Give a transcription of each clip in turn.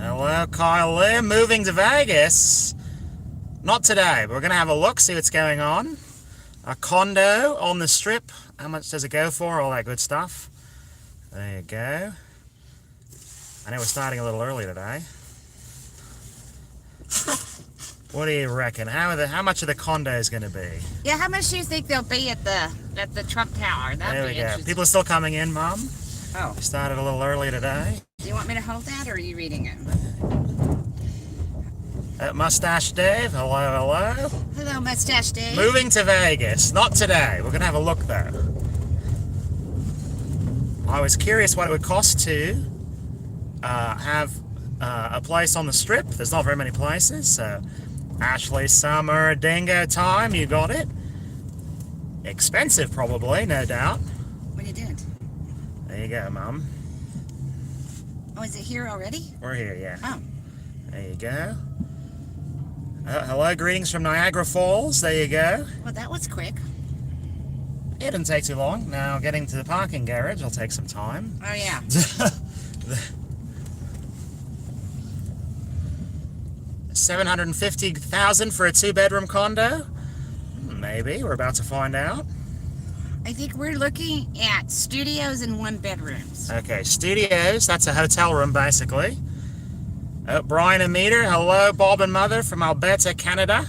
Hello, Kyle Lim. Moving to Vegas. Not today, but we're going to have a look, see what's going on. A condo on the strip. How much does it go for? All that good stuff. There you go. I know we're starting a little early today. What do you reckon? How much are the condos going to be? Yeah, how much do you think they'll be at the Trump Tower? There we go. People are still coming in, Mom. Oh. We started a little early today. Do you want me to hold that, or are you reading it? Mustache Dave, hello, hello. Hello, Mustache Dave. Moving to Vegas. Not today. We're going to have a look, though. I was curious what it would cost to have a place on the strip. There's not very many places, so Ashley Summer, Dingo Time, you got it. Expensive, probably, no doubt. What are you doing? There you go, Mum. Oh, is it here already? We're here, yeah. Oh. There you go. Hello, greetings from Niagara Falls. There you go. Well, that was quick. It didn't take too long. Now, getting to the parking garage will take some time. Oh, yeah. $750,000 for a two-bedroom condo? Maybe. We're about to find out. I think we're looking at studios and one-bedrooms. Okay, studios. That's a hotel room, basically. Brian and Meter. Hello, Bob and Mother from Alberta, Canada.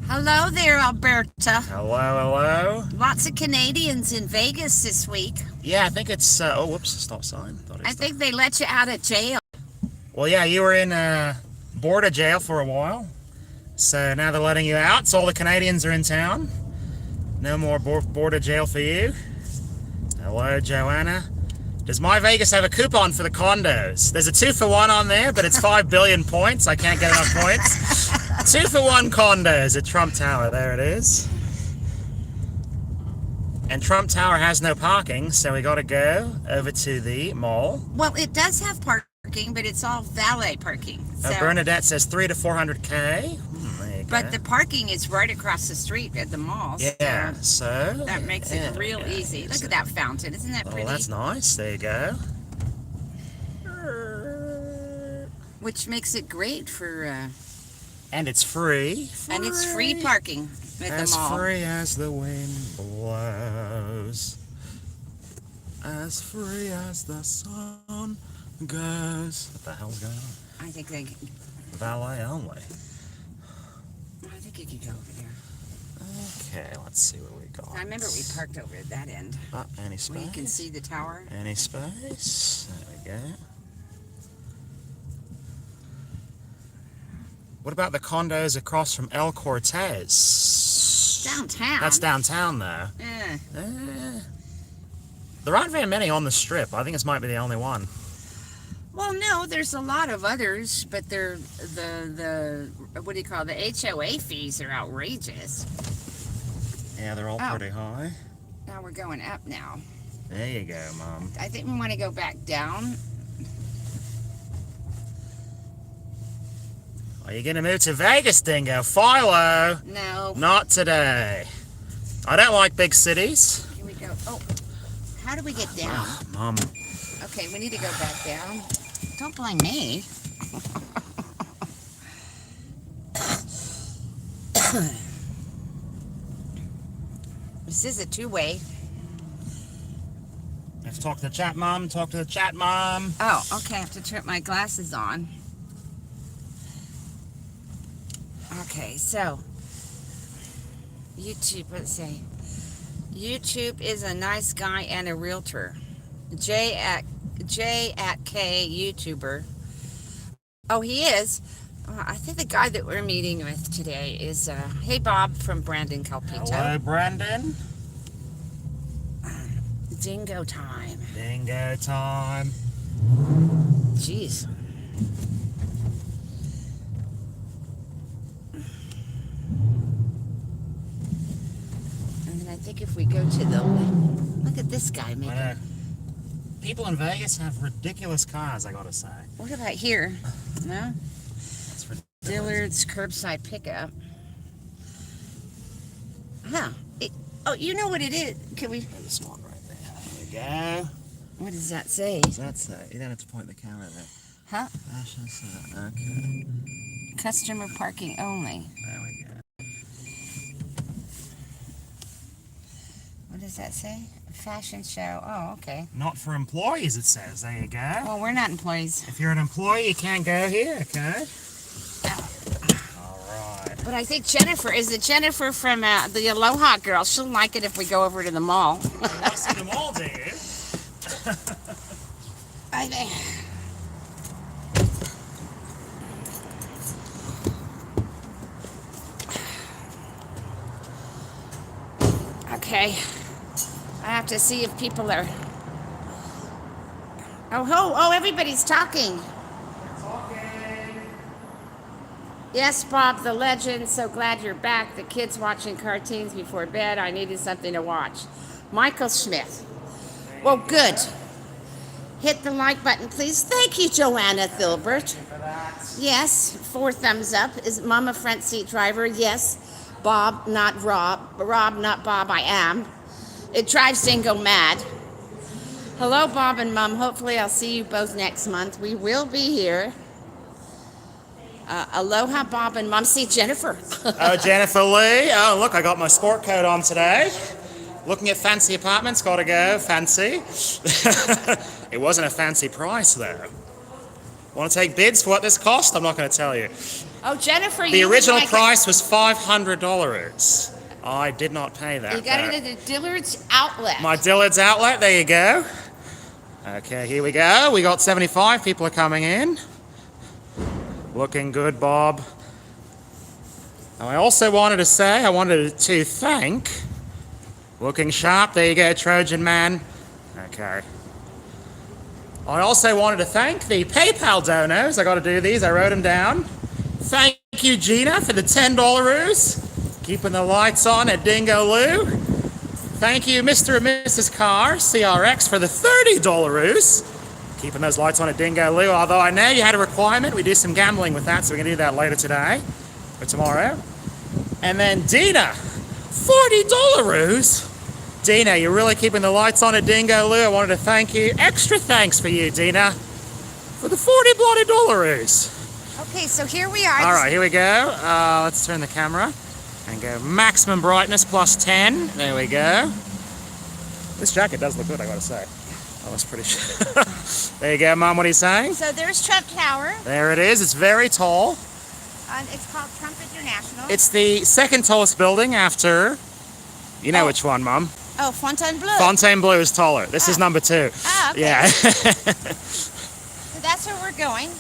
Hello there, Alberta. Hello, hello. Lots of Canadians in Vegas this week. Yeah, I think it's... oh, whoops, stop sign. I think they let you out of jail. Well, yeah, you were in border jail for a while. So now they're letting you out. So all the Canadians are in town. No more border jail for you. Hello, Joanna. Does My Vegas have a coupon for the condos? There's a 2-for-1 on there, but it's 5 billion points. I can't get enough points. 2-for-1 condos at Trump Tower. There it is. And Trump Tower has no parking, so we got to go over to the mall. Well, it does have parking, but it's all valet parking. So. Bernadette says 3 to 400K. But the parking is right across the street at the mall. Yeah, so that makes it real easy. Look at that fountain. Isn't that pretty? Oh, that's nice. There you go. Which makes it great for... and it's free. And it's free parking at the mall. As free as the wind blows. As free as the sun goes. What the hell's going on? I think they... Valet only. I think you could go over there. Okay, let's see what we got. I remember we parked over at that end. Any space? Where you can see the tower. Any space? There we go. What about the condos across from El Cortez? Downtown. That's downtown, though. There aren't very many on the strip. I think this might be the only one. Well, no, there's a lot of others, but they're the what do you call it? The HOA fees are outrageous. Yeah, they're all pretty high. Now we're going up now. There you go, Mom. I think we want to go back down. Are you going to move to Vegas, Dingo? Philo? No. Not today. I don't like big cities. Here we go. Oh, how do we get down? Oh, Mom. Okay, we need to go back down. Don't blame me. This is a two-way. You have to talk to the chat, Mom. Talk to the chat, Mom. Oh, okay. I have to put my glasses on. Okay, so YouTube, let's say. YouTube is a nice guy and a realtor. J at K YouTuber. Oh, he is. I think the guy that we're meeting with today is hey Bob from Brandon Calpito. Hello, Brandon. Dingo time. Dingo time. Jeez. And then I think if we go to the look at this guy making. People in Vegas have ridiculous cars, I gotta say. What about here? No? That's ridiculous. Dillard's curbside pickup. Huh. Oh, you know what it is. Can we... This one right there. There we go. What does that say? What does that say? You don't have to point the camera there. Huh? Fashion center. Okay. Customer parking only. There we go. What does that say? Fashion show. Oh, okay. Not for employees, it says. There you go. Well, we're not employees. If you're an employee, you can't go here, okay? Alright. But I think Jennifer, is it Jennifer from the Aloha Girl? She'll like it if we go over to the mall. You want to see them all, do you? I think. Okay. I have to see if people are. Oh, everybody's talking. Yes, Bob, the legend. So glad you're back. The kids watching cartoons before bed. I needed something to watch. Michael Smith. Well, good. Hit the like button, please. Thank you, Joanna Thilbert. Yes, 4 thumbs up. Is Mom a front seat driver? Yes. Bob, not Rob. Rob, not Bob, I am. It drives Dingo mad. Hello, Bob and Mom. Hopefully I'll see you both next month. We will be here. Aloha, Bob and Mom. See Jennifer. Oh, Jennifer Lee. Oh, look, I got my sport coat on today. Looking at fancy apartments, gotta go. Fancy. It wasn't a fancy price, though. Want to take bids for what this cost? I'm not going to tell you. Oh, Jennifer, The original price was $500. I did not pay that. You got it at the Dillard's outlet. My Dillard's outlet, there you go. Okay, here we go. We got 75 people are coming in. Looking good, Bob. And I also wanted to say, I wanted to thank, looking sharp, there you go, Trojan Man. Okay. I also wanted to thank the PayPal donors. I got to do these, I wrote them down. Thank you, Gina, for the $10. Keeping the lights on at Dingo Lou. Thank you, Mr. and Mrs. Carr, CRX, for the $30. Keeping those lights on at Dingo Lou. Although I know you had a requirement, we do some gambling with that, so we're going to do that later today or tomorrow. And then Dina, $40. Dina, you're really keeping the lights on at Dingo Lou. I wanted to thank you. Extra thanks for you, Dina, for the $40. Okay, so here we are. All right, here we go. Let's turn the camera and go maximum brightness plus 10. There we go. This jacket does look good, I gotta say. Oh, that's pretty sure. There you go, Mom. What are you saying? So there's Trump Tower. There it is. It's very tall. It's called Trump International. It's the second tallest building after, you know which one, Mom? Oh, Fontainebleau. Fontainebleau is taller. This is number 2. Ah, okay. Yeah. So that's where we're going.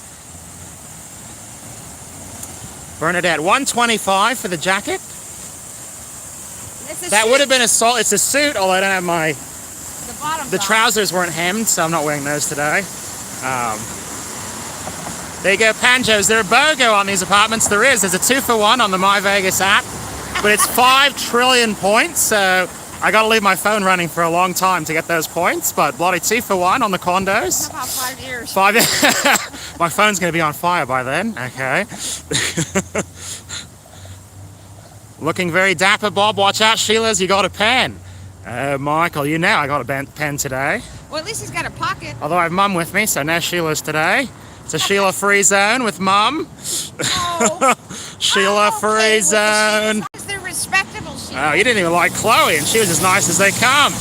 Bernadette, $125 for the jacket. It's a That suit. would have been it's a suit, although I don't have my, The bottom. the trousers weren't hemmed, so I'm not wearing those today. There you go, Panjo. Is there a BOGO on these apartments? There is. There's a 2-for-1 on the My Vegas app, but it's 5 trillion points, so I got to leave my phone running for a long time to get those points, but bloody 2-for-1 on the condos. About 5 years. 5. My phone's going to be on fire by then. Okay. Looking very dapper, Bob. Watch out, Sheila's. You got a pen. Michael, you know I got a pen today. Well, at least he's got a pocket. Although I have Mum with me, so no Sheila's today. It's a Sheila-free zone with Mum. Oh. Sheila-free zone. They're respectable, Sheila. Oh, you didn't even like Chloe, and she was as nice as they come.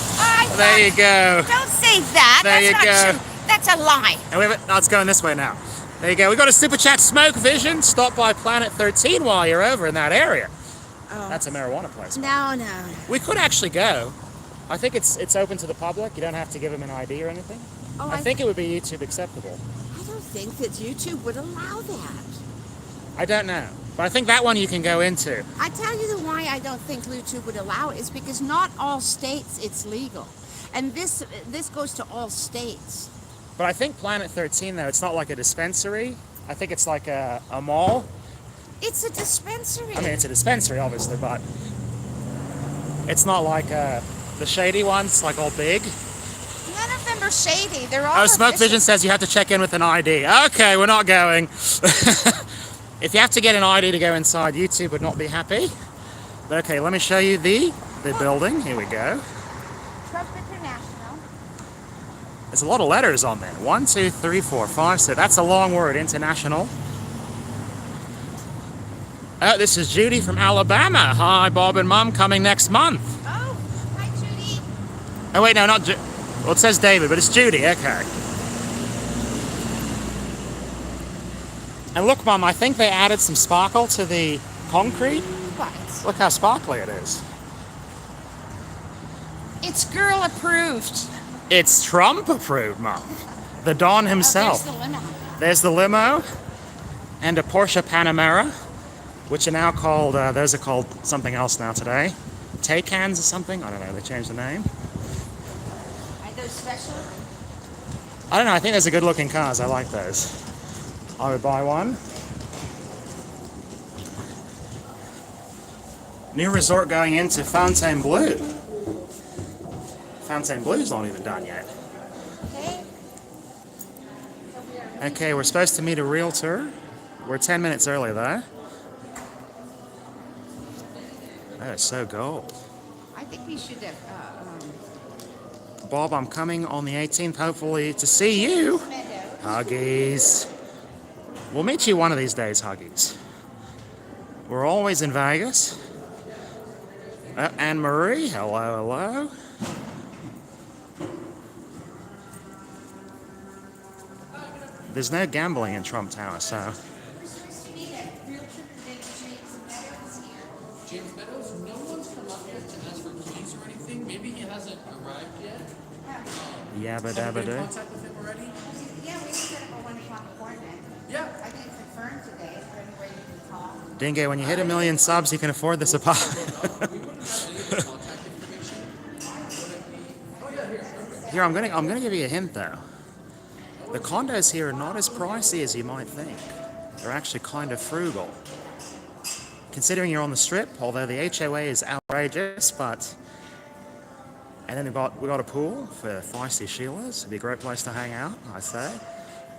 There you go. Don't say that. There you That's not go. true. That's a lie. And we have it. No, it's going this way now. There you go. We got a super chat. Smoke Vision. Stop by Planet 13 while you're over in that area. Oh. That's a marijuana place. No. We could actually go. I think it's open to the public. You don't have to give them an ID or anything. Oh, I think it would be YouTube acceptable. I don't think that YouTube would allow that. I don't know. But I think that one you can go into. I tell you the why I don't think YouTube would allow it is because not all states it's legal. And this goes to all states. But I think Planet 13, though, it's not like a dispensary. I think it's like a mall. It's a dispensary. I mean, it's a dispensary, obviously, but it's not like the shady ones, like all big. None of them are shady. They're all Oh, Smoke Vision says you have to check in with an ID. Okay, we're not going. If you have to get an ID to go inside, YouTube would not be happy. But okay, let me show you the building. Here we go. Trump International. There's a lot of letters on there. 1, 2, 3, 4, 5, 6. That's a long word, international. Oh, this is Judy from Alabama. Hi, Bob and Mum, coming next month. Oh, hi, Judy. Oh, wait, no, not Judy. Well, it says David, but it's Judy. Okay. And look, Mum, I think they added some sparkle to the concrete. What? Look how sparkly it is. It's girl approved. It's Trump approved, Mum. The Don himself. Oh, there's the limo. There's the limo and a Porsche Panamera, which are now called, those are called something else now today. Taycans or something? I don't know, they changed the name. Are those special? I don't know, I think those are good looking cars. I like those. I would buy one. New resort going into Fontainebleau. Fontainebleau's not even done yet. Okay. Okay, we're supposed to meet a realtor. We're 10 minutes early though. That is so gold. I think we should have. Bob, I'm coming on the 18th, hopefully, to see you. Huggies. We'll meet you one of these days, Huggies. We're always in Vegas. Anne-Marie, hello, hello. There's no gambling in Trump Tower, so... James Meadows, no one's come up yet to ask for keys or anything. Maybe he hasn't arrived yet. Yabba Have you dabba been in do. contact with him already? Yeah, we set up a 1 o'clock appointment. Yeah. I think it's confirmed today. Is there any way you can call? Dingo, when you hit 1 million subs, you can afford this apartment. We wouldn't have any of the contact information. Here, I'm gonna give you a hint though. The condos here are not as pricey as you might think. They're actually kind of frugal. Considering you're on the strip, although the HOA is outrageous, but... And then we got a pool for feisty Sheilas. It'd be a great place to hang out, I say.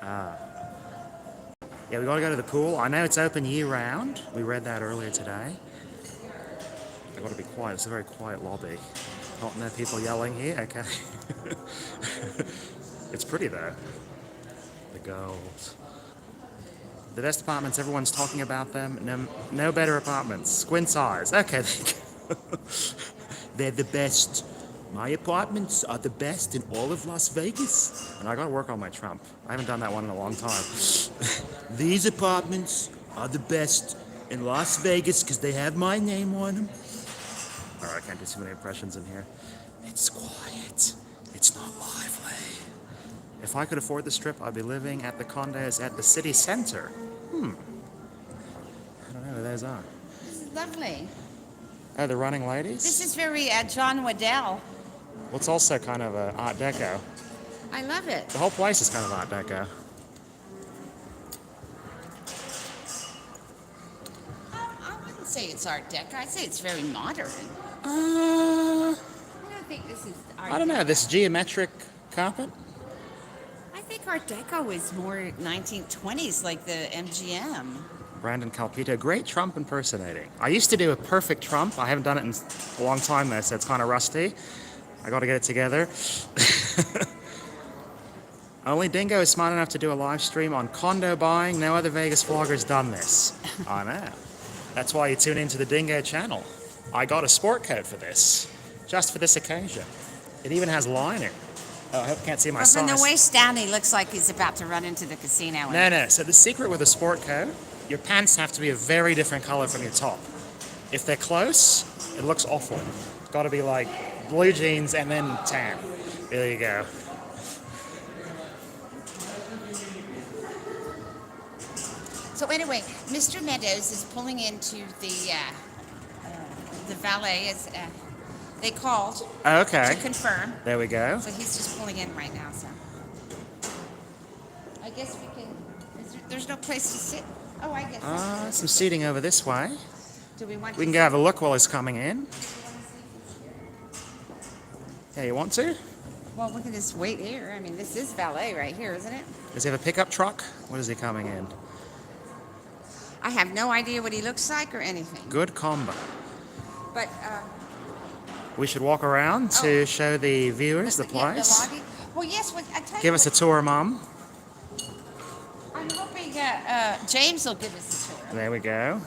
Yeah, we got to go to the pool. I know it's open year-round. We read that earlier today. I've got to be quiet. It's a very quiet lobby. Not no people yelling here. Okay. It's pretty though. The gold. The best apartments. Everyone's talking about them. No better apartments. Squint's eyes. Okay. They're the best. My apartments are the best in all of Las Vegas. And I gotta work on my Trump. I haven't done that one in a long time. These apartments are the best in Las Vegas because they have my name on them. Alright, I can't do too many impressions in here. It's quiet. It's not lively. If I could afford the strip, I'd be living at the condos at the city center. I don't know who those are. This is lovely. Oh, the running ladies? This is very John Waddell. Well, it's also kind of Art Deco. I love it. The whole place is kind of Art Deco. I wouldn't say it's Art Deco. I'd say it's very modern. I I don't think this is Art don't know, Deco. this geometric carpet? I think Art Deco is more 1920s, like the MGM. Brandon Calpito, great Trump impersonating. I used to do a perfect Trump. I haven't done it in a long time though, so it's kind of rusty. I got to get it together. Only Dingo is smart enough to do a live stream on condo buying. No other Vegas vlogger's done this. I know. That's why you tune into the Dingo channel. I got a sport coat for this, just for this occasion. It even has lining. Oh, I hope you can't see my But from size. the waist down, he looks like he's about to run into the casino. No. So the secret with a sport coat, your pants have to be a very different color from your top. If they're close, it looks awful. It's got to be like blue jeans and then tan. There you go. So anyway, Mr. Meadows is pulling into the valet. They called Okay. to confirm. There we go. So he's just pulling in right now. So I guess we can. There's no place to sit. Oh, I guess. Some seating over this way. Do we want? We can to go have a look while he's coming in. Yeah, you want to? Well, we can just wait here. I mean, this is valet right here, isn't it? Does he have a pickup truck? What is he coming in? I have no idea what he looks like or anything. Good combo. But We should walk around to show the viewers the place. lobby. Well, yes. Well, I tell you Give us a what, tour, Mom. I'm hoping James will give us a tour. There we go.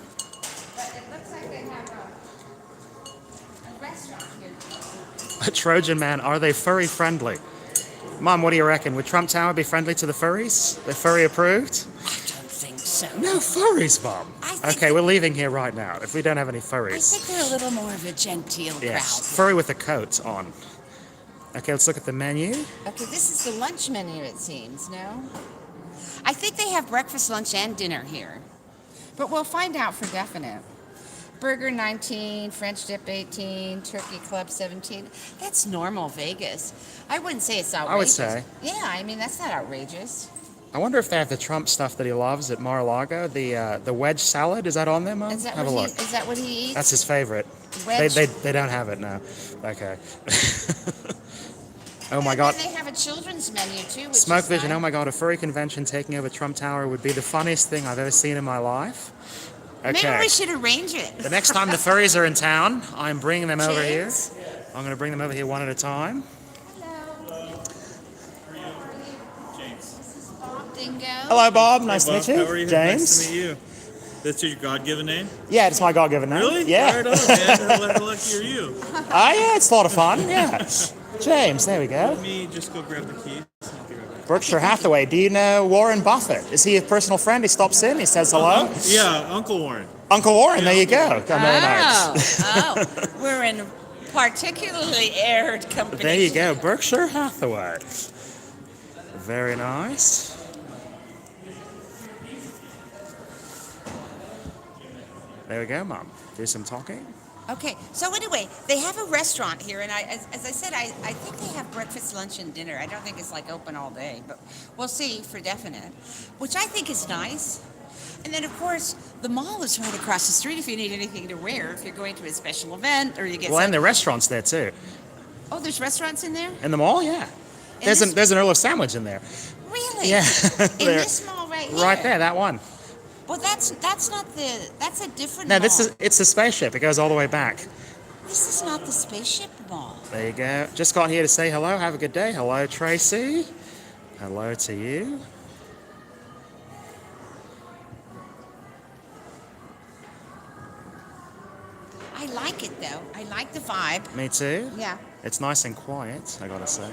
But it looks like they have a restaurant here. Trojan man, are they furry friendly? Mom, what do you reckon? Would Trump Tower be friendly to the furries? They're furry approved? I don't think so. No furries, Mom. I think Okay, we're leaving here right now if we don't have any I furries. think they're a little more of a genteel Yes, crowd. furry with a coat on. Okay, let's look at the menu. Okay, this is the lunch menu, it seems, no? I think they have breakfast, lunch, and dinner here. But we'll find out for definite. Burger 19, French dip 18, Turkey Club 17. That's normal Vegas. I wouldn't say it's outrageous. I would say. Yeah, I mean, that's not outrageous. I wonder if they have the Trump stuff that he loves at Mar-a-Lago. The wedge salad, is that on there, Mom? Is that, Have a what, look. is that what he eats? That's his favorite. Wedge? They don't have it now. Okay. Oh my And God. then they have a children's menu, too, which Smoke is Vision, nice. oh my God, a furry convention taking over Trump Tower would be the funniest thing I've ever seen in my life. Maybe Okay. we should arrange it. The next time the furries are in town, I'm bringing them over here. James? I'm going to bring them over here one at a time. Hello. James. This is Bob Dingo. Hello, Bob. Nice Hey, to Bob, meet you. How are you? James. Nice to meet you. That's your God-given name? Yeah, it's my God-given name. Really? Yeah. Right on, man. How lucky are you? Oh, yeah, it's a lot of fun. Yeah. James, there we go. Let me just go grab the keys. I'll be right back. Berkshire Hathaway. Do you know Warren Buffett? Is he a personal friend? He stops in, he says hello. Yeah, Uncle Warren. Uncle Warren, there you go. Very nice. Oh, we're in particularly aired company. There you go, Berkshire Hathaway. Very nice. There we go, Mom. Do some talking. Okay, so anyway, they have a restaurant here, and as I said, I think they have breakfast, lunch, and dinner. I don't think it's like open all day, but we'll see for definite, which I think is nice. And then, of course, the mall is right across the street if you need anything to wear, if you're going to a special event or you get Well, some... and the restaurant's there too. Oh, there's restaurants in there? In the mall, yeah. this- There's an Earl of Sandwich in there. Really? Yeah. In There. this mall right here? Right there, that one. Well, that's not the... That's a different No, mall. it's the spaceship. It goes all the way back. This is not the spaceship mall. There you go. Just got here to say hello. Have a good day. Hello, Tracy. Hello to you. I like it, though. I like the vibe. Me too. Yeah. It's nice and quiet, I gotta say.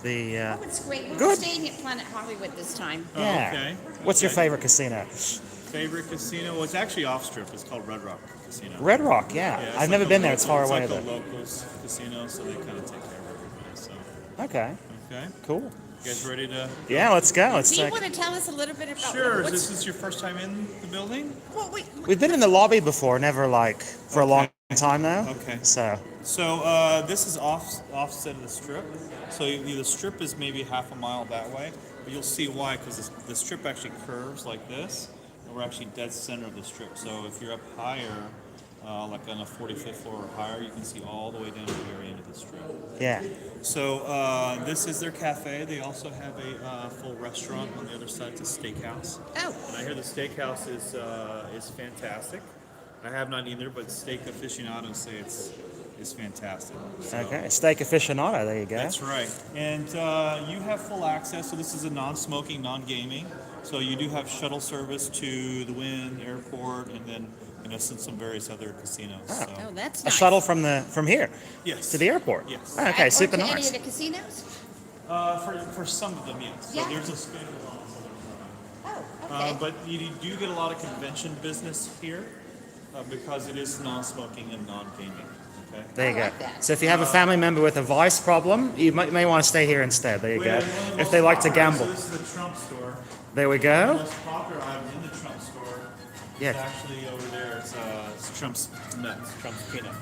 The Oh, it's great. We're Good. staying at Planet Hollywood this time. Oh, yeah. okay. What's your Okay. favorite casino? Favorite casino? Well, it's actually off strip. It's called Red Rock Casino. Red Rock. Yeah. Yeah, it's I've never like a been there. It's local- far away It's though. like a locals casino, so they kind of take care of everybody. So, Okay. okay. Cool. You guys ready to? Yeah. Let's go. Let's Do you take. want to tell us a little bit about Sure. what's... This is your first time in the building? Well, We've been in the lobby before, never like for a long time now. Okay. So So this is offset of the strip. So the strip is maybe half a mile that way, but you'll see why, because the strip actually curves like this, and we're actually dead center of the strip. So if you're up higher, like on a 45th floor or higher, you can see all the way down to the very end of the strip. yeah. So this is their cafe. They also have a full restaurant on the other side. It's a steakhouse. Oh, And I hear the steakhouse is fantastic. I have not either, but steak aficionados say it's fantastic. So, Okay. Steak aficionado. There you go. That's right. And you have full access. So this is a non-smoking, non-gaming. So you do have shuttle service to the Wynn Airport, and then some various other casinos. So, oh, that's A nice. shuttle from here yes. to the airport. Yes. Oh, okay. Or Super to any nice. of the casinos? For some of them, yes. So Yeah. there's a schedule on some of them. Oh, okay. But you do get a lot of convention business here because it is non-smoking and non-gaming. Okay. There you I go. like that. So if you have a family member with a vice problem, you may want to stay here instead. There you We go. have one of the If most they like to popular- gamble. So this is the Trump store. There we The go. most popular item in the Trump store Yeah. is actually over there. It's Trump's nuts, Trump's peanuts.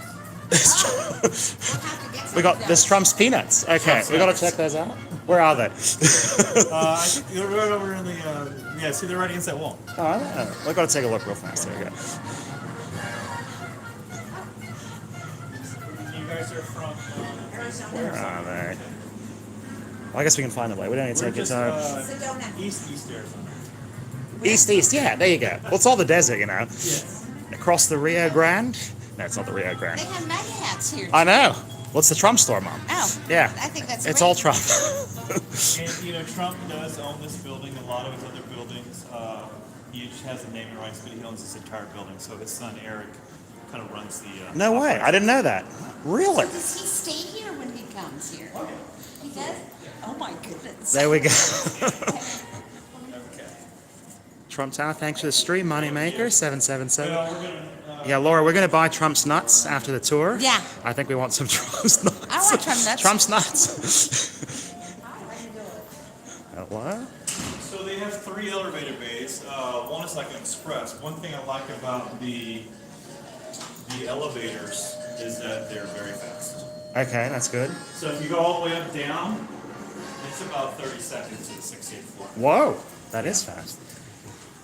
We'll have to get We got some of this those. Trump's peanuts. Okay, we got to check those out. Where are they? I think they're right over in the. Yeah, see, they're right against that wall. Oh, we got to take a look real fast. There we go. You guys are from. Where are they? Well, I guess we can find the way. We don't need to We're take your just time. east Arizona. East. Yeah, there you go. Well, it's all the desert, you know. Yes. Across the Rio Grande. No, it's not the Rio Grande. They have MAGA hats here. I know. Well, it's the Trump store, Mom. Oh. Yeah. I think that's It's great. all Trump. And you know, Trump does own this building. A lot of his other buildings, he each has the naming rights, but he owns this entire building. So his son Eric kind of runs the. No way. I didn't know that. Really? So does he stay here when he comes here? He does? Oh my goodness. There we go. Okay. Trump Tower, thanks for the stream, Moneymaker, 777. Well, we're gonna. Yeah, Laura, we're going to buy Trump's nuts after the tour. Yeah. I think we want some Trump's nuts. I want Trump nuts. Trump's nuts. Hello? So they have 3 elevator bays. One is like an express. One thing I like about the elevators is that they're very fast. Okay, that's good. So if you go all the way up down, it's about 30 seconds to the 68th floor. Whoa, that is fast.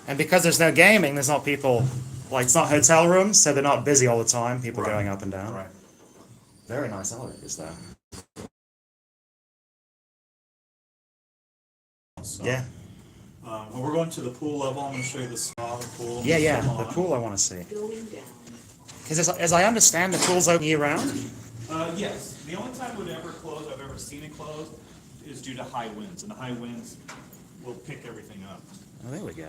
And because there's no gaming, there's not people, like it's not hotel rooms, so they're not busy all the time, people Right. going up and down. Right. Very nice elevators, though. So, Yeah. When we're going to the pool level, I'm going to show you the spa, the pool. Yeah, yeah, salon. the pool I want to see. Because as I understand, the pool's open year-round? Yes. The only time it would ever close, I've ever seen it close, is due to high winds. And the high winds will pick everything up. Oh, there we go.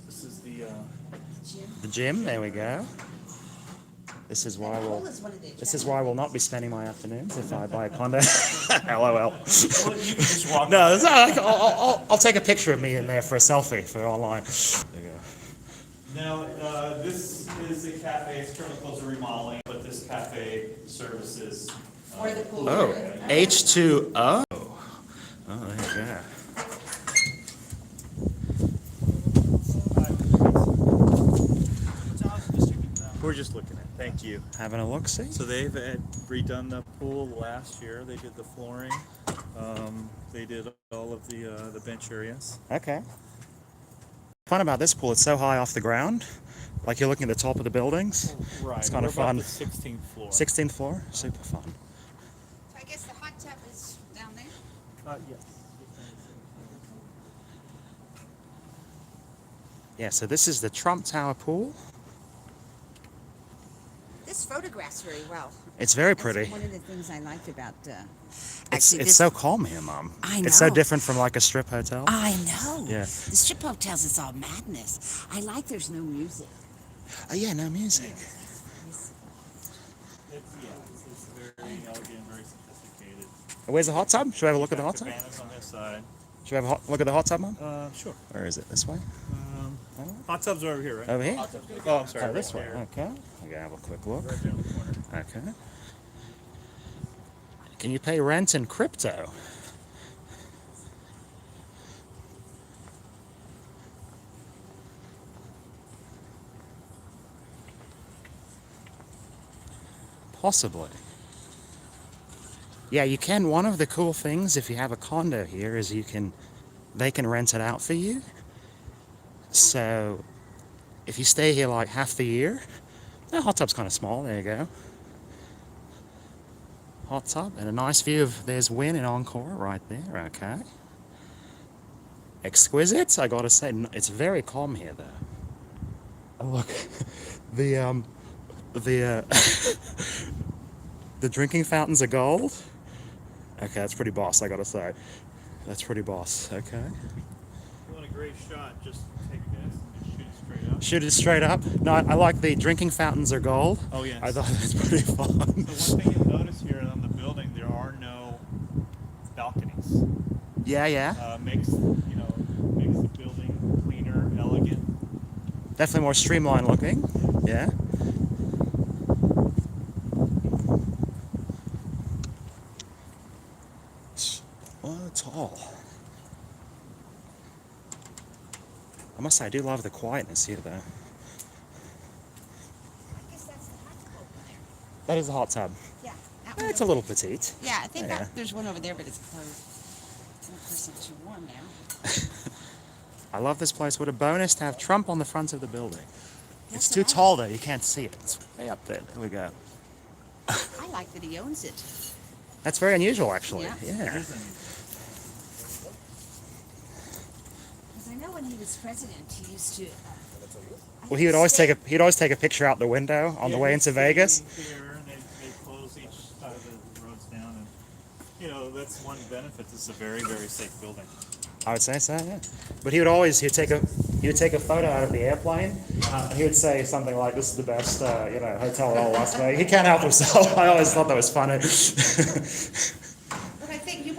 This is the. The gym, there we go. This is why we'll not be spending my afternoons if I buy a condo. LOL. Well, you can just walk. No, it's not, I'll take a picture of me in there for a selfie for online. There you go. Now, this is a cafe. It's currently closed to remodeling, but this cafe services. Or the pool. Oh, H2O. Oh, there you go. We're just looking at. Thank you. Having a look-see? So they've redone the pool last year. They did the flooring. They did all of the bench areas. Okay. Fun about this pool, it's so high off the ground. Like you're looking at the top of the buildings. Right. It's kind of We're fun. about the 16th floor. 16th floor? Super fun. So I guess the hot tub is down there? Yes. Yeah, so this is the Trump Tower pool. This photographs very well. It's very That's pretty. one of the things I liked about. It's so calm here, Mom. I It's so know. different from like a strip hotel. I know. Yeah. The strip hotels, it's all madness. I like there's no music. Oh yeah, no music. It's very elegant, very sophisticated. Where's the hot tub? Should we have a look at the hot tub? Cabanas on this side. Should we have a look at the hot tub, Mom? Sure. Where is it? This way? Hot tubs are over here, right? Over here? Oh, I'm sorry. Oh, this right way. there. Okay. I'm gonna have a quick look. Right there in the corner. Okay. Can you pay rent in crypto? Possibly. Yeah, you can. One of the cool things if you have a condo here is they can rent it out for you. So if you stay here like half the year, the hot tub's kind of small. There you go. Hot tub and a nice view of there's Wynn and Encore right there. Okay. Exquisite, I gotta say. It's very calm here though. Oh, look, the the drinking fountains are gold. Okay, that's pretty boss, I gotta say. That's pretty boss. Okay. You want a great shot, just take this and just shoot it straight up. Shoot it straight up. No, I like the drinking fountains are gold. Oh, yes. I thought that's pretty fun. So one thing you'll notice here on the building, there are no balconies. Yeah, yeah. Makes the building cleaner, elegant. Definitely more streamlined looking. Yeah. Oh, tall. I must say, I do love the quietness here, though. I guess that's the hot tub over there. That is a hot tub. Yeah. That one It's a little petite. Yeah, I think Yeah. there's one over there, but it's closed. And of course, it's too warm now. I love this place. What a bonus to have Trump on the front of the building. It's That's too what I- tall, though. You can't see it. It's way up there. There we go. I like that he owns it. That's very unusual, actually. Yeah. Yeah. Because I know when he was president, he used to. Well, he'd always take a picture out the window on the way into Vegas. Here, and they close each side of You know, that's one benefit. This is a very, very safe building. I would say so, yeah. But he'd take a photo out of the airplane, and he would say something like, "This is the best, hotel in all Las Vegas." He can't help himself. I always thought that was funny. But I think he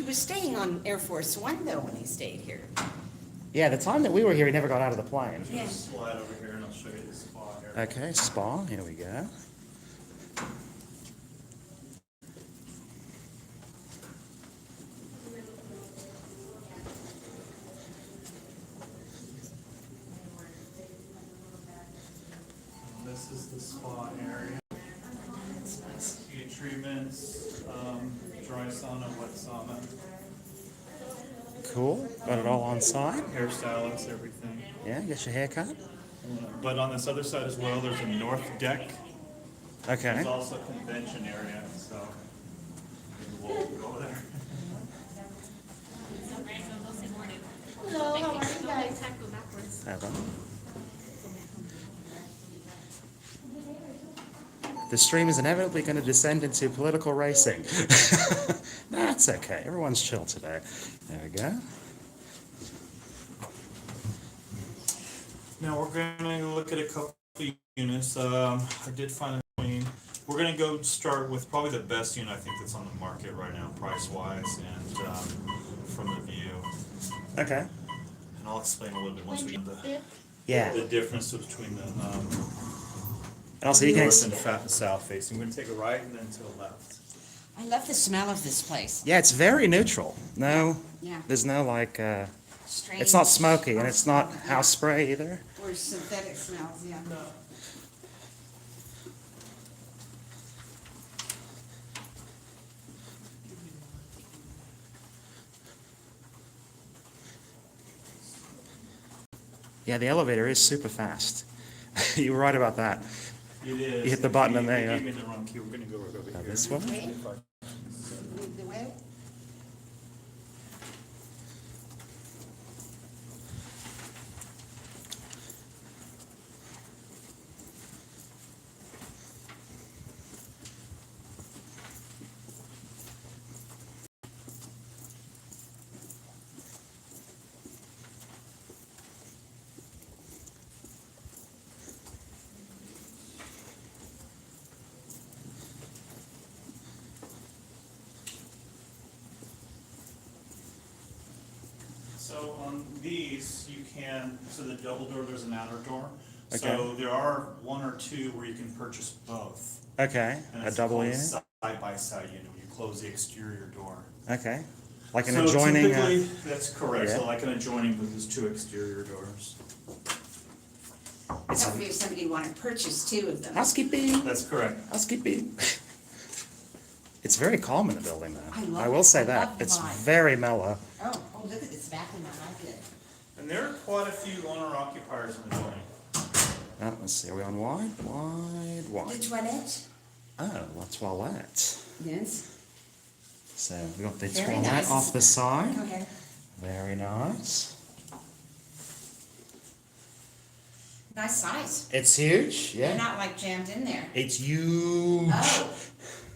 was staying on Air Force One though when he stayed here. Yeah, the time that we were here, he never got out of the plane. Yeah. Just slide over here and I'll show you the spa here. Okay, spa. Here we go. This is the spa area. Heat treatments, dry sauna, wet sauna, Cool. Got it all on site. hairstylists, everything. Yeah, get your hair cut. But on this other side as well, there's a north deck. Okay. There's also a convention area, so maybe we'll go there. Hello, how are you guys? Go backwards. Have fun. The stream is inevitably going to descend into political racing. That's okay. Everyone's chill today. There we go. Now we're going to look at a couple of units. I did find a queen. We're going to go start with probably the best unit I think that's on the market right now, price-wise and from the view. Okay. And I'll explain a little bit once we get Yeah. the difference between the And also, you can. north and south facing. We're going to take a right and then to the left. I love the smell of this place. Yeah, it's very neutral. No, Yeah. there's no like. Strange. It's not smoky, and it's not house spray either. Or synthetic smells, yeah. Yeah, the elevator is super fast. You were right about that. It is. You hit the button and they they, gave me the wrong key. We're going to go right over here. This way. Okay. Lead the way. So on these, you can, so the double door, there's an outer door. So Okay. there are one or two where you can purchase both. Okay, And a it's double called unit. Side by side unit, when you close the exterior door. Okay, like an So adjoining. typically, that's correct, yeah. so like an adjoining, but there's two exterior doors. It's That would be if somebody wanted to purchase two of them. housekeeping. That's correct. Housekeeping. It's very calm in the building, though. I will say I that. love the It's vibe. very mellow. Oh, look at this bathroom, I like it. And there are quite a few owner occupiers in the building. Let's see, are we on wide? Wide, The wide. toilet? Oh, la toilette. Yes. So we got the Very toilet nice. off the side. Okay. Very nice. Nice size. It's huge, They're yeah. not like jammed in there. It's huge.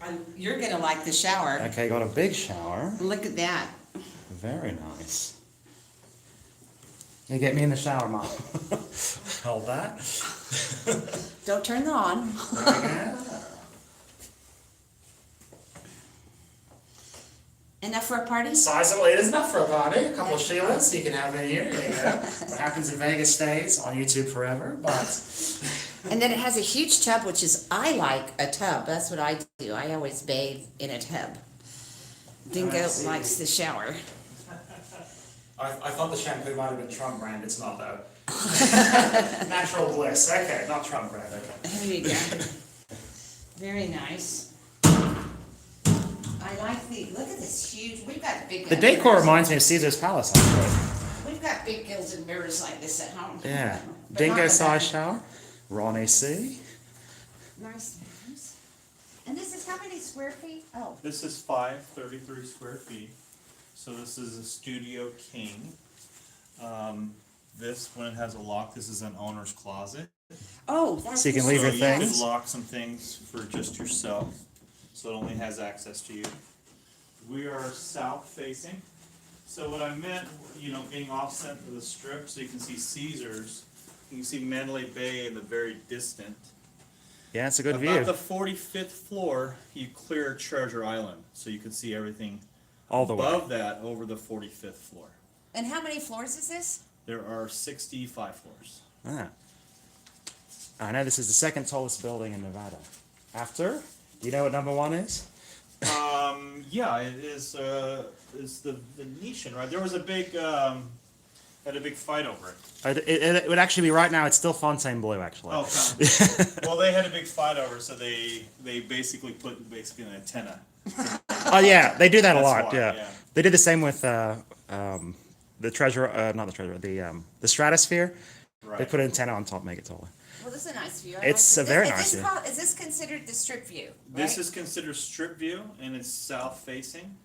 Oh, you're gonna like the shower. Okay, got a big shower. Look at that. Very nice. You get me in the shower, Mom. Hold that. Don't turn it on. Enough for a party? Sizable, it is enough for a party. A couple of Sheilas you can have in here. There you go. What happens in Vegas stays on YouTube forever. But And then it has a huge tub, which is, I like a tub. That's what I do. I always bathe in a tub. Dingo see. likes the shower. I thought the shampoo might have been Trump brand. It's not though. Natural Bliss. Okay, not Trump brand. Okay. There you go. Very nice. I like look at this huge, we've got big. The decor reminds me of Caesar's Palace, actually. We've got big gilded mirrors like this at home. Yeah. But not Dingo the size bed. shower. Ron AC. Nice. Nice. And this is how many square feet? Oh, This is 533 square feet. So this is a studio king. This, when it has a lock, this is an owner's closet. oh, that's. So you can the leave your So studio. you things? can lock some things for just yourself, so it only has access to you. are south facing. So what I meant, being offset to the strip, so you can see Caesars, you can see Mandalay Bay in the very distant. Yeah, it's a good About view. the 45th floor, you clear Treasure Island, so you can see everything All the way. above that over the 45th floor. And how many floors is this? There are 65 floors. Ah. I know this is the second tallest building in Nevada. After? Do you know what number 1 is? Yeah, it is the Venetian, right? There was a big had a big fight over it. It would actually be right now. It's still Fontainebleau, actually. Oh, okay. Well, they had a big fight over it, so they basically put an antenna. Oh yeah, they do that a That's lot. why, Yeah. yeah. They did the same with the treasure, not the treasure, the stratosphere. Right. They put an antenna on top, make it taller. Well, this is a nice view. It's a very nice view. Is this considered the strip view? This right? is considered strip view, and it's south facing.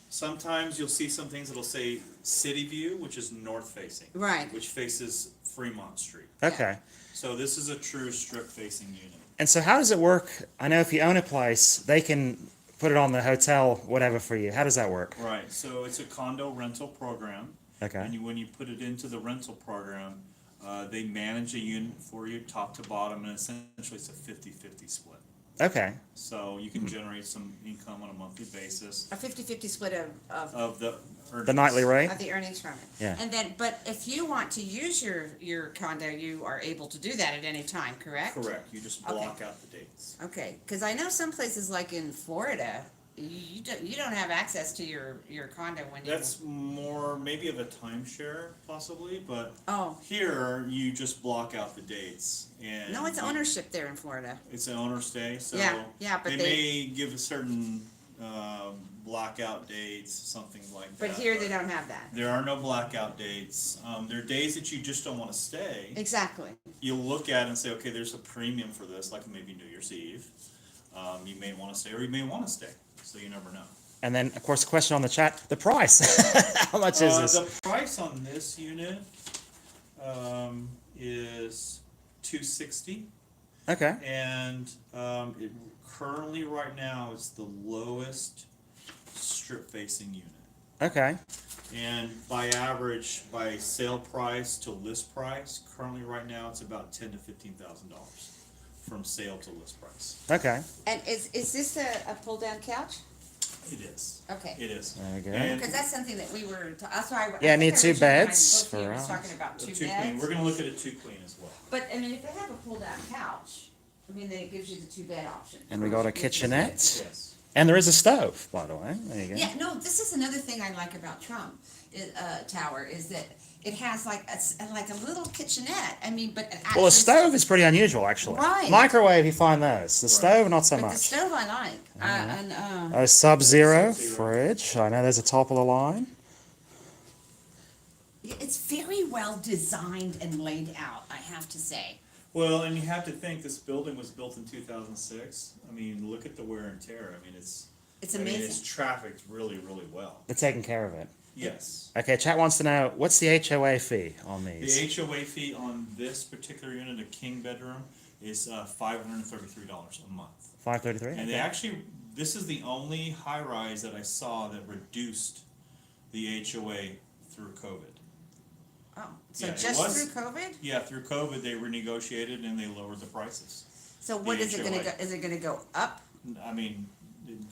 Sometimes you'll see some things that'll say city view, which is north facing. Right. Which faces Fremont Street. Okay. So this is a true strip facing unit. And so how does it work? I know if you own a place, they can put it on the hotel, whatever for you. How does that work? Right. So it's a condo rental program. Okay. And when you put it into the rental program, they manage a unit for you, top to bottom, and essentially it's a 50-50 split. Okay. So you can generate some income on a monthly basis A 50-50 split of the earnings. The nightly rate? of the earnings from it. Yeah. And then, but if you want to use your condo, you are able to do that at any time, correct? Correct. You just block out the dates. Okay, because I know some places like in Florida, you don't have access to your condo when you. That's more maybe of a timeshare possibly, but Oh. here you just block out the dates and No, it's ownership there in Florida. It's an owner stay, so Yeah, but they they- may give a certain blackout dates, something like that. But here they don't have that. There are no blackout dates. There are days that you just don't want to stay. Exactly. You'll look at it and say, okay, there's a premium for this, like maybe New Year's Eve. You may want to stay, or you may want to stay. So you never know. And then, of course, the question on the chat: the price. How much is this? The price on this unit is $260, Okay. and it currently right now is the lowest strip-facing unit. Okay. And by average, by sale price to list price, currently right now it's about $10,000 to $15,000 from sale to list price. Okay. And is this a pull down couch? It is. Okay. It is. There you go. And Because that's something that we were. That's why. Yeah, I need think two originally beds when I for was us. talking about a two two beds. queen. We're gonna look at a two queen as well. But I mean, if they have a pull down couch, I mean, then it gives you the two bed option. And we got a Which is kitchenette. good. Yes. And there is a stove, by the way. There you go. Yeah, no, this is another thing I like about Trump Tower is that it has like a little kitchenette. I mean, but Well, a stove is pretty unusual, actually. Right. Microwave, you find those. The stove, not so But the much. stove I like. And A Sub-Zero Sub-Zero. fridge. I know there's a top of the line. it's very well designed and laid out. I have to say. Well, and you have to think this building was built in 2006. I mean, look at the wear and tear. I mean, it's Amazing. it's trafficked really, really well. They're taking care of it. Yes. Okay, chat wants to know, what's the HOA fee on The these? HOA fee on this particular unit, a king bedroom, is $533 a month. 533. And they actually, this is the only high rise that I saw that reduced the HOA through COVID. Oh, so Yeah, it just was- through COVID? Yeah, through COVID, they renegotiated and they lowered the prices. So what The is it gonna HOA. go? Is it gonna go up? I mean,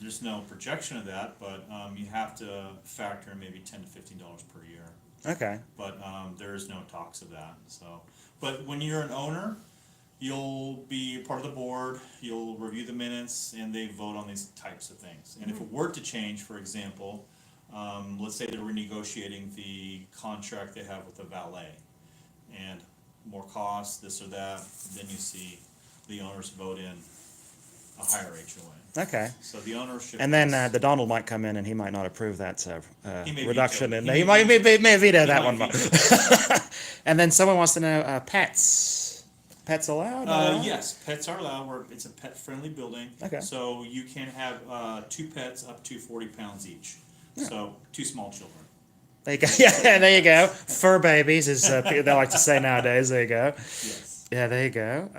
there's no projection of that, but you have to factor in maybe $10 to $15 per year. Okay. But there is no talks of that. So, but when you're an owner, you'll be part of the board. You'll review the minutes, and they vote on these types of things. And if it were to change, for example, let's say they're renegotiating the contract they have with the valet, and more costs, this or that, then you see the owners vote in a higher HOA. Okay. So the ownership. And then is- the Donald might come in and he might not approve that He may reduction. veto it. And He he may may veto that might one. veto And then someone wants to know, pets. Pets allowed? Yes, pets are allowed. It's a pet-friendly building. Okay. So you can have 2 pets up to 40 pounds each. So 2 small children. There you go. Yeah, there you go. Fur babies, as they like to say nowadays. There you go. Yes. Yeah, there you go.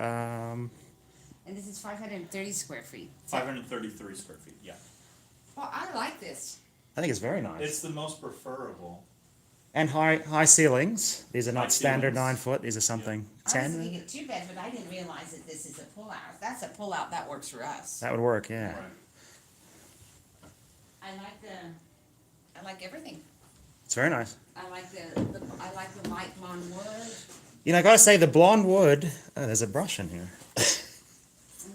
And this is 530 square feet. 533 square feet. Yeah. Well, I like this. I think it's very nice. It's the most preferable. And high ceilings. These are High not standard ceilings. 9 foot. These are something I was 10. thinking 2 beds, but I didn't realize that this is a pull-out. If that's a pull-out, that works for us. That would work, yeah. Right. I like everything. It's very nice. I like the light blonde wood. You know, I gotta say, the blonde wood. Oh, there's a brush in here. I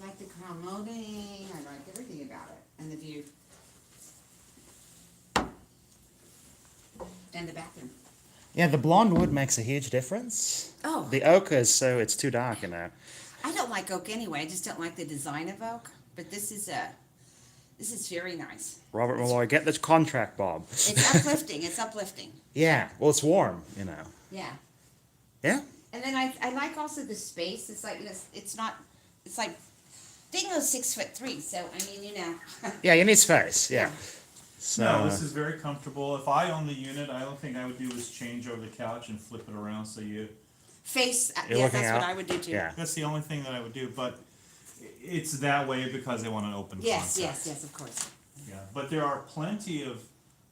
like the crown molding. I like everything about it, and the view, and the bathroom. Yeah, the blonde wood makes a huge difference. Oh, The ochre is so it's too dark, you know. I don't like oak anyway. I just don't like the design of oak. But this is very nice. Robert Malloy, get the contract, Bob. It's uplifting. It's uplifting. Yeah, well, it's warm, you know. Yeah. Yeah? And then I like also the space. It's like it's not. It's like Dingo's 6'3", so I mean, you know. Yeah, you need space, yeah. So, No, this is very comfortable. If I own the unit, I don't think I would do is change over the couch and flip it around so you. Face. You're Yeah, looking that's out. what I would do too. yeah. That's the only thing that I would do, but it's that way because they want an open Yes, concept. yes, of course. Yeah, but there are plenty of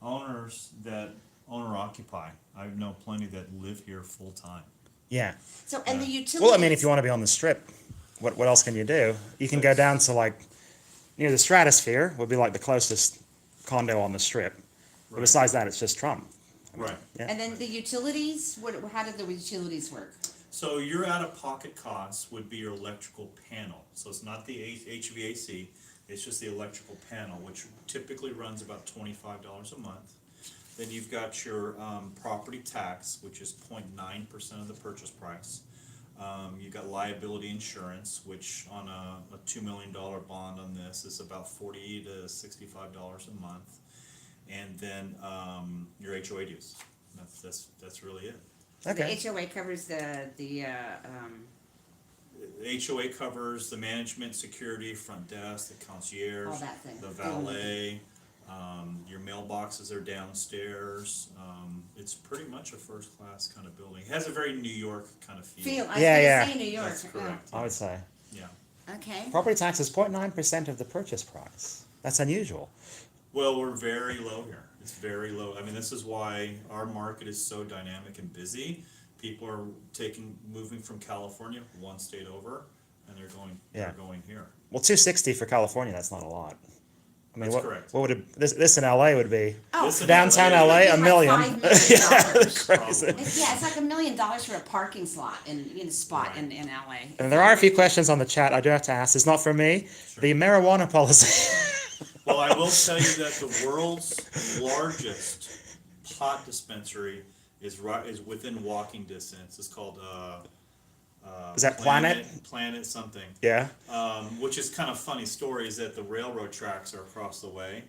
owners that owner occupy. I know plenty that live here full time. Yeah. So and the utilities. Well, I mean, if you want to be on the strip, what else can you do? You can go down to like near the Stratosphere would be like the closest condo on the strip. But besides that, it's just Trump. Right. Yeah. And then the utilities. How did the utilities work? So your out-of-pocket costs would be your electrical panel. So it's not the HVAC, it's just the electrical panel, which typically runs about $25 a month. Then you've got your property tax, which is 0.9% of the purchase price. You've got liability insurance, which on a $2 million bond on this is about $40 to $65 a month. And then your HOA dues. That's really it. Okay. The HOA covers the The HOA covers the management, security, front desk, the concierge, All that thing. the valet, your mailboxes are downstairs. It's pretty much a first-class kind of building. It has a very New York kind of feel. feel. I was Yeah, gonna yeah. say New York. That's correct. I would say. Yeah. Oh, okay. Property tax is 0.9% of the purchase price. That's unusual. Well, we're very low here. It's very low. I mean, this is why our market is so dynamic and busy. People are moving from California, one state over, and they're Yeah. going here. Well, 260 for California, that's not a lot. I mean, That's correct. what would it, this in LA would be? Oh, This in Downtown LA, LA, it's a like million. $5 million. Crazy. Probably. Yeah, it's like $1 million for a parking slot in a spot Right. in LA. And there are a few questions on the chat I do have to ask. It's not for me. The marijuana policy. Well, I will tell you that the world's largest pot dispensary is within walking distance. It's called Is that Planet? Planet something. Yeah. Which is kind of funny story is that the railroad tracks are across the way,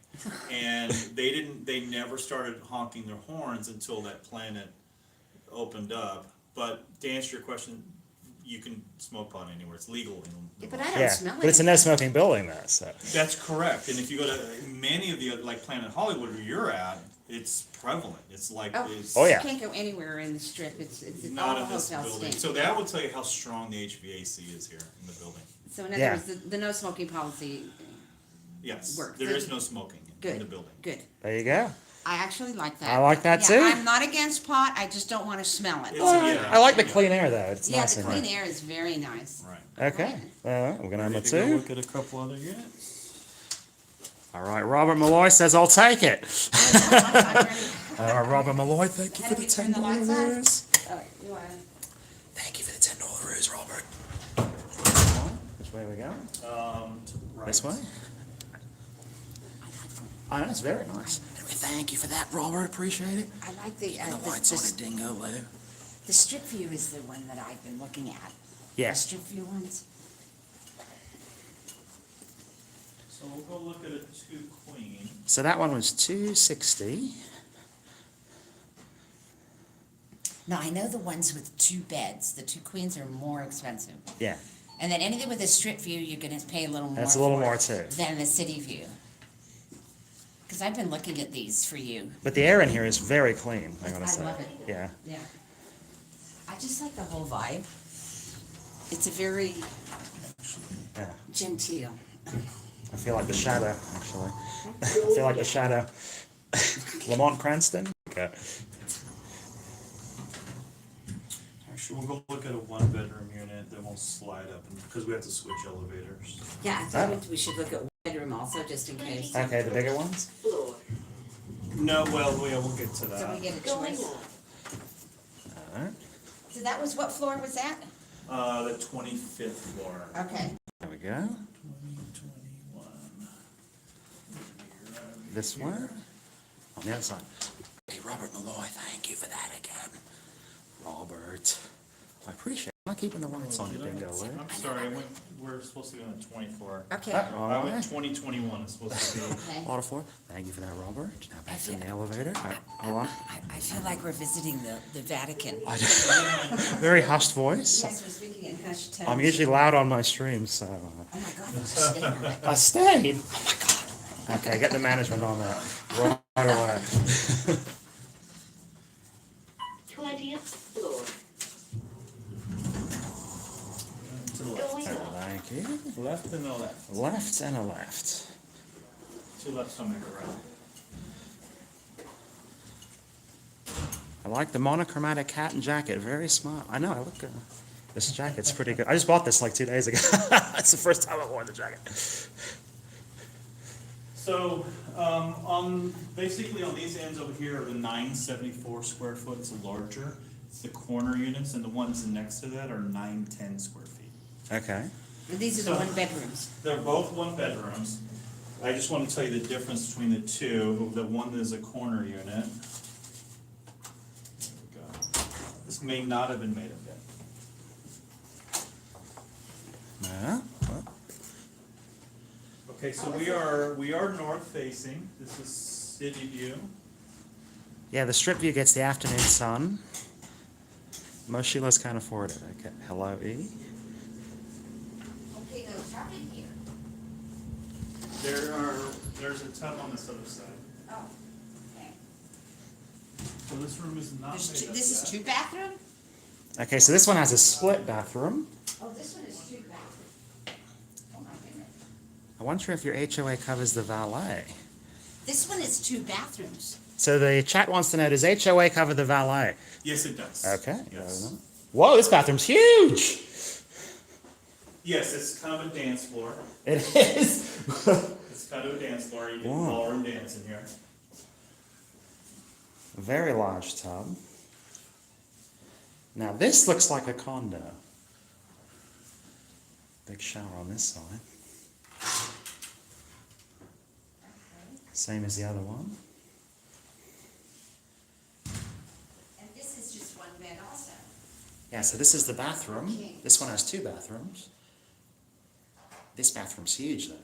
and they never started honking their horns until that Planet opened up. But to answer your question, you can smoke pot anywhere. It's legal. Yeah, but I don't Yeah. smell But it's a it. no smoking building though, so. That's correct. And if you go to many of the other, like Planet Hollywood where you're at, it's prevalent. It's like it's Oh, yeah. You can't go anywhere in the strip. It's all not the in this hotels building. stink. So that will tell you how strong the HVAC is here in the building. So in other Yeah. words, the no smoking policy. Yes, Works. there is no smoking in Good. the building. Good. There you go. I actually like that. I like that Yeah, too. I'm not against pot. I just don't want to smell it. Yeah. I like the clean air though. It's Yeah, nice the in clean here. air is very nice. Right. Okay. We're gonna have Ready a to go two. look at a couple other units. All right. Robert Malloy says I'll take it. I'm ready. Robert Malloy, thank you How for do the we turn the $10 lights on? ruse. Oh, you want Thank you for the $10 ruse, Robert. Which way are we going? Right. This way? Oh, that's very nice. And we thank you for that, Robert. Appreciate it. I like the And the lights on it, Dingo, Lou. the strip view is the one that I've been looking at. Yeah. The strip view ones. So we'll go look at a two queen. So that one was 260. No, I know the ones with 2 beds. The 2 queens are more expensive. Yeah. And then anything with a strip view, you're gonna pay a little more. That's a little for more, it too. Than the city view. Because I've been looking at these for you. But the air in here is very clean, I'm gonna I say. love it. Yeah. Yeah. I just like the whole vibe. It's a very Yeah. genteel. I feel like the shadow, actually. I feel like the shadow. Lamont Cranston? Okay. Actually, we'll go look at a one-bedroom unit, then we'll slide up, because we have to switch elevators. Yeah, I thought we should look at one bedroom also, just in case. Okay, the bigger ones? No, well, yeah, we'll get to So we that. get a choice. Alright. So that was, what floor was that? The 25th floor. Okay. There we go. 2021. This one? On the other side. Hey, Robert Malloy, thank you for that again. Robert. I appreciate it. I'm not keeping the lights on, you bingo lid. I'm sorry, we're supposed to be on the 24th. Okay. I went 2021, it's supposed to be. Okay. Lot of floor. Thank you for that, Robert. Now back to the elevator. Alright, hold on. I feel like we're visiting the Vatican. Very hushed voice. Yes, we're speaking in hushed tones. I'm usually loud on my streams, so. Oh my God, I'm staying. I stayed. Oh my God. Okay, get the management on that right away. 20th floor. To the left. Going up. Thank you. Left and a left. Left and a left. Two left, some make a right. I like the monochromatic hat and jacket. Very smart. I know. I look. This jacket's pretty good. I just bought this like 2 days ago. It's the first time I wore the jacket. So, basically on these ends over here are the 974 square foot, it's larger. It's the corner units, and the ones next to that are 910 square feet. Okay. And these are the one bedrooms. They're both one bedrooms. I just want to tell you the difference between the two. The one is a corner unit. There we go. This may not have been made up yet. Yeah. Well, Okay, so we are north facing. This is city view. yeah, the strip view gets the afternoon sun. Most Sheilas can't afford it. Okay. Hello, E. Okay, no, start in here. There's a tub on this other side. Oh, okay. So this room is not There's made two, up this is yet. 2 bathroom? Okay, so this one has a split bathroom. Oh, this one is 2 bathroom. Oh my goodness. I wonder if your HOA covers the valet. This one is 2 bathrooms. So the chat wants to know, does HOA cover the valet? Yes, it does. Okay. Yes. Whoa, this bathroom's huge. Yes, it's kind of a dance floor. It is. It's kind of a dance floor. You can Wow. ballroom dance in here. A very large tub. Now this looks like a condo. Big shower on this side. Same as the other one. And this is just 1 bed also. Yeah, so this is the bathroom. This one has 2 bathrooms. This bathroom's huge though.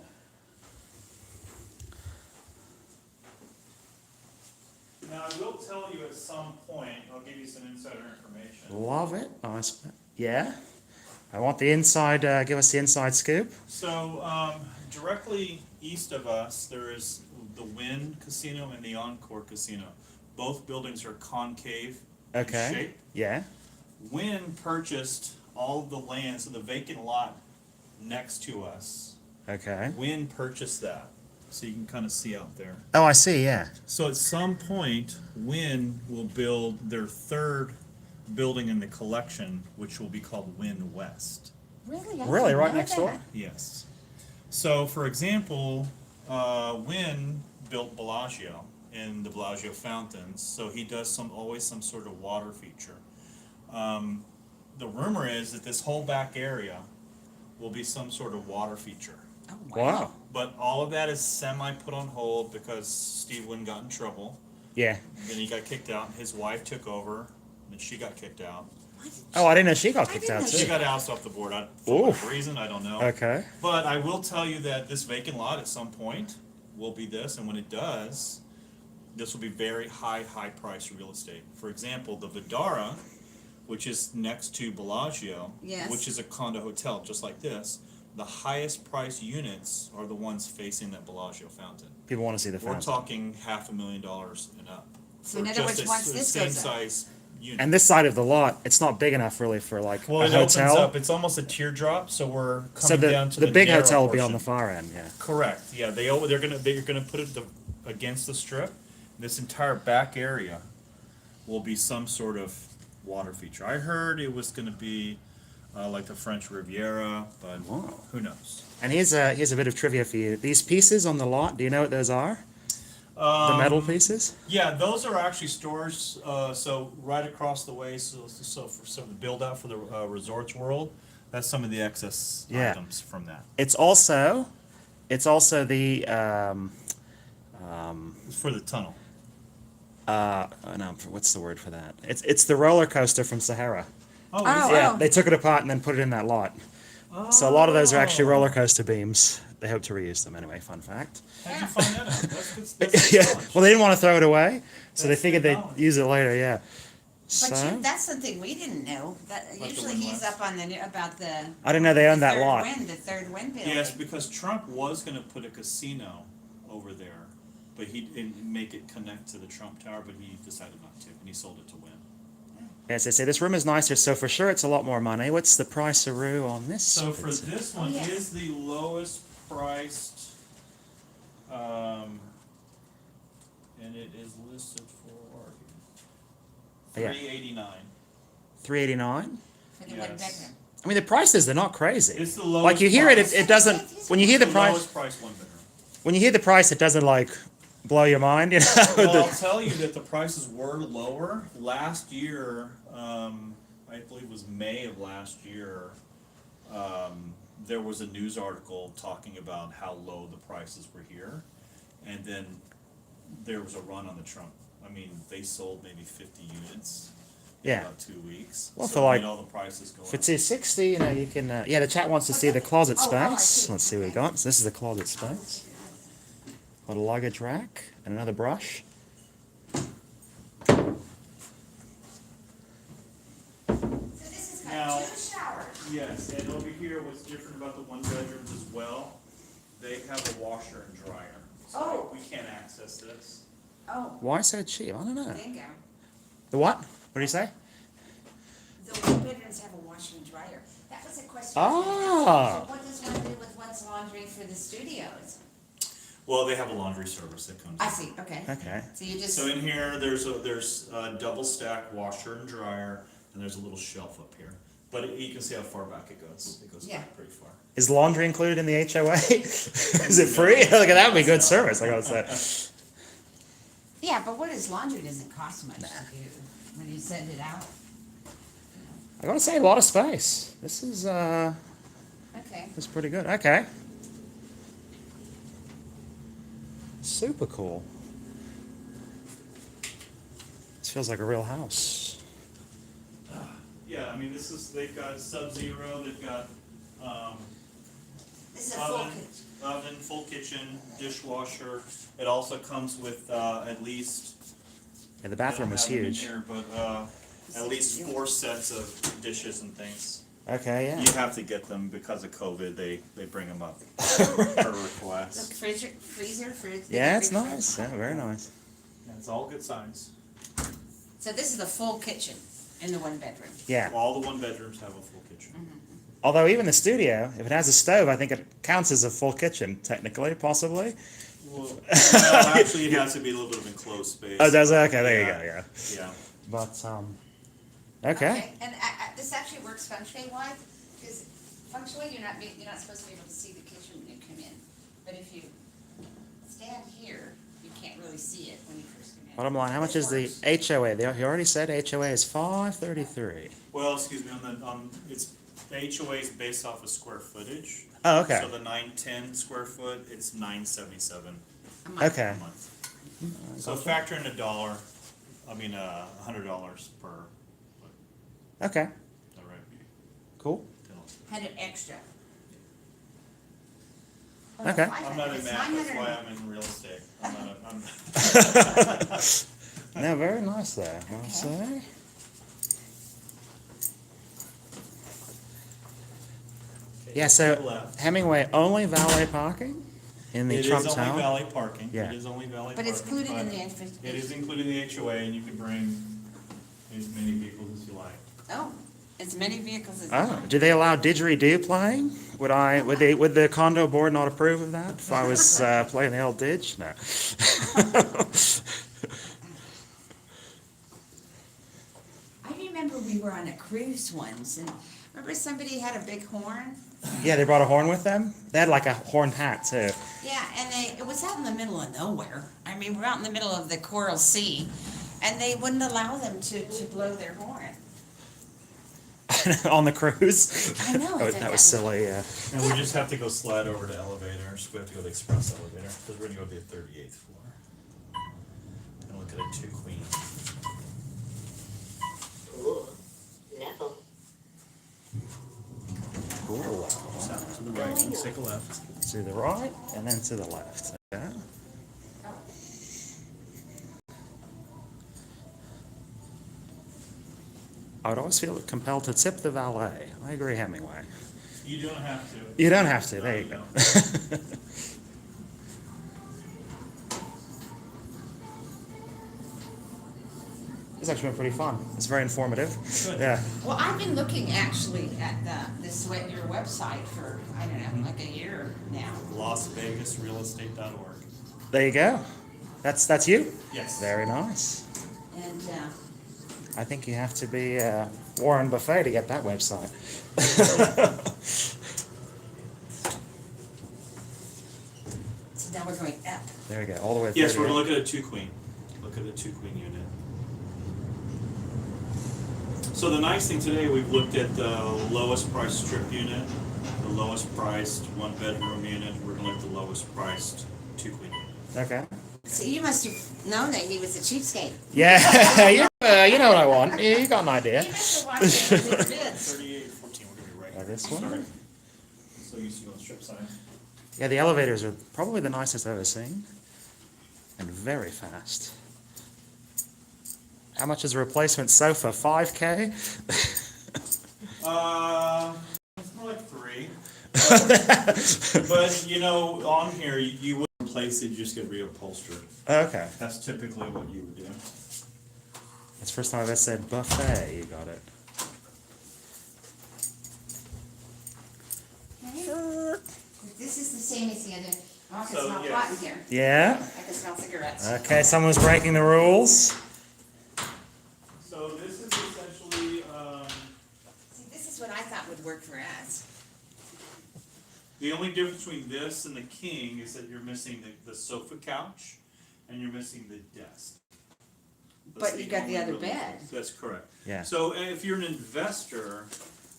Now, I will tell you at some point, I'll give you some insider information. Love it. Nice. Yeah. I want the inside, give us the inside scoop. So, directly east of us, there is the Wynn Casino and the Encore Casino. Both buildings are concave in Okay. shape. Yeah. Wynn purchased all of the land, so the vacant lot next to us. Okay. Wynn purchased that, so you can kind of see out there. Oh, I see, yeah. So at some point, Wynn will build their third building in the collection, which will be called Wynn West. Really? I Really, didn't right know next that. door? Yes. So, for example, Wynn built Bellagio and the Bellagio fountains, so he does always some sort of water feature. The rumor is that this whole back area will be some sort of water feature. Oh, Wow. But all of that is semi put on hold because Steve Wynn got in trouble. Yeah. Then he got kicked out, and his wife took over, and she got kicked out. Oh, I didn't know she got I kicked didn't out know She too. got ousted off the board for Oof. what reason, I don't know. Okay. But I will tell you that this vacant lot at some point will be this, and when it does, this will be very high price real estate. For example, the Vidara, which is next to Bellagio, Yes. which is a condo hotel just like this, the highest price units are the ones facing that Bellagio fountain. People want to see the We're fountain. talking $500,000 and up. So in for other just words, once this same goes up- size unit. And this side of the lot, it's not big enough really for like Well, a it opens hotel. up. It's almost a teardrop, so we're coming So down the to the big narrow hotel will be on portion. the far end, yeah. Correct. Yeah, they're gonna put it against the strip. This entire back area will be some sort of water feature. I heard it was going to be like the French Riviera, but who knows? And here's a bit of trivia for you. These pieces on the lot, do you know what those are? The metal pieces? Yeah, those are actually stores. So right across the way, so for some of the build out for the Resorts World, that's some of the excess Yeah. items from that. It's also the It's for the tunnel. no, what's the word for that? It's the roller coaster from Sahara. Oh, Oh, is it? Yeah, they took it apart and then put it in that lot. So a lot of those are actually Oh. roller coaster beams. They hope to reuse them anyway. Fun fact. How'd you find that out? That's good. That's Yeah. good knowledge. Well, they didn't want to throw it away, so they That's figured good they'd knowledge. use it later. Yeah. But So that's something we didn't know. That the usually wind he's last? up on about the. I didn't know they owned the that third lot. Wind, the third wind building. Yes, because Trump was going to put a casino over there, but he didn't make it connect to the Trump Tower, but he decided not to, and he sold it to Wynn. As they say, this room is nicer, so for sure it's a lot more money. What's the price a room on this? So for this one yes. is the lowest priced, and it is listed for Yeah. $389. $389. For the Yes. one bedroom. I mean, the prices, they're not crazy. It's the lowest. Like you hear it, price. it doesn't. When you hear the price, lowest price one bedroom. when you hear the price, it doesn't like blow your mind. You know. Well, I'll The- tell you that the prices were lower last year. I believe it was May of last year. There was a news article talking about how low the prices were here, and then there was a run on the Trump. I mean, they sold maybe 50 units in Yeah. about 2 weeks. Well, so for it like- made all the prices go If up. it's 260, you know, you can. Yeah, the chat wants to see the closet Oh, I space. see. Let's see what we got. So this is the closet space. Got a luggage rack and another brush. So this has got Now- 2 showers. Yes, and over here, what's different about the one bedrooms as well, they have a washer and dryer. So Oh. we can't access this. Oh, Why so cheap? I don't know. bingo. The what? What do you say? The one bedrooms have a washer and dryer. That was a question. Ah. So what does one do with one's laundry for the studios? Well, they have a laundry service that comes. I see, okay. Okay. So you just, So in here, there's a double stack washer and dryer, and there's a little shelf up here. But you can see how far back it goes. It goes Yeah. back pretty far. Is laundry included in the HOA? Is it free? Like that would be good service. Like I was saying. yeah, but what is laundry doesn't cost much to do when you send it out. I gotta say, a lot of space. This is Okay. this is pretty good. Okay. Super cool. This feels like a real house. Yeah, I mean, they've got Sub-Zero, they've got This is a full oven, kitchen. oven, full kitchen, dishwasher. It also comes with at least. Yeah, the bathroom I was don't have them in huge. here, but at least 4 sets of dishes and things. Okay, yeah. You have to get them because of COVID. They bring them up per request. Look, freezer, fridge. Yeah, it's nice. Yeah, very nice. And it's all good size. So this is the full kitchen in the one bedroom. Yeah. All the one bedrooms have a full kitchen. Although even the studio, if it has a stove, I think it counts as a full kitchen, technically, possibly. Well, no, actually, it has to be a little bit of enclosed space. Oh, does it? Okay, there you Yeah. go. Yeah. Yeah. But okay. And this actually works feng shui wise, because feng shui you're not supposed to be able to see the kitchen when you come in, but if you stand here, you can't really see it when you first come in. Bottom line, how much is the HOA? He already said HOA is $533. Well, excuse me. It's the HOA is based off of square footage. Oh, okay. So the 910 square foot, it's $977 A month. Okay. a month. So factor in $100. I mean, $100 per foot. Okay. That right? Cool. Had it extra. Okay. I'm not in It's math. That's 900. why I'm in real estate. I'm not. No, very nice there, I'll say. Yeah, so Left. Hemingway only valet parking in the It Trump is only Tower. valet parking. Yeah. It is only valet But parking. it's included in but the entrance. It is included in the HOA, and you can bring as many vehicles as you like. Oh, as many vehicles as. Oh, do they allow didgeridoo playing? Would the condo board not approve of that if I was playing the old didge? No. remember we were on a cruise once, and remember somebody had a big horn? Yeah, they brought a horn with them. They had like a horned hat too. Yeah, and it was out in the middle of nowhere. I mean, we're out in the middle of the Coral Sea, and they wouldn't allow them to blow their horn. On the cruise. I know, Oh, that was silly. Yeah. And we just have to go slide over to elevators. We have to go to the express elevator because we're gonna go to the 38th floor and look at a 2 queen. Ooh, level. Cool. So, to the right, let's take a left. To the right and then to the left. Okay. I would always feel compelled to tip the valet. I agree, Hemingway. You don't have to. You don't have to. There you No, go. It's actually been pretty fun. It's very informative. Good. Yeah. Well, I've been looking actually at your website for, I don't know, like a year now. LasVegasRealestate.org. There you go. That's you. Yes. Very nice. And I think you have to be Warren Buffet to get that website. so now we're going up. There we go. All the way. Yes, through we're the- gonna look at a 2 queen. Look at a 2 queen unit. So the nice thing today, we've looked at the lowest priced strip unit, the lowest priced 1-bedroom unit. We're gonna look at the lowest priced 2 queen unit. Okay. So you must have known that he was a cheapskate. Yeah, you know what I want. You got an idea. You must have watched his bids. 3814, we're gonna be right. Oh, this one? Sorry. So you see on the strip sign. Yeah, the elevators are probably the nicest I've ever seen, and very fast. How much is a replacement sofa? 5K? It's more like 3. But you know, on here, you wouldn't replace it, you just get reupholstered. Okay. That's typically what you would do. It's the first time I've ever said buffet. You got it. This is the same as the other. Oh, I can So, smell yeah. pot in here. Yeah. I can smell cigarettes. Okay, someone's breaking the rules. So this is essentially, See, this is what I thought would work for us. the only difference between this and the king is that you're missing the sofa couch and you're missing the desk. That's But you've got the only other bed. That's correct. Yeah. So if you're an investor,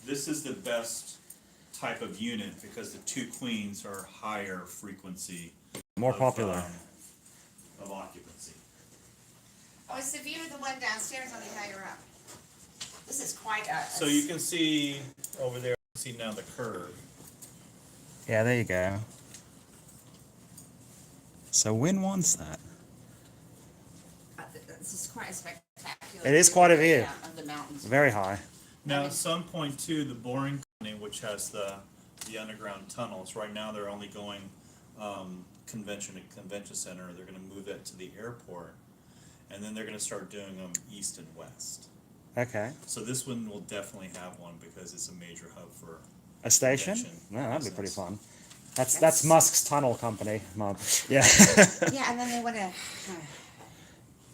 this is the best type of unit because the 2 queens are higher frequency. More of, popular. Of occupancy. Oh, it's the view of the one downstairs on the higher up. This is quite a. So you can see over there, see now the curve. Yeah, there you go. So Win wants that. This is quite a spectacular. It is quite a view. Yeah, of the mountains. Very high. Now, at some point too, the boring company, which has the underground tunnels, right now they're only going convention to convention center. They're going to move that to the airport, and then they're going to start doing them east and west. Okay. So this one will definitely have one because it's a major hub for A station? convention No, that'd be pretty business. fun. That's Musk's tunnel company, Mom. Yeah. Yeah, and then they want to.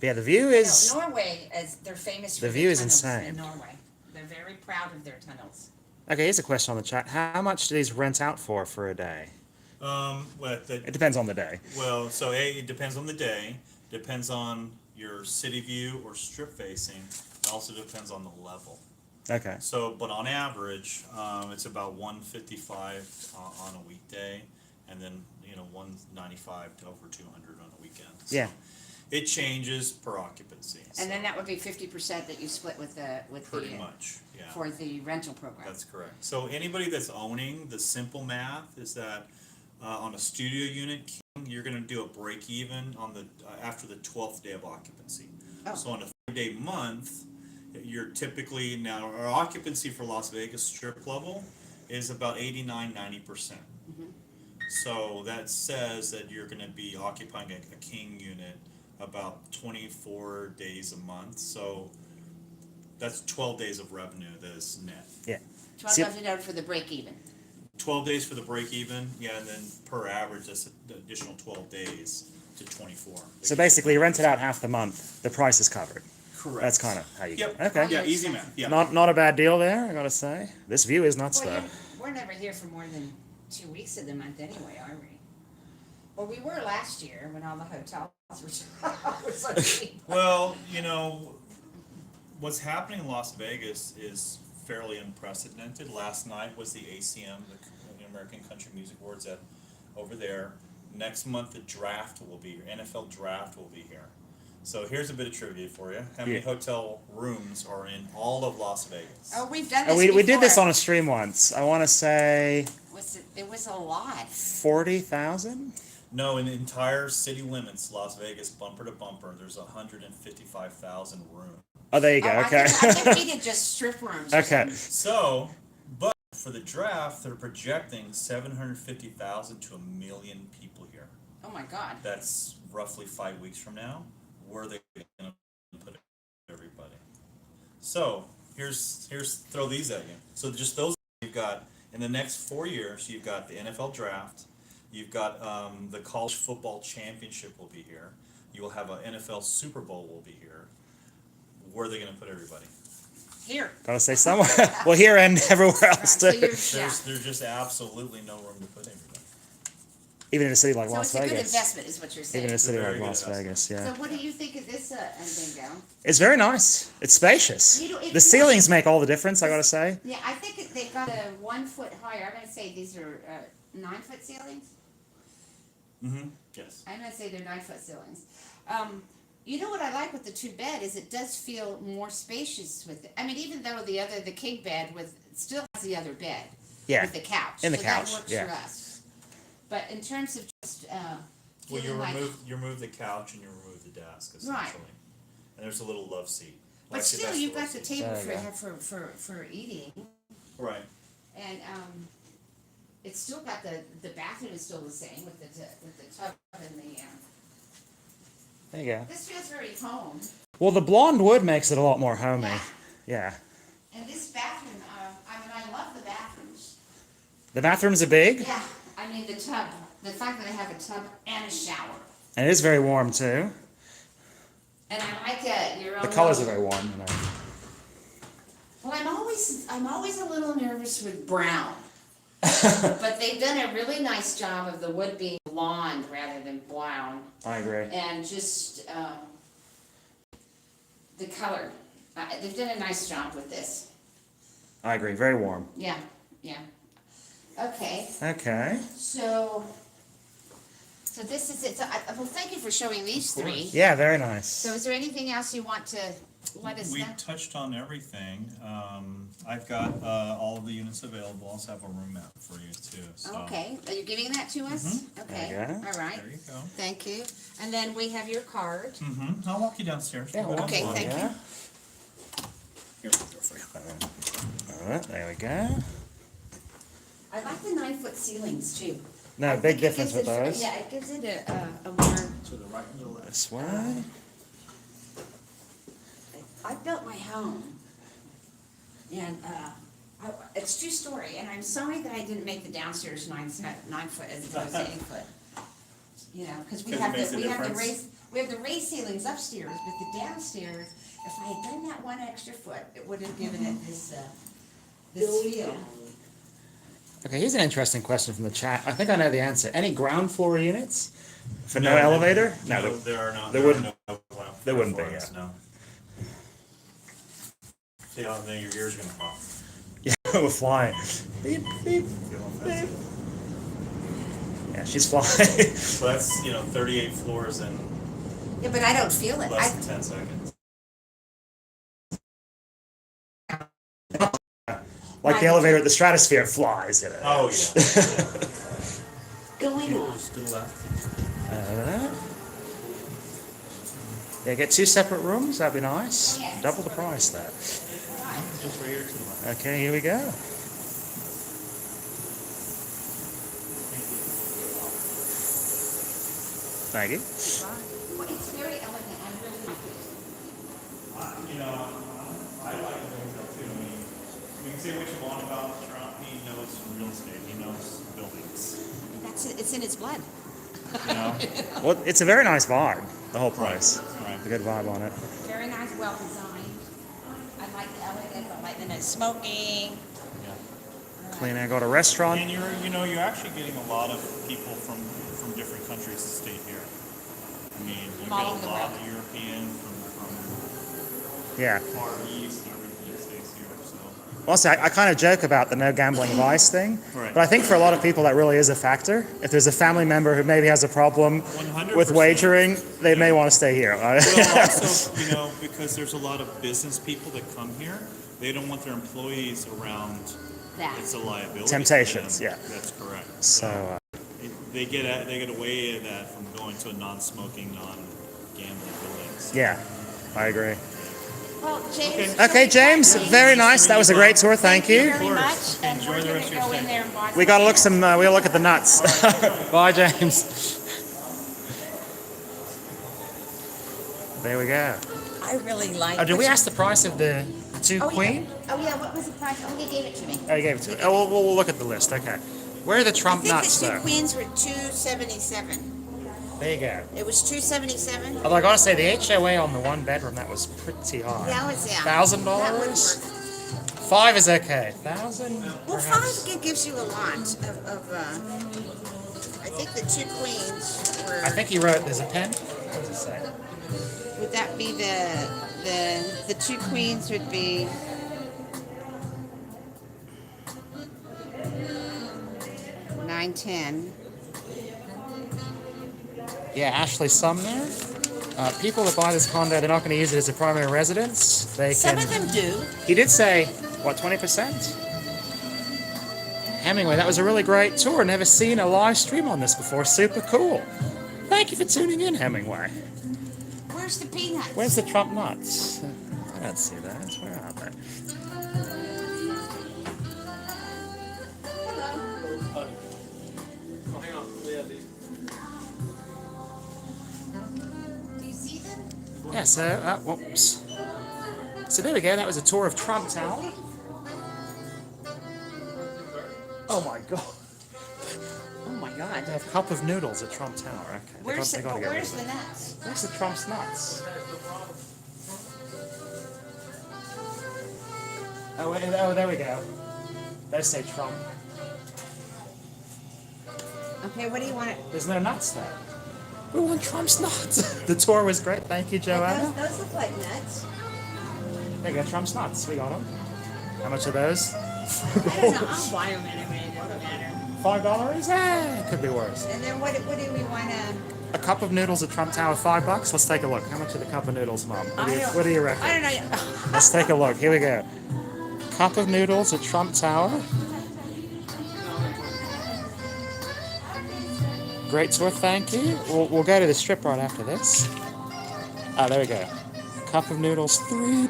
Yeah, the view is. Norway, as they're famous for The their view is tunnels insane. in Norway. They're very proud of their tunnels. Okay, here's a question on the chat. How much do these rent out for a day? It depends on the day. Well, so it depends on the day, depends on your city view or strip facing. It also depends on the level. Okay. So, but on average, it's about 155 on a weekday, and then 195 to over 200 on a weekend. So Yeah. it changes per occupancy. And so then that would be 50% that you split with the pretty much, yeah. for the rental program. That's correct. So anybody that's owning, the simple math is that on a studio unit, you're going to do a break even on the after the 12th day of occupancy. Oh. So on a 3-day month, you're typically now our occupancy for Las Vegas Strip level is about 89-90%. So that says that you're going to be occupying a king unit about 24 days a month. So that's 12 days of revenue that is net. Yeah. $12,000 for the break even. 12 days for the break even, yeah, and then per average, that's an additional 12 days to 24. So basically, you rent it out half the month. The price is covered. Correct. That's kind of how you Yep. Okay. Yeah, easy math. Yeah. Not a bad deal there, I gotta say. This view is nuts, Well, though. we're never here for more than 2 weeks of the month anyway, are we? Well, we were last year when all the hotels were so cheap. Well, what's happening in Las Vegas is fairly unprecedented. Last night was the ACM, the American Country Music Awards over there. Next month, the draft will be here. NFL draft will be here. So here's a bit of trivia for you. How many Yeah. hotel rooms are in all of Las Vegas? Oh, we've done this We did this before. on a stream once. I want to say It was a lot. 40,000? No, in the entire city limits, Las Vegas, bumper to bumper, there's 155,000 rooms. Oh, there you go. Oh, Okay. I think we did just strip rooms. or Okay. something. So, but for the draft, they're projecting 750,000 to 1 million people here. Oh my God. That's roughly 5 weeks from now. Where are they going to put everybody? So here's throw these at you. So just those you've got in the next 4 years. You've got the NFL draft. You've got the college football championship will be here. You will have an NFL Super Bowl will be here. Where are they going to put everybody? Here. Gotta say somewhere. Well, here and everywhere Right, else, so too. you're, There's yeah. there's just absolutely no room to put everybody. Even in a city like So Las it's a good Vegas. investment, is what you're saying. Even in a city Very like good Las investment. Vegas, So yeah. what do you think of this bingo? It's very nice. It's spacious. You know, it The ceilings make all the difference, I gotta say. Yeah, I think they've got a 1 foot higher. I'm gonna say these are 9-foot ceilings. Mm-hmm. Yes. I'm gonna say they're 9-foot ceilings. You know what I like with the 2 bed is it does feel more spacious with it. I mean, even though the king bed still has the other bed. Yeah. With the couch. In the so couch, that works yeah. for us. But in terms of just Well, you feeling like, remove the couch and you remove the desk essentially, Right. and there's a little love seat. but Actually, still that's you've love got the seat. table There you for eating, Right. and it's still got the bathroom is still the same with the tub and the. There you go. This feels very home. Well, the blonde wood makes it a lot more homey. Yeah. Yeah. And this bathroom, I mean, I love the bathrooms. The bathrooms are big, Yeah, I mean the tub, the fact that I have a tub and a shower. and it is very warm, too. And I like your own. The colors are little- very warm, you know. Well, I'm always a little nervous with brown. But they've done a really nice job of the wood being blonde rather than brown, I agree. and just the color. They've done a nice job with this. I agree. Very warm. Yeah, yeah. Okay, Okay. so this is it. So well, thank you for showing these three. Yeah, very nice. So is there anything else you want to let us We know? touched on everything. I've got all of the units available. I also have a room map for you too. So. Okay, are you giving that to us? Okay, There you go. all right, There you go. thank you. And then we have your card. Mm-hmm. I'll walk you downstairs. Yeah, We'll go Okay, down the thank line. you. Here, we'll go for you. All right, there we go. I like the 9-foot ceilings too. No, I big think it difference gives with it- those. Yeah, it gives it a more, To the right and the left. This way. I built my home. And, it's 2-story, and I'm sorry that I didn't make the downstairs 9 foot as opposed to 8-foot. You know, cause we 'Cause it have makes a we have the difference. we have the raised ceilings upstairs, but the downstairs, if I had done that 1 extra foot, it would have given it this feel. Okay, here's an interesting question from the chat. I think I know the answer. Any ground floor units for no, No, elevator? No, there are not. there There, wouldn't- are no ground there wouldn't be, floors, no. See how then your ears gonna pop. Yeah, we're flying. Beep, beep, Feel how beep. fast. Yeah, she's flying. So that's 38 floors in Yeah, but I don't feel it. less than 10 seconds. Like the elevator at the Stratosphere flies. You know. Oh yeah. Going on. Just to the left. Yeah, get 2 separate rooms. That'd be nice. Yes. Double the price there. Just right here to the left. Okay, here we go. Thank you. Well, it's very elegant. I'm really happy. You know, I like the hotel too. I mean, you can say what you want about Trump. He knows real estate. He knows buildings. That's it. It's in his blood. You know. Well, it's a very nice vibe. The whole place. Right. A good vibe on it. very nice, well designed. I like the elegant, I like the no smoking. Clean. I got a restaurant. And you're actually getting a lot of people from different countries to stay here. I mean, you From get all a over the lot world. of European from Yeah. Far East and everything that stays here. So Also, I kind of joke about the no gambling advice thing, Right. but I think for a lot of people that really is a factor. If there's a family member who maybe has a problem 100%. with wagering, they may want to stay here. Well, also, because there's a lot of business people that come here, they don't want their employees around. That. It's a liability. to Temptations, them. yeah. That's correct. So, They get away with that from going to a non-smoking, non-gambling building. So. yeah, I agree. Well, James. Okay, James, very nice. That was a great tour. Thank you. Very much. And Enjoy we're the gonna rest of your go in stay. there and buy We gotta look some. We'll look at the nuts. Bye, James. There we go. I really like. Oh, did we ask the price of the two queen? Yeah. Oh yeah, what was the price? Oh, he gave it to me. Oh, you gave it to me. Oh, we'll look at the list. Okay. Where are the I Trump think nuts, the two though? queens were $277. There you go. It was $277. Although I gotta say, the HOA on the one bedroom, that was pretty high. That was $1,000? That was worth it. 5 is okay. 1,000? Well, perhaps? 5 gives you a lot of I think the two queens were. I think he wrote, there's a pen? What does it say? Would that be the two queens would be. $910. Yeah, Ashley Sumner. People that buy this condo, they're not going to use it as a primary residence. They Some can. of them do. He did say, what, 20%? Hemingway, that was a really great tour. Never seen a live stream on this before. Super cool. Thank you for tuning in, Hemingway. Where's the peanuts? Where's the Trump nuts? I don't see that. Where are they? Oh, hang on. Yeah, these. Do you see them? Yeah, so, whoops. So there we go. That was a tour of Trump Tower. Oh my god. Oh my God. They have a cup of noodles at Trump Tower. Okay. Where's they gotta get rid where's of the it. nuts? Where's the Trump's nuts? Oh, wait, oh, there we go. They say Trump. Okay, what do you want? There's no nuts there. We want Trump's nuts. The tour was great. Thank you, Joanna. Those look like nuts. There you go, Trump's nuts. We got them. How much are those? I don't know. I'll buy them anyway. It doesn't matter. $5? Eh, could be worse. And then what do we want to? A cup of noodles at Trump Tower, $5. Let's take a look. How much are the cup of noodles, Mom? What do you reckon? I don't know. Let's take a look. Here we go. Cup of noodles at Trump Tower. Great tour, thank you. We'll go to the strip right after this. Ah, there we go. Cup of noodles, $3.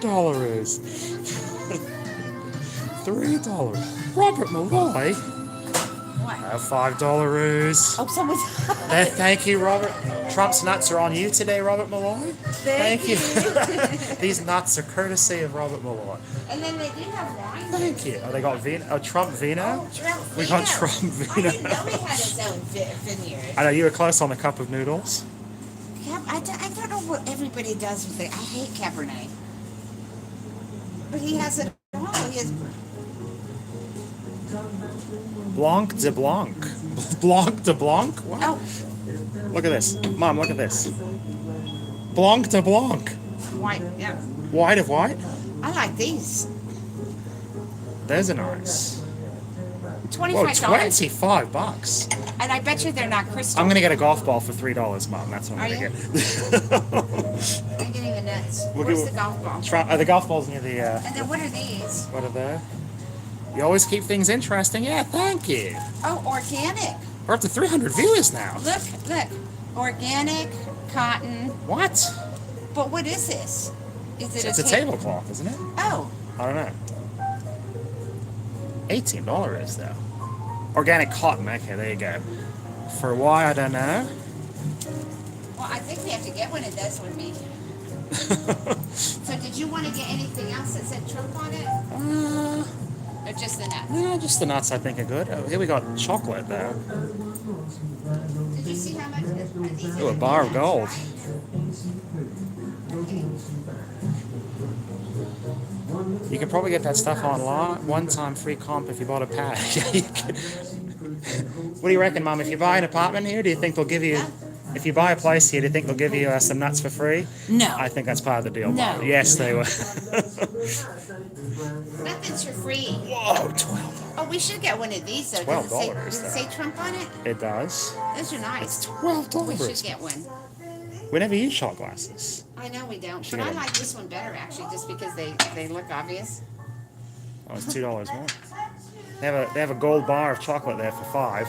$3. Robert Malloy. What? $5. Oh, someone's. Thank you, Robert. Trump's nuts are on you today, Robert Malloy. Thank you. These nuts are courtesy of Robert Malloy. And then they do have wine. Thank you. Oh, they got vino. Oh, Trump vino. Oh, Trump We got Vino. Trump I vino. didn't know he had his own vineyard. I know you were close on the cup of noodles. Yeah, I don't know what everybody does with it. I hate Cabernet. But he has it all. He has. Blanc de Blanc. Blanc de Blanc? What? Oh, Look at this. Mom, look at this. Blanc de Blanc. white. Yeah. White of white? I like these. Those are nice. Whoa, $25. $25. And I bet you they're not crystal. I'm going to get a golf ball for $3, Mom. That's what I'm Are going to you? get. I'm getting the nuts. We'll Where's give- the golf ball? The golf ball's near the... And then what are these? What are they? You always keep things interesting. Yeah, thank you. Oh, organic. We're up to 300 viewers now. Look. Organic, cotton. What? But what is this? Is it It's a tablecloth, isn't it? Oh, I don't know. $18 though. Organic cotton. Okay, there you go. For why, I don't know. well, I think we have to get one of those with me. So did you want to get anything else that said Trump on it? Or just the nuts? No, just the nuts I think are good. Oh, here we got chocolate though. Did you see how much? Ooh, a bar of gold. You can probably get that stuff online. One-time free comp if you bought a pad. What do you reckon, Mum? If you buy an apartment here, do you think they'll give you... If you buy a place here, do you think they'll give you some nuts for free? No. I think that's part of the deal. No. Yes, they will. Nothing's for free. Whoa, $12. Oh, we should get one of these though. $12, Does it say Trump on it? It does. Those are nice. $12. We should get one. We never use shot glasses. I know we don't, Should but get I 'em. like this one better actually, just because they look obvious. Oh, it's $2 more. They have a gold bar of chocolate there for $5.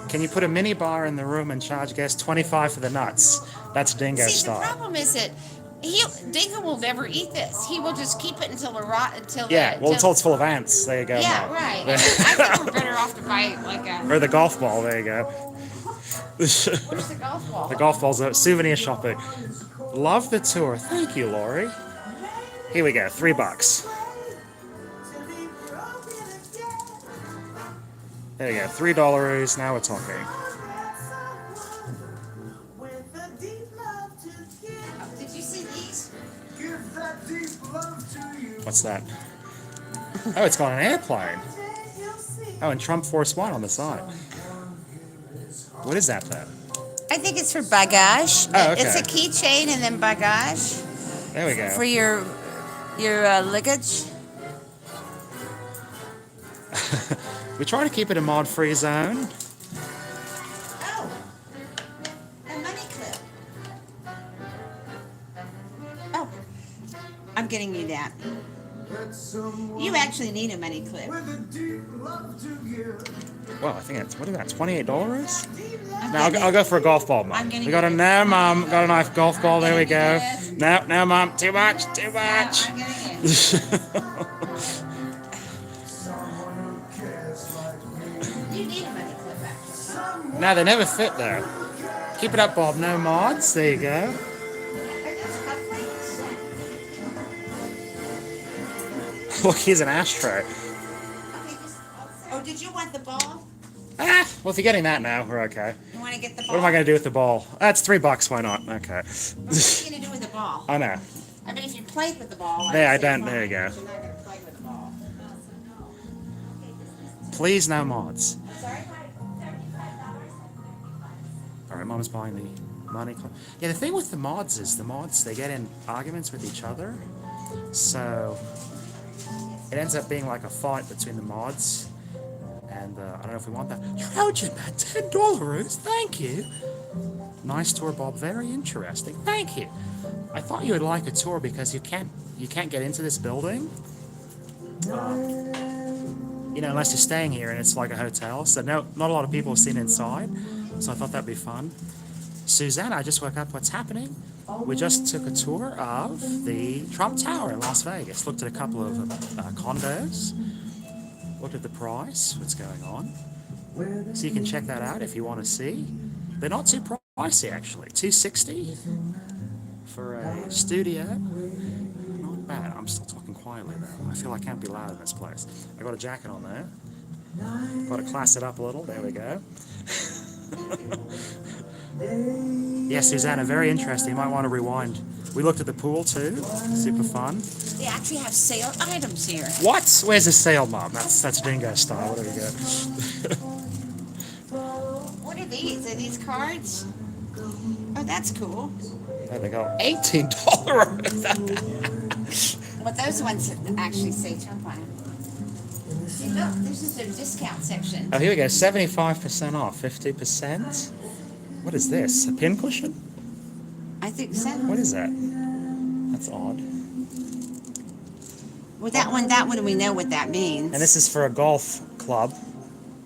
Can you put a mini bar in the room and charge guests $25 for the nuts? That's Dingo See, style. the problem is that Dingo will never eat this. He will just keep it until Yeah, well, until it's full of ants. There you go. Yeah, Mom. right. I think we're better off to buy like a. Or the golf ball. There you go. Where's the golf ball? The golf ball's at souvenir shopping. Love the tour. Thank you, Laurie. Here we go. $3. There you go. $3. Now we're talking. Did you see these? What's that? Oh, it's got an airplane. Oh, and Trump Force One on the side. What is that then? I think it's for bagage. Oh, okay. It's a keychain and then bagage There we go. for your luggage. We try to keep it a mod-free zone. Oh, a money clip. Oh, I'm getting you that. You actually need a money clip. Well, I think it's, what is that, $28? No, I'll go for a golf ball, Mum. I'm getting We got a, you no, Mum. Got a nice golf ball. There we go. getting you No, Mum. Too much. Too much. I'm getting it. You need a money clip, actually. No, they never fit, though. Keep it up, Bob. No mods. There you go. Are those cufflinks? Look, here's an ashtray. Okay, oh, did you want the ball? Ah, well, if you're getting that now, we're okay. You want to get the ball? What am I going to do with the ball? That's $3. Why not? Okay. What are you going to do with the ball? I know. I mean, if you played with the ball. There, I would say don't. fine, There you go. but You're not going to play with the ball. Please, no mods. Sorry? All right, Mom's buying the money club. Yeah, the thing with the mods is they get in arguments with each other. So it ends up being like a fight between the mods. And I don't know if we want that. Trojan, man, $10. Thank you. Nice tour, Bob. Very interesting. Thank you. I thought you would like a tour because you can't get into this building. Unless you're staying here and it's like a hotel. So no, not a lot of people have seen inside. So I thought that'd be fun. Susanna, I just woke up. What's happening? We just took a tour of the Trump Tower in Las Vegas. Looked at a couple of condos. Looked at the price. What's going on? So you can check that out if you want to see. They're not too pricey actually. $260 for a studio. Not bad. I'm still talking quietly though. I feel I can't be loud in this place. I got a jacket on there. Got to class it up a little. There we go. Yeah, Susanna, very interesting. You might want to rewind. We looked at the pool too. Super fun. They actually have sale items here. What? Where's the sale, Mom? That's Dingo style. There we go. What are these? Are these cards? Oh, that's cool. There they go. $18. Well, those ones actually say Trump on them. See, look, this is their discount section. Oh, here we go. 75% off. 50%. What is this? A pin cushion? I think so. What is that? That's odd. Well, that one we know what that means. And this is for a golf club.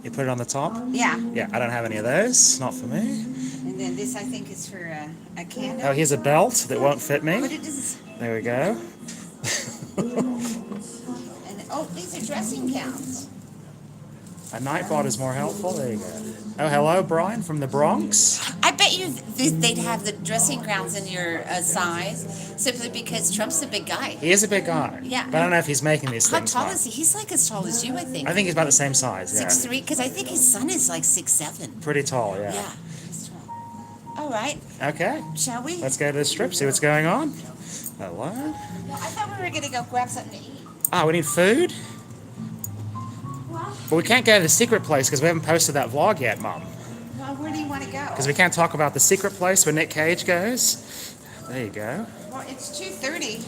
You put it on the top? Yeah. Yeah, I don't have any of those. Not for me. And then this, I think, is for a candle. Oh, here's a belt that won't fit What me. it is? There we go. And oh, these are dressing gowns. A nightbot is more helpful. There you go. Oh, hello, Brian from the Bronx. I bet you they'd have the dressing gowns in your size simply because Trump's a big guy. He is a big guy. Yeah. But I don't know if he's making these How things. tall now. is he? He's like as tall as you, I think. I think he's about the same size. Yeah. 6'3", because I think his son is like 6'7". Pretty tall, yeah. Yeah, he's tall. All right. Okay. Shall we? Let's go to the strip, see what's going on. Hello? Well, I thought we were going to go grab something to eat. Oh, we need food? Well, But we can't go to the secret place because we haven't posted that vlog yet, Mum. where do you want to go? Because we can't talk about the secret place where Nick Cage goes. There you go. Well, it's 2:30.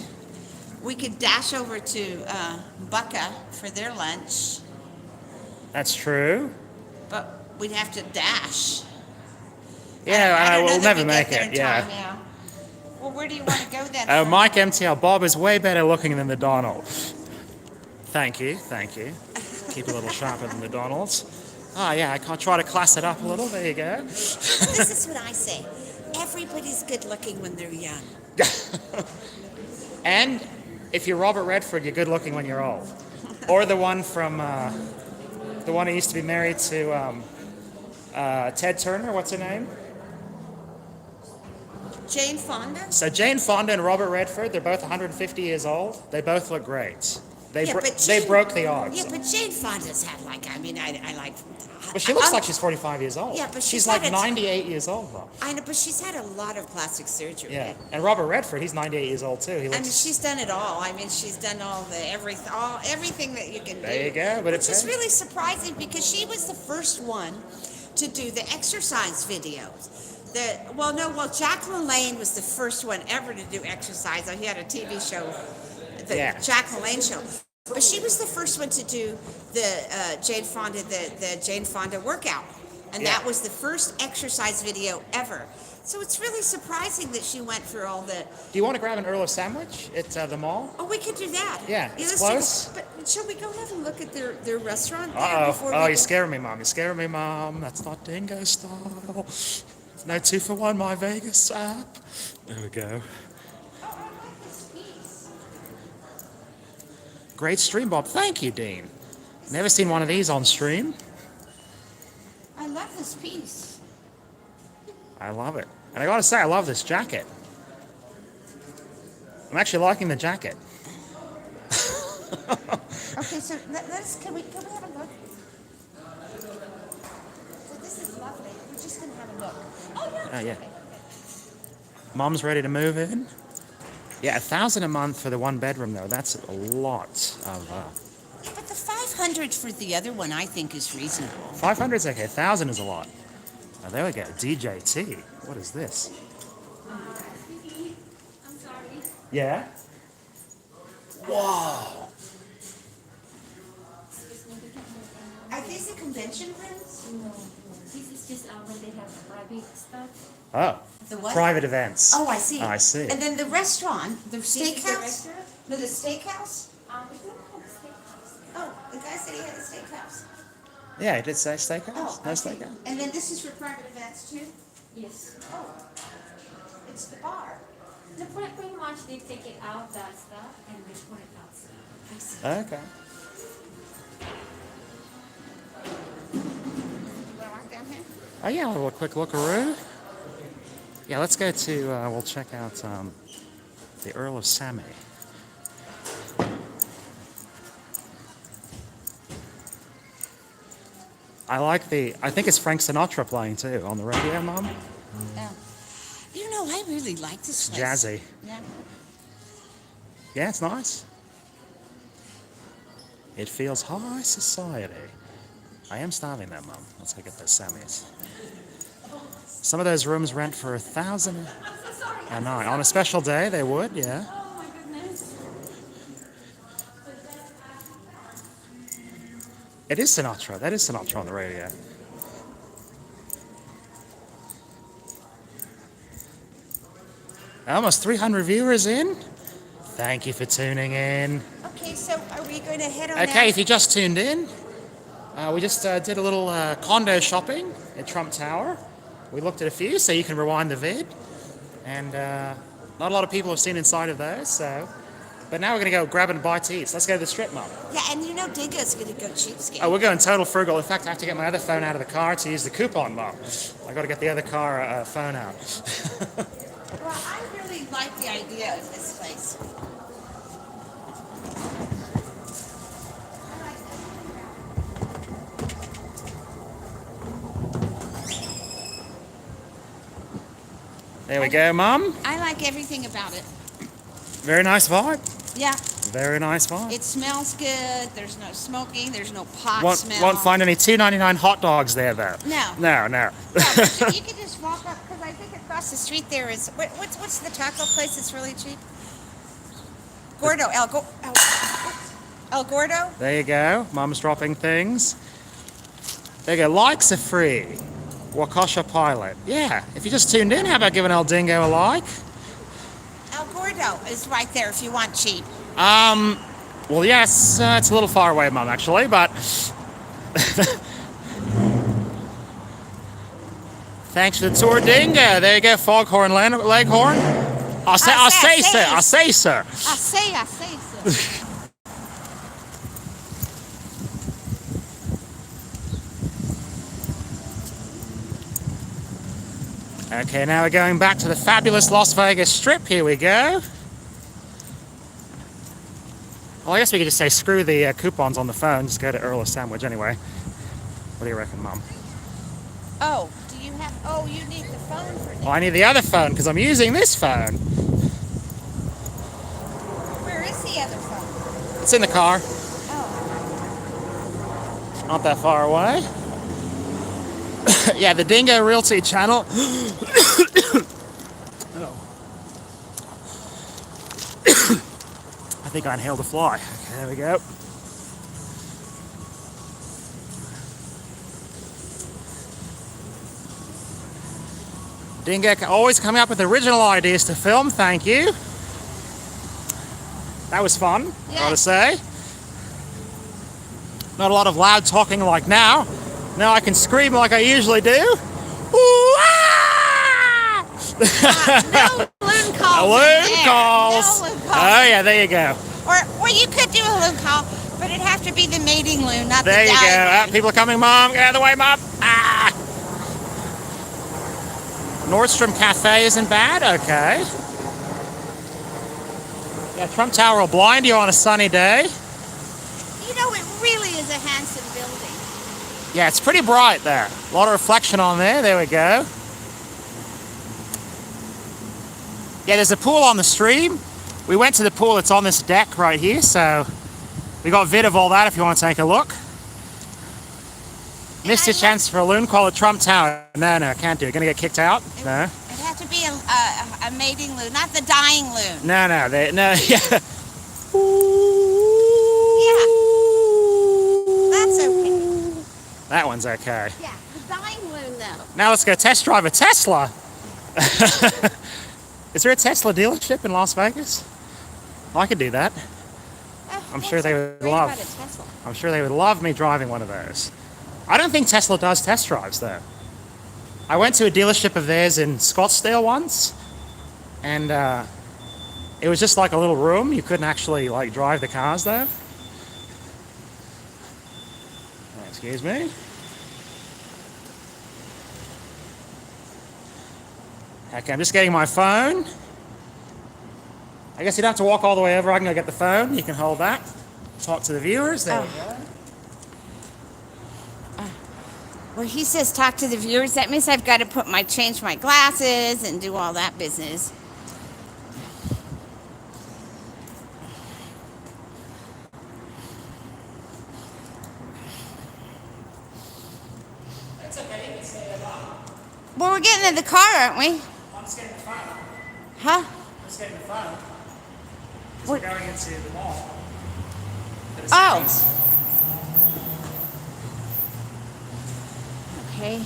We could dash over to Bucka for their lunch, That's true. but we'd have to dash. Yeah, I don't know we'll that never we make get there it. in time, Yeah. Well, where do you want to go then? Oh, for- Mike MTL, Bob is way better looking than the Donald. Thank you, thank you. Keep a little sharper than the Donald's. Oh, yeah, I can try to class it up a little. There you go. This is what I say. Everybody's good looking when they're young. And if you're Robert Redford, you're good looking when you're old. Or the one from, the one who used to be married to Ted Turner, what's her name? Jane Fonda? So Jane Fonda and Robert Redford, they're both 150 years old. They both look great. They, Yeah, but they Jane- broke the odds. Yeah, but Jane Fonda's had I like. But she looks like she's 45 years old. Yeah, but she's she's like had a- 98 years old, though. I know, but she's had a lot of plastic surgery. Yeah, and Robert Redford, he's 98 years old too. He I mean, looks. she's done it all. I mean, she's done everything that you can do. There you go, but which it's is really surprising because she was the first one to do the exercise videos. Jacqueline Lane was the first one ever to do exercise. He had a TV show, the Yeah. Jacqueline Lane show. But she was the first one to do the Jane Fonda workout, and Yeah. that was the first exercise video ever. So it's really surprising that she went through all the. Do you want to grab an Earl sandwich at the mall? Oh, we could do that. Yeah, it's let's close. But shall we go have a look at their restaurant there Uh-oh. before Oh, we you're go? scaring me, Mom. You're scaring me, Mom. That's not dingo style. No 2-for-1 My Vegas app. There we go. Oh, I like this piece. Great stream, Bob. Thank you, Dean. Never seen one of these on stream. I love this piece. I love it. And I gotta say, I love this jacket. I'm actually liking the jacket. Okay, so can we have a look? So this is lovely. We're just gonna have a look. Oh yeah. Oh, yeah. Okay. Mom's ready to move in. Yeah, $1,000 a month for the one bedroom though. That's a lot of. But the 500 for the other one, I think, is reasonable. 500 is okay. 1,000 is a lot. Oh, there we go. DJT. What is this? I'm sorry. Yeah. Whoa. Are these the convention rooms? No, this is just when they have private stuff. Oh. The what? Private events. Oh, I see. I see. And then the restaurant, the This is the steakhouse. restaurant? No, the steakhouse. We don't have a steakhouse. Oh, the guy said he had a steakhouse. Yeah, it did say steakhouse. Oh, No I see. steakhouse. And then this is for private events too? Yes. Oh, it's the bar. The pretty much they take it out that stuff and they put it outside. I see. Okay. Wanna walk down here? Oh yeah, a little quick lookaroo. Yeah, let's go to. We'll check out the Earl of Sammy. I like the. I think it's Frank Sinatra playing too on the radio, Mom. Yeah. You know, I really like this place. Jazzy. Yeah. Yeah, it's nice. It feels high society. I am starving though, Mum. Let's go get those Sammys. Some of those rooms rent for $1,000 a night. On a special day, they would, yeah. Oh my goodness. It is Sinatra. That is Sinatra on the radio. Almost 300 viewers in. Thank you for tuning in. Okay, so are we going to head on Okay, out? if you just tuned in, we just did a little condo shopping at Trump Tower. We looked at a few, so you can rewind the vid. And not a lot of people have seen inside of those, so. But now we're going to go grab and buy to eat. So let's go to the strip mall. Yeah, and you know Dingo's going to go cheapskate. Oh, we're going total frugal. In fact, I have to get my other phone out of the car to use the coupon mall. I got to get the other car phone out. Well, I really like the idea of this place. There we go, Mum. I like everything about it. Very nice vibe. Yeah, Very nice vibe. it smells good. There's no smoking. There's no pot smell. Won't find any $2.99 hot dogs there, though. No. No. No, but you can just walk up because I think across the street there is what's the taco place that's really cheap? Gordo, El Gordo. There you go. Mum's dropping things. There you go. Likes are free. Waukesha Pilot. Yeah. If you just tuned in, how about giving El Dingo a like? El Gordo is right there if you want cheap. Well, yes, it's a little far away, Mum, actually, but thanks for the tour, Dingo. There you go, Foghorn Leghorn. I say, sir. I say, sir. Okay, now we're going back to the fabulous Las Vegas Strip. Here we go. Well, I guess we could just say screw the coupons on the phone. Just go to Earl of Sandwich anyway. What do you reckon, Mum? Oh, do you have? Oh, you need the phone for this. Well, I need the other phone because I'm using this phone. Where is the other phone? It's in the car. Oh, Not that far away. Yeah, the Dingo Realty channel. I think I inhaled a fly. Okay, there we go. Dingo always coming up with original ideas to film. Thank you. That was fun, Yeah. gotta say. Not a lot of loud talking like now. Now I can scream like I usually do. Ooh, ah! no balloon calls. Balloon in there. calls. No balloon calls. Oh yeah, there you go. Or you could do a balloon call, but it'd have to be the mating loon, not There the you go. dying loon. People are coming, Mom. Get out of the way, Mom. Ah! Nordstrom Cafe isn't bad. Okay. Yeah, Trump Tower will blind you on a sunny day. You know, it really is a handsome building. Yeah, it's pretty bright there. A lot of reflection on there. There we go. Yeah, there's a pool on the stream. We went to the pool. It's on this deck right here, so we got vid of all that if you want to take a look. Missed your chance for a loon call at Trump Tower. No, can't do it. Gonna get kicked out? No. It'd have to be a mating loon, not the dying loon. No, yeah. Yeah, that's okay. That one's okay. Yeah, the dying loon though. Now let's go test drive a Tesla. Is there a Tesla dealership in Las Vegas? I could do that. I'm sure they would love. I'm sure they would love me driving one of those. I don't think Tesla does test drives though. I went to a dealership of theirs in Scottsdale once, and it was just like a little room. You couldn't actually like drive the cars though. Excuse me. Okay, I'm just getting my phone. I guess you don't have to walk all the way over. I can go get the phone. You can hold that. Talk to the viewers. There we go. Well, he says talk to the viewers. That means I've got to change my glasses and do all that business. That's okay. You can stay there, Mom. Well, we're getting in the car, aren't we? I'm just getting the phone. Huh? I'm just getting the phone. What? We're going into the mall. Oh. Okay.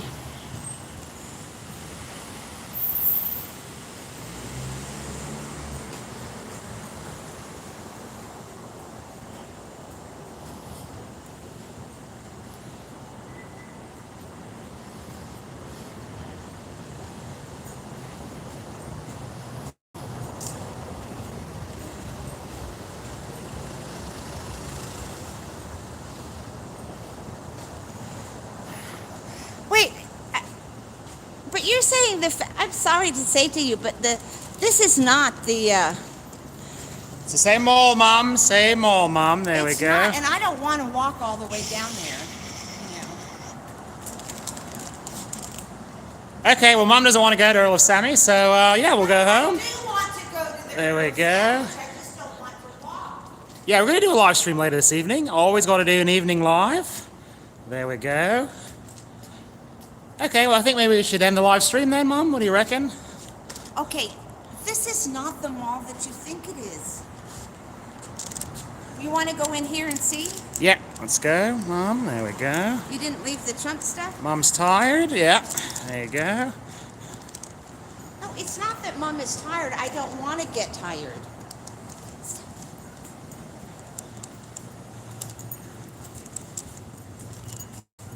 Wait, but you're saying I'm sorry to say to you, but this is not the. It's the same mall, Mom. Same mall, Mom. There we It's go. not, and I don't want to walk all the way down there. You know. Okay, well, Mum doesn't want to go to Earl of Sammy, so yeah, we'll go home. do want to go to the There we Earl of go. Sandwich, I just don't want to walk. Yeah, we're going to do a live stream later this evening. Always got to do an evening live. There we go. Okay, well, I think maybe we should end the live stream then, Mum. What do you reckon? Okay, this is not the mall that you think it is. You want to go in here and see? Yeah, let's go, Mum. There we go. You didn't leave the Trump stuff? Mum's tired. Yeah, there you go. No, it's not that Mom is tired. I don't want to get tired.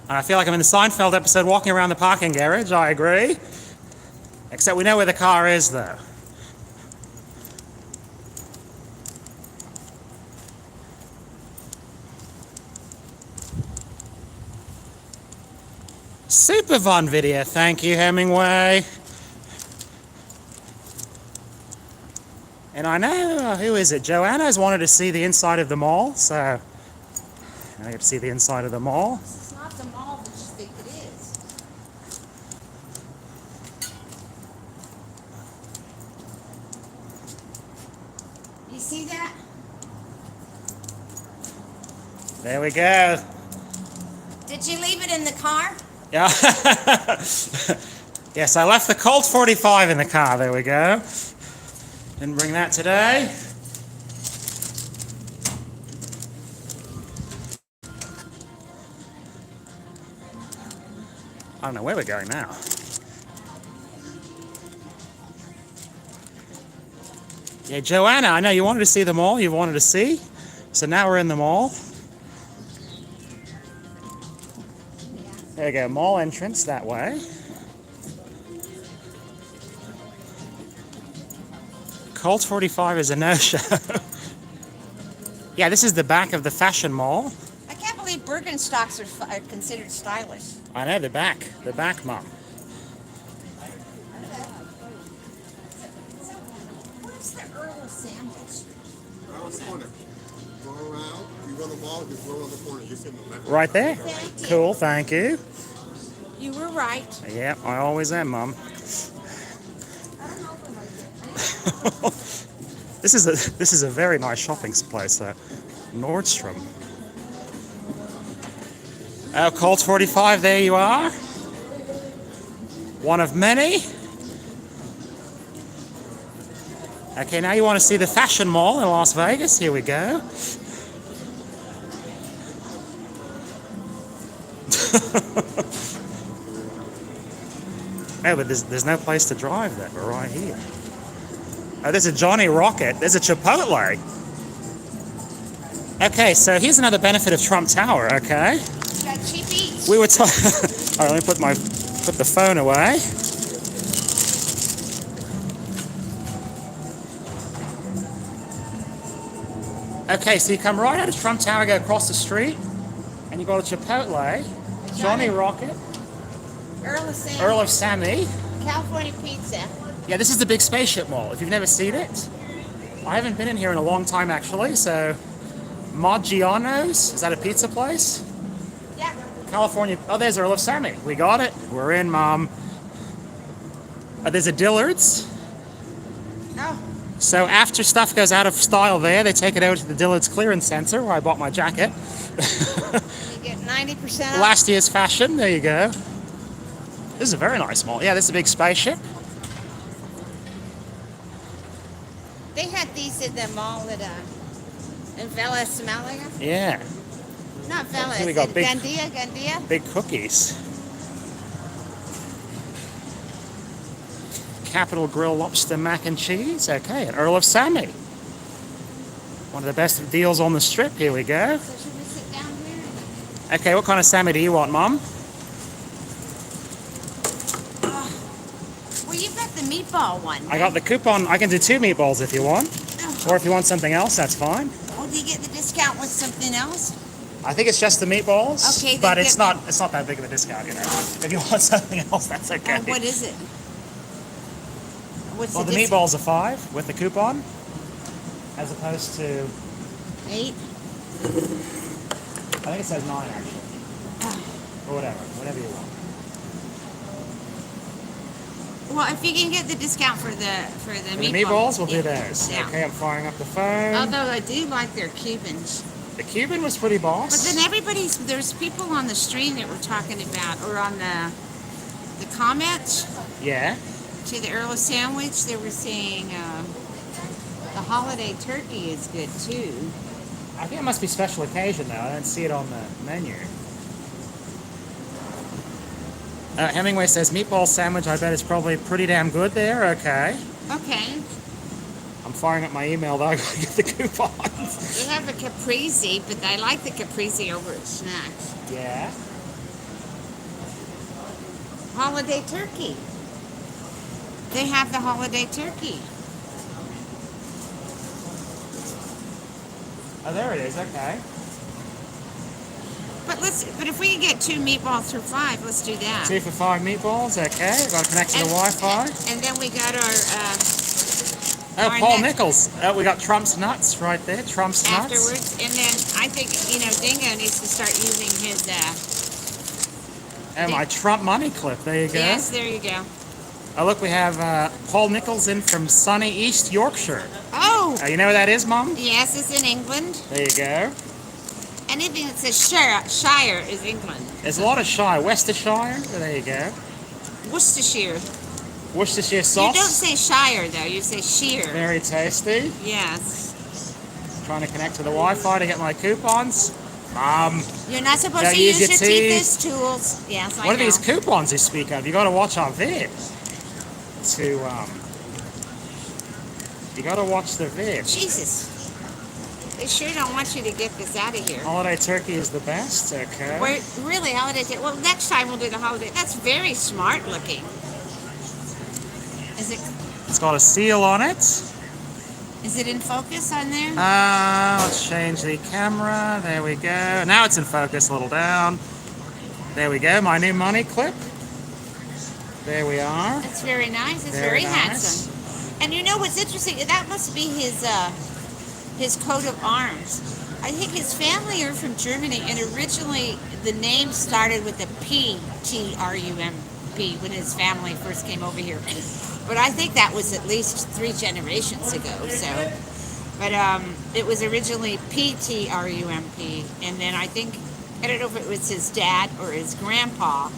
I feel like I'm in the Seinfeld episode walking around the parking garage. I agree. Except we know where the car is, though. Super fun video. Thank you, Hemingway. And I know, who is it? Joanna's wanted to see the inside of the mall, so I get to see the inside of the mall. This is not the mall that you think it is. You see that? There we go. Did you leave it in the car? Yeah. Yes, I left the Colt 45 in the car. There we go. Didn't bring that today. I don't know where we're going now. Yeah, Joanna, I know you wanted to see the mall. You wanted to see. So now we're in the mall. There we go, mall entrance that way. Colt 45 is a no-show. Yeah, this is the back of the fashion mall. I can't believe Birkenstocks are considered stylish. I know, the back, Mum. Where's the Earl of Sandwich? Around the corner. Go around. You go to the mall, just go around the corner. You see the left. Right there? Thank you. Cool, thank you. You were right. Yeah, I always am, Mum. This is a very nice shopping place, Nordstrom. Oh, Colt 45, there you are. One of many. Okay, now you want to see the fashion mall in Las Vegas. Here we go. No, but there's no place to drive there. We're right here. Oh, there's a Johnny Rocket. There's a Chipotle. Okay, so here's another benefit of Trump Tower, okay? You got cheap eats. We were talking... All right, let me put the phone away. Okay, so you come right out of Trump Tower, go across the street, and you go to Chipotle, Johnny Rocket, Earl of Sandwich. Earl of Sammy. California pizza. Yeah, this is the big spaceship mall. If you've never seen it, I haven't been in here in a long time actually. So, Maggiano's, is that a pizza place? Yeah. California. Oh, there's Earl of Sammy. We got it. We're in, Mom. There's a Dillard's. Oh, So after stuff goes out of style there, they take it over to the Dillard's clearance center where I bought my jacket. you get 90% off. Last year's fashion. There you go. This is a very nice mall. Yeah, this is a big spaceship. They had these at the mall at in Vela Somalia. Yeah, Not Vela. Here we Is go, it big- Gandia? big cookies. Capital Grill lobster mac and cheese. Okay, and Earl of Sammy. One of the best deals on the strip. Here we go. So should we sit down here? Okay, what kind of Sammy do you want, Mom? Well, you've got the meatball one. I got the coupon. I can do 2 meatballs if you want. Oh, Or if you want something else, that's fine. oh, do you get the discount with something else? I think it's just the meatballs. Okay, then but it's get- not that big of a discount, you know. If you want something else, that's okay. What is it? What's Well, the dis- meatballs are 5 with the coupon, as opposed to 8? I think it says 9 actually, or whatever you want. Well, if you can get the discount for the And meatballs. the meatballs, we'll yeah. do those. Yeah. Okay, I'm firing up the phone. Although I do like their Cubans. The Cuban was pretty boss. But then there's people on the stream that were talking about, or on the comments Yeah. to the Earl of Sandwich, they were saying the holiday turkey is good too. I think it must be special occasion though. I don't see it on the menu. Hemingway says meatball sandwich. I bet it's probably pretty damn good there. Okay. Okay. I'm firing up my email though. I gotta get the coupons. They have a caprese, but I like the caprese over at Snacks. Yeah. Holiday turkey. They have the holiday turkey. Oh, there it is. Okay. But if we can get 2 meatballs for 5, let's do that. 2 for 5 meatballs. Okay. Got to connect to the Wi-Fi. And then we got our Oh, our Paul next- Nichols. Oh, we got Trump's nuts right there. Trump's nuts. afterwards. And then I think Dingo needs to start using his. And my Trump money clip. There you go. Yes, there you go. Oh, look, we have Paul Nichols in from sunny East Yorkshire. Oh, You know where that is, Mum? yes, it's in England. There you go. Anything that says Shire is England. There's a lot of Shire. Worcestershire. There you go. Worcestershire. Worcestershire You sauce. don't say Shire though. You say sheer. Very tasty. Yes. Trying to connect to the Wi-Fi to get my coupons. You're not supposed Gotta to use use your your teeth teeth. as tools. Yes, I What are know. these coupons you speak of? You got to watch our vid. You got to watch the vid. Jesus. They sure don't want you to get this out of here. Holiday turkey is the best. Okay. Wait, really, holiday? Well, next time we'll do the holiday. That's very smart looking. Is it? It's got a seal on it. Is it in focus on there? Let's change the camera. There we go. Now it's in focus. A little down. There we go. My new money clip. There we are. That's very nice. It's Very very nice. handsome. And you know what's interesting? That must be his coat of arms. I think his family are from Germany, and originally the name started with a P, T-R-U-M-P, when his family first came over here. But I think that was at least 3 generations ago. So, but it was originally P-T-R-U-M-P, and then I don't know if it was his dad or his grandpa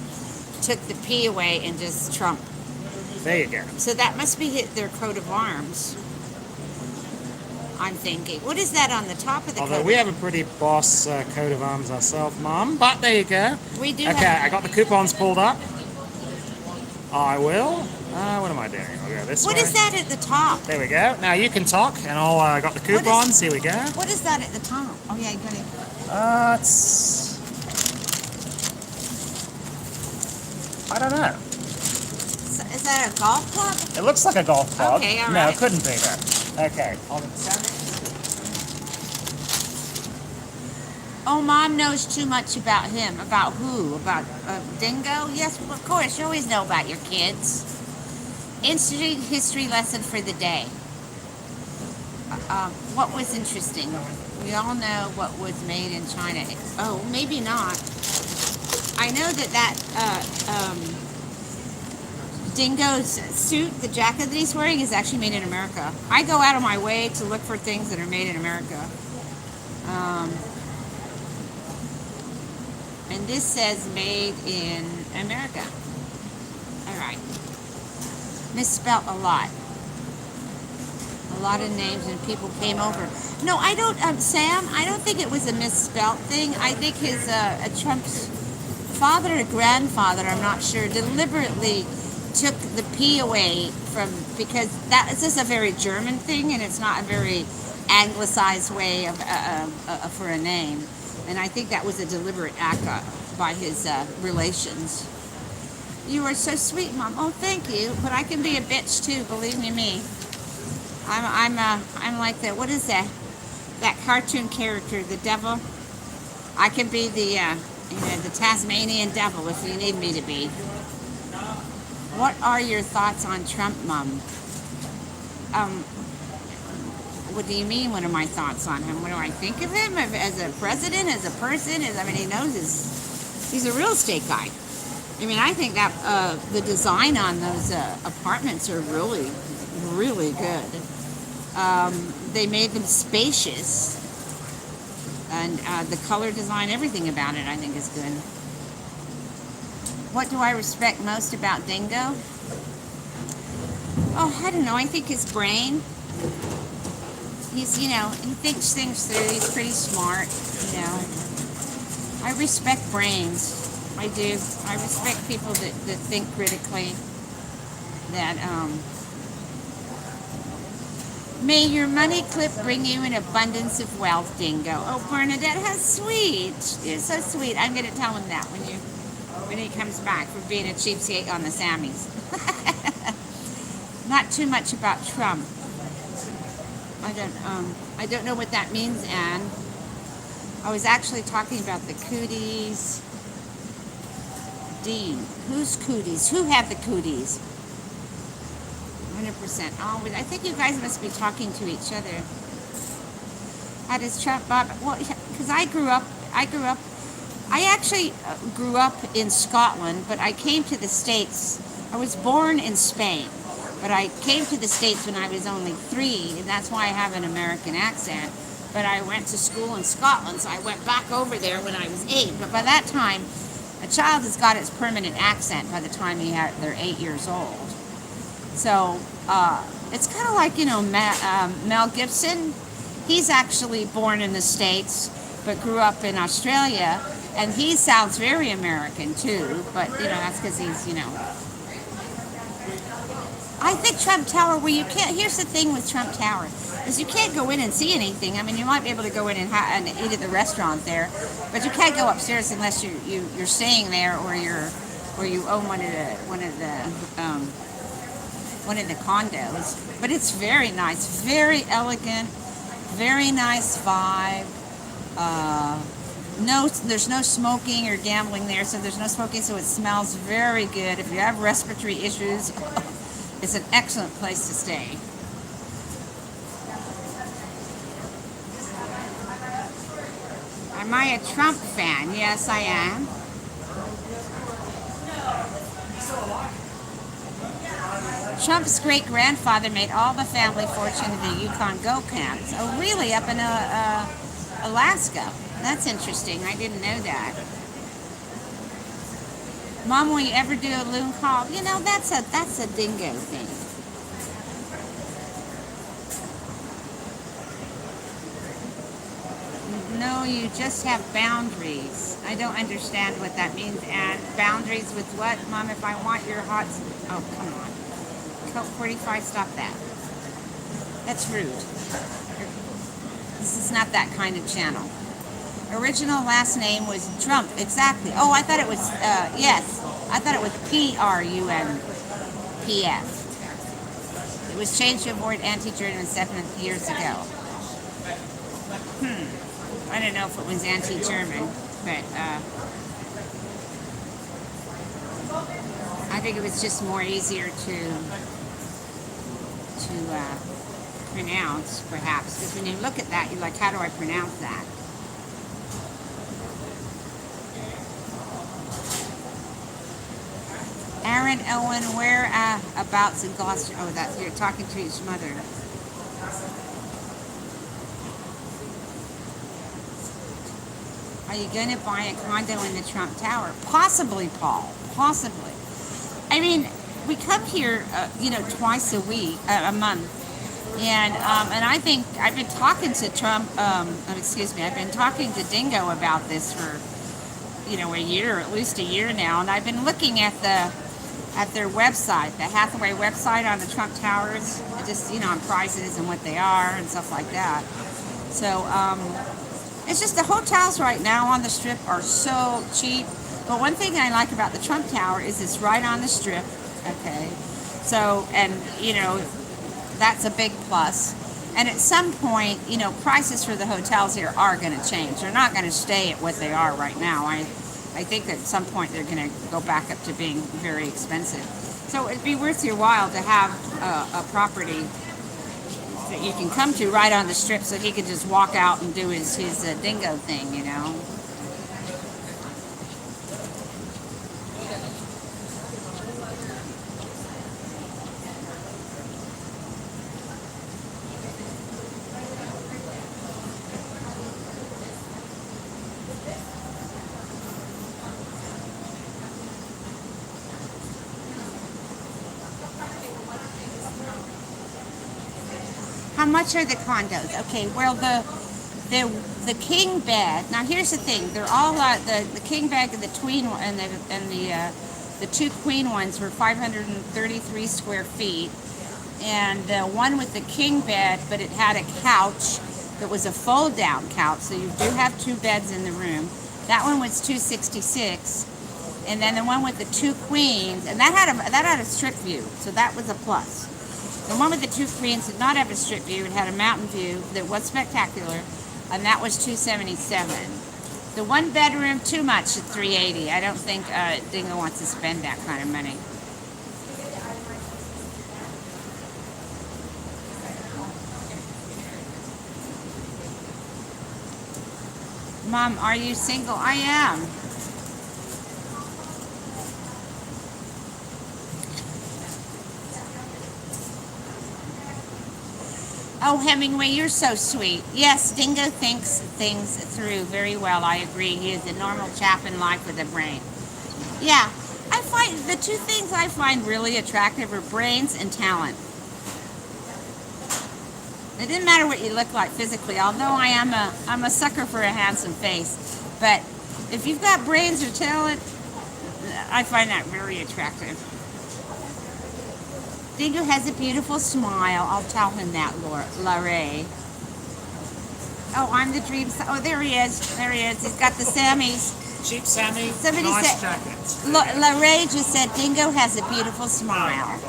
took the P away and just Trump. There you go. So that must be their coat of arms. I'm thinking. What is that on the top of the Although coat? we have a pretty boss coat of arms ourselves, Mum. But there you go. We do Okay, have. I got the coupons pulled up. I will. What am I doing? I'll go this What way. is that at the top? There we go. Now you can talk, and I'll got the What is- coupons. Here we go. What is that at the top? Oh yeah, you got it. It's. I don't know. Is that a golf club? It looks like a golf club. Okay, all No, right. it couldn't be that. Okay. Hold on a second. Oh, Mom knows too much about him. About who? About Dingo? Yes, of course. You always know about your kids. Instant history lesson for the day. What was interesting? We all know what was made in China. Oh, maybe not. I know that Dingo's suit, the jacket that he's wearing, is actually made in America. I go out of my way to look for things that are made in America. And this says made in America. All right. Misspelt a lot. A lot of names and people came over. No, I don't, Sam, I don't think it was a misspelt thing. I think his, Trump's father or grandfather, I'm not sure, deliberately took the P away from, because that is just a very German thing and it's not a very anglicized way of, for a name. And I think that was a deliberate act by his relations. You are so sweet, Mom. Oh, thank you. But I can be a bitch too. Believe me. I'm like the, what is that? That cartoon character, the devil. I can be the the Tasmanian devil if you need me to be. What are your thoughts on Trump, Mom? What do you mean? What are my thoughts on him? What do I think of him as a president, as a person? He knows he's a real estate guy. I mean, I think that the design on those apartments are really, really good. They made them spacious, and the color design, everything about it, I think is good. What do I respect most about Dingo? Oh, I don't know. I think his brain. He's, he thinks things through. He's pretty smart, you know. I respect brains. I do. I respect people that think critically. That, may your money clip bring you an abundance of wealth, Dingo. Oh, Bernadette, how sweet. You're so sweet. I'm going to tell him that when he comes back for being a cheapskate on the Sammys. Not too much about Trump. I don't know what that means, Anne. I was actually talking about the cooties. Dean, who's cooties? Who have the cooties? 100%. Oh, I think you guys must be talking to each other. How does Trump, Bob? Well, because I actually grew up in Scotland, but I came to the States. I was born in Spain, but I came to the States when I was only 3, and that's why I have an American accent. But I went to school in Scotland, so I went back over there when I was 8. But by that time, a child has got its permanent accent by the time they're 8 years old. So it's kind of like, Mel Gibson. He's actually born in the States, but grew up in Australia, and he sounds very American too. But that's because he's I think Trump Tower, where you can't. Here's the thing with Trump Tower, is you can't go in and see anything. I mean, you might be able to go in and eat at the restaurant there, but you can't go upstairs unless you're staying there or you own one of the condos. But it's very nice, very elegant, very nice vibe. No, there's no smoking or gambling there, so there's no smoking, so it smells very good. If you have respiratory issues, it's an excellent place to stay. Am I a Trump fan? Yes, I am. Trump's great-grandfather made all the family fortune in the Yukon Go camps. Oh, really? Up in Alaska? That's interesting. I didn't know that. Mom, will you ever do a loon call? That's a dingo thing. No, you just have boundaries. I don't understand what that means. And boundaries with what? Mom, if I want your hot... Oh, come on. Coke 45, stop that. That's rude. This is not that kind of channel. Original last name was Trump. Exactly. Oh, I thought it was, yes. I thought it was P-R-U-M-P-F. It was changed to avoid anti-German 7 years ago. I don't know if it was anti-German, but I think it was just more easier to pronounce, perhaps. Because when you look at that, you're like, how do I pronounce that? Aaron Owen, whereabouts in Gloucester? Oh, that's you're talking to his mother. Are you going to buy a condo in the Trump Tower? Possibly, Paul. Possibly. I mean, we come here, twice a month, and I think I've been talking to Trump. I've been talking to Dingo about this for, a year, at least a year now, and I've been looking at their website, the Hathaway website on the Trump Towers, just on prices and what they are and stuff like that. So it's just the hotels right now on the Strip are so cheap. But one thing I like about the Trump Tower is it's right on the Strip. Okay, so and that's a big plus. And at some point, prices for the hotels here are going to change. They're not going to stay at what they are right now. I think at some point they're going to go back up to being very expensive. So it'd be worth your while to have a property that you can come to right on the Strip, so he can just walk out and do his dingo thing, how much are the condos? Okay, well the king bed. Now here's the thing: they're all the king bed and the tween the two queen ones were 533 square feet, and the one with the king bed, but it had a couch that was a fold down couch, so you do have two beds in the room. That one was 266, and then the one with the two queens, and that had a strip view, so that was a plus. The one with the two queens did not have a strip view. It had a mountain view that was spectacular, and that was 277. The one bedroom, too much at 380. I don't think Dingo wants to spend that kind of money. Mom, are you single? I am. Oh, Hemingway, you're so sweet. Yes, Dingo thinks things through very well. I agree. He is a normal chap in life with a brain. Yeah, I find the two things I find really attractive are brains and talent. It didn't matter what you look like physically, although I'm a sucker for a handsome face. But if you've got brains or talent, I find that very attractive. Dingo has a beautiful smile. I'll tell him that, Larray. Oh, I'm the dream. Oh, there he is. There he is. He's got the Sammys. Cheap Sammy, Somebody nice said, jackets. Larray just said Dingo has a beautiful smile.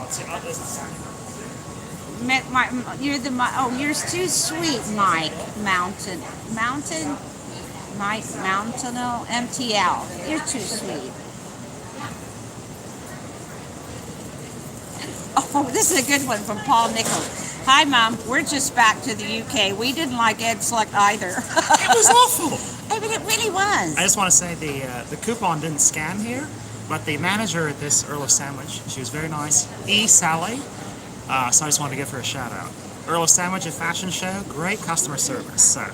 You're too sweet, Mike. Mountain, Mike Mountaino, MTL. You're too sweet. Oh, this is a good one from Paul Nichols. Hi, Mom. We're just back to the UK. We didn't like Ed Select either. It was awful. I mean, it really was. I just want to say the coupon didn't scan here, but the manager at this Earl of Sandwich, she was very nice. Sally. So I just wanted to give her a shout out. Earl of Sandwich, a fashion show, great customer service. So,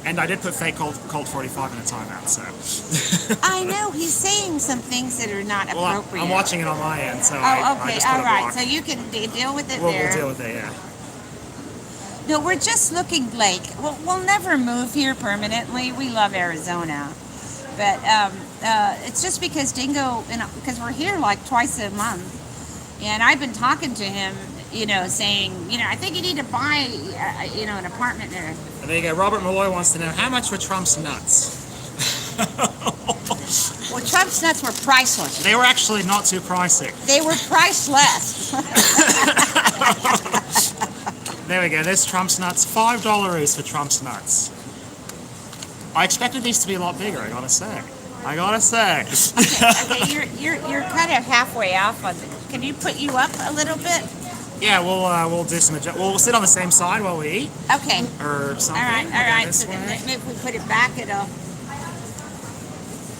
and I did put fake cold 45 in a timeout. So I know he's saying some things that are not well, appropriate. I'm watching it on my end, so Oh, I okay, just put all a right. block. So you can deal with it We'll there. deal with it, yeah. No, we're just looking, Blake. We'll never move here permanently. We love Arizona, but it's just because Dingo, because we're here like twice a month, and I've been talking to him, saying, I think you need to buy, an apartment there. And there you go. Robert Malloy wants to know how much were Trump's nuts. Well, Trump's nuts were priceless. They were actually not too pricey. They were priceless. There we go. There's Trump's nuts. $5 for Trump's nuts. I expected these to be a lot bigger. I gotta say. Okay, you're kind of halfway off on it. Can you put you up a little bit? Yeah, we'll do some we'll sit on the same side while we eat Okay. or something. All We'll go right. this So way. maybe if we put it back, it'll.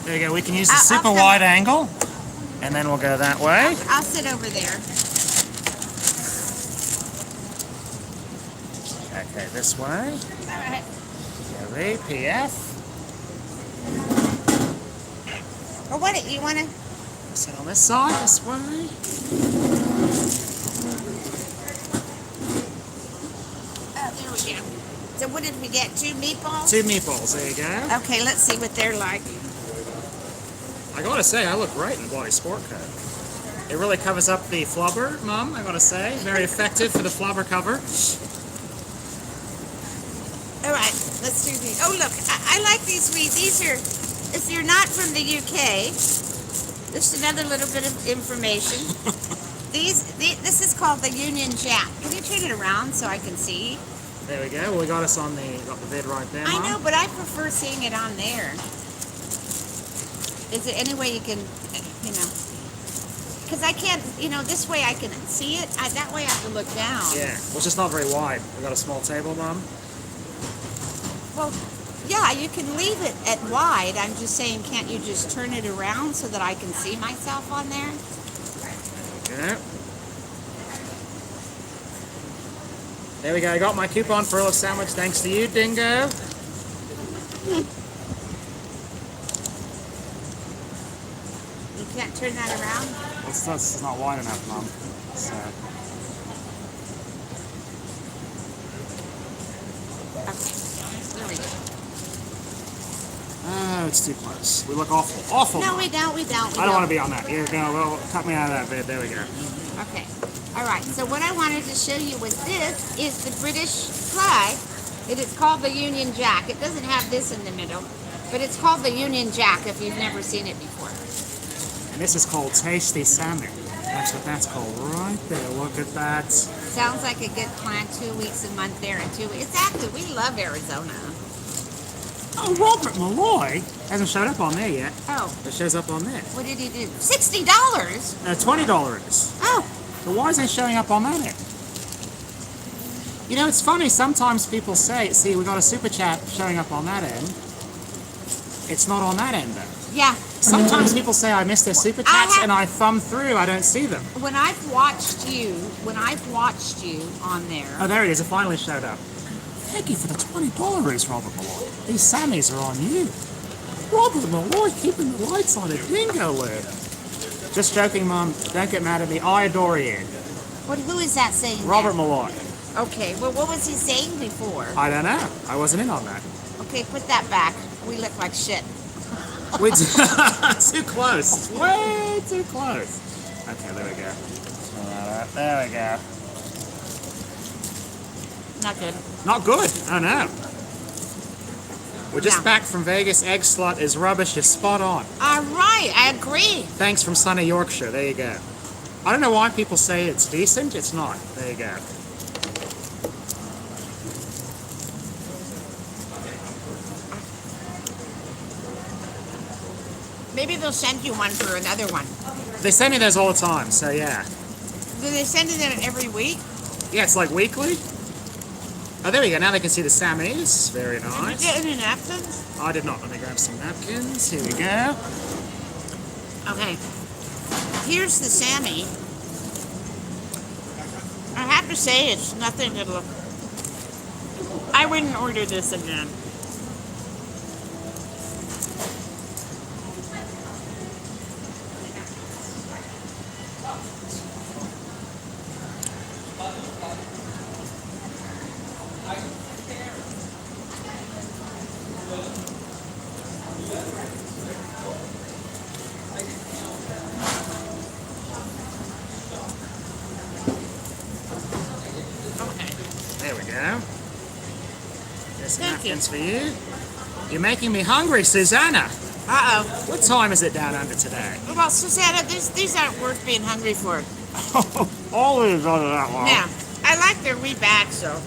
There you go. We can use the I'll super come. wide angle, and then we'll go that way. I'll sit over there. Okay, this way. All right. Gary, PF. Or what? You want to? Sit on this side, this way. Oh, there we go. So what did we get? 2 meatballs? 2 meatballs. There you go. Okay, let's see what they're like. I gotta say, I look great in a bloody sport coat. It really covers up the flubber, Mum, I gotta say. Very effective for the flubber cover. All right, let's do these. Oh, look, I like these sweet. These are, if you're not from the UK, just another little bit of information. This is called the Union Jack. Can you turn it around so I can see? There we go. Well, we got the vid right there, I Mum. know, but I prefer seeing it on there. Is there any way you can, because I can't, this way I can see it. That way I have to look down. Yeah, well, it's just not very wide. We got a small table, Mum. Well, yeah, you can leave it at wide. I'm just saying, can't you just turn it around so that I can see myself on there? Yeah. There we go. I got my coupon for Earl of Sandwich thanks to you, Dingo. You can't turn that around? It's not wide enough, Mum. So. it's too close. We look awful. Awful. No, Mom. we don't. We don't. I don't want to be on that. You're going to cut me out of that vid. There we go. Okay. All right. So what I wanted to show you was this is the British flag. It is called the Union Jack. It doesn't have this in the middle, but it's called the Union Jack if you've never seen it before. And this is called tasty salmon. That's what that's called right there. Look at that. Sounds like a good plan. 2 weeks a month there and 2 weeks. Exactly. We love Arizona. Oh, Robert Malloy hasn't showed up on there yet. Oh, It shows up on there. what did he do? $60. $20. Oh, So why is it showing up on that end? You know, it's funny. Sometimes people say, see, we got a super chat showing up on that end. It's not on that end, though. yeah. Sometimes people say I missed their super chats and I thumb through, I don't see them. When I've watched you on there. Oh, there it is. It finally showed up. Thank you for the $20, Robert Malloy. These Sammies are on you. Robert Malloy keeping the lights on a dingo lid. Just joking, Mum. Don't get mad at me. I adore you. Who is that saying? Robert that? Malloy. Okay. Well, what was he saying before? I don't know. I wasn't in on that. Okay, put that back. We look like shit. We too close. Way too close. Okay, there we go. There we go. Not good. Not good. Oh no. We're just No. back from Vegas. Egg slut is rubbish. You're spot on. All right, I agree. Thanks from sunny Yorkshire. There you go. I don't know why people say it's decent. It's not. There you go. Maybe they'll send you one for another one. They send me those all the time. So yeah. Do they send it in every week? Yeah, it's like weekly. Oh, there we go. Now they can see the Sammies. Very Did you nice. get any napkins? I did not. Let me grab some napkins. Here we go. Okay. Here's the Sammy. I have to say, it's nothing to look. I wouldn't order this again. Okay. There we go. There's some Thank you. napkins for you. You're making me hungry, Susanna. Uh-oh. What time is it down under today? Well, Susanna, these aren't worth being hungry for. All these are that long. Now, I like their wee bags, though.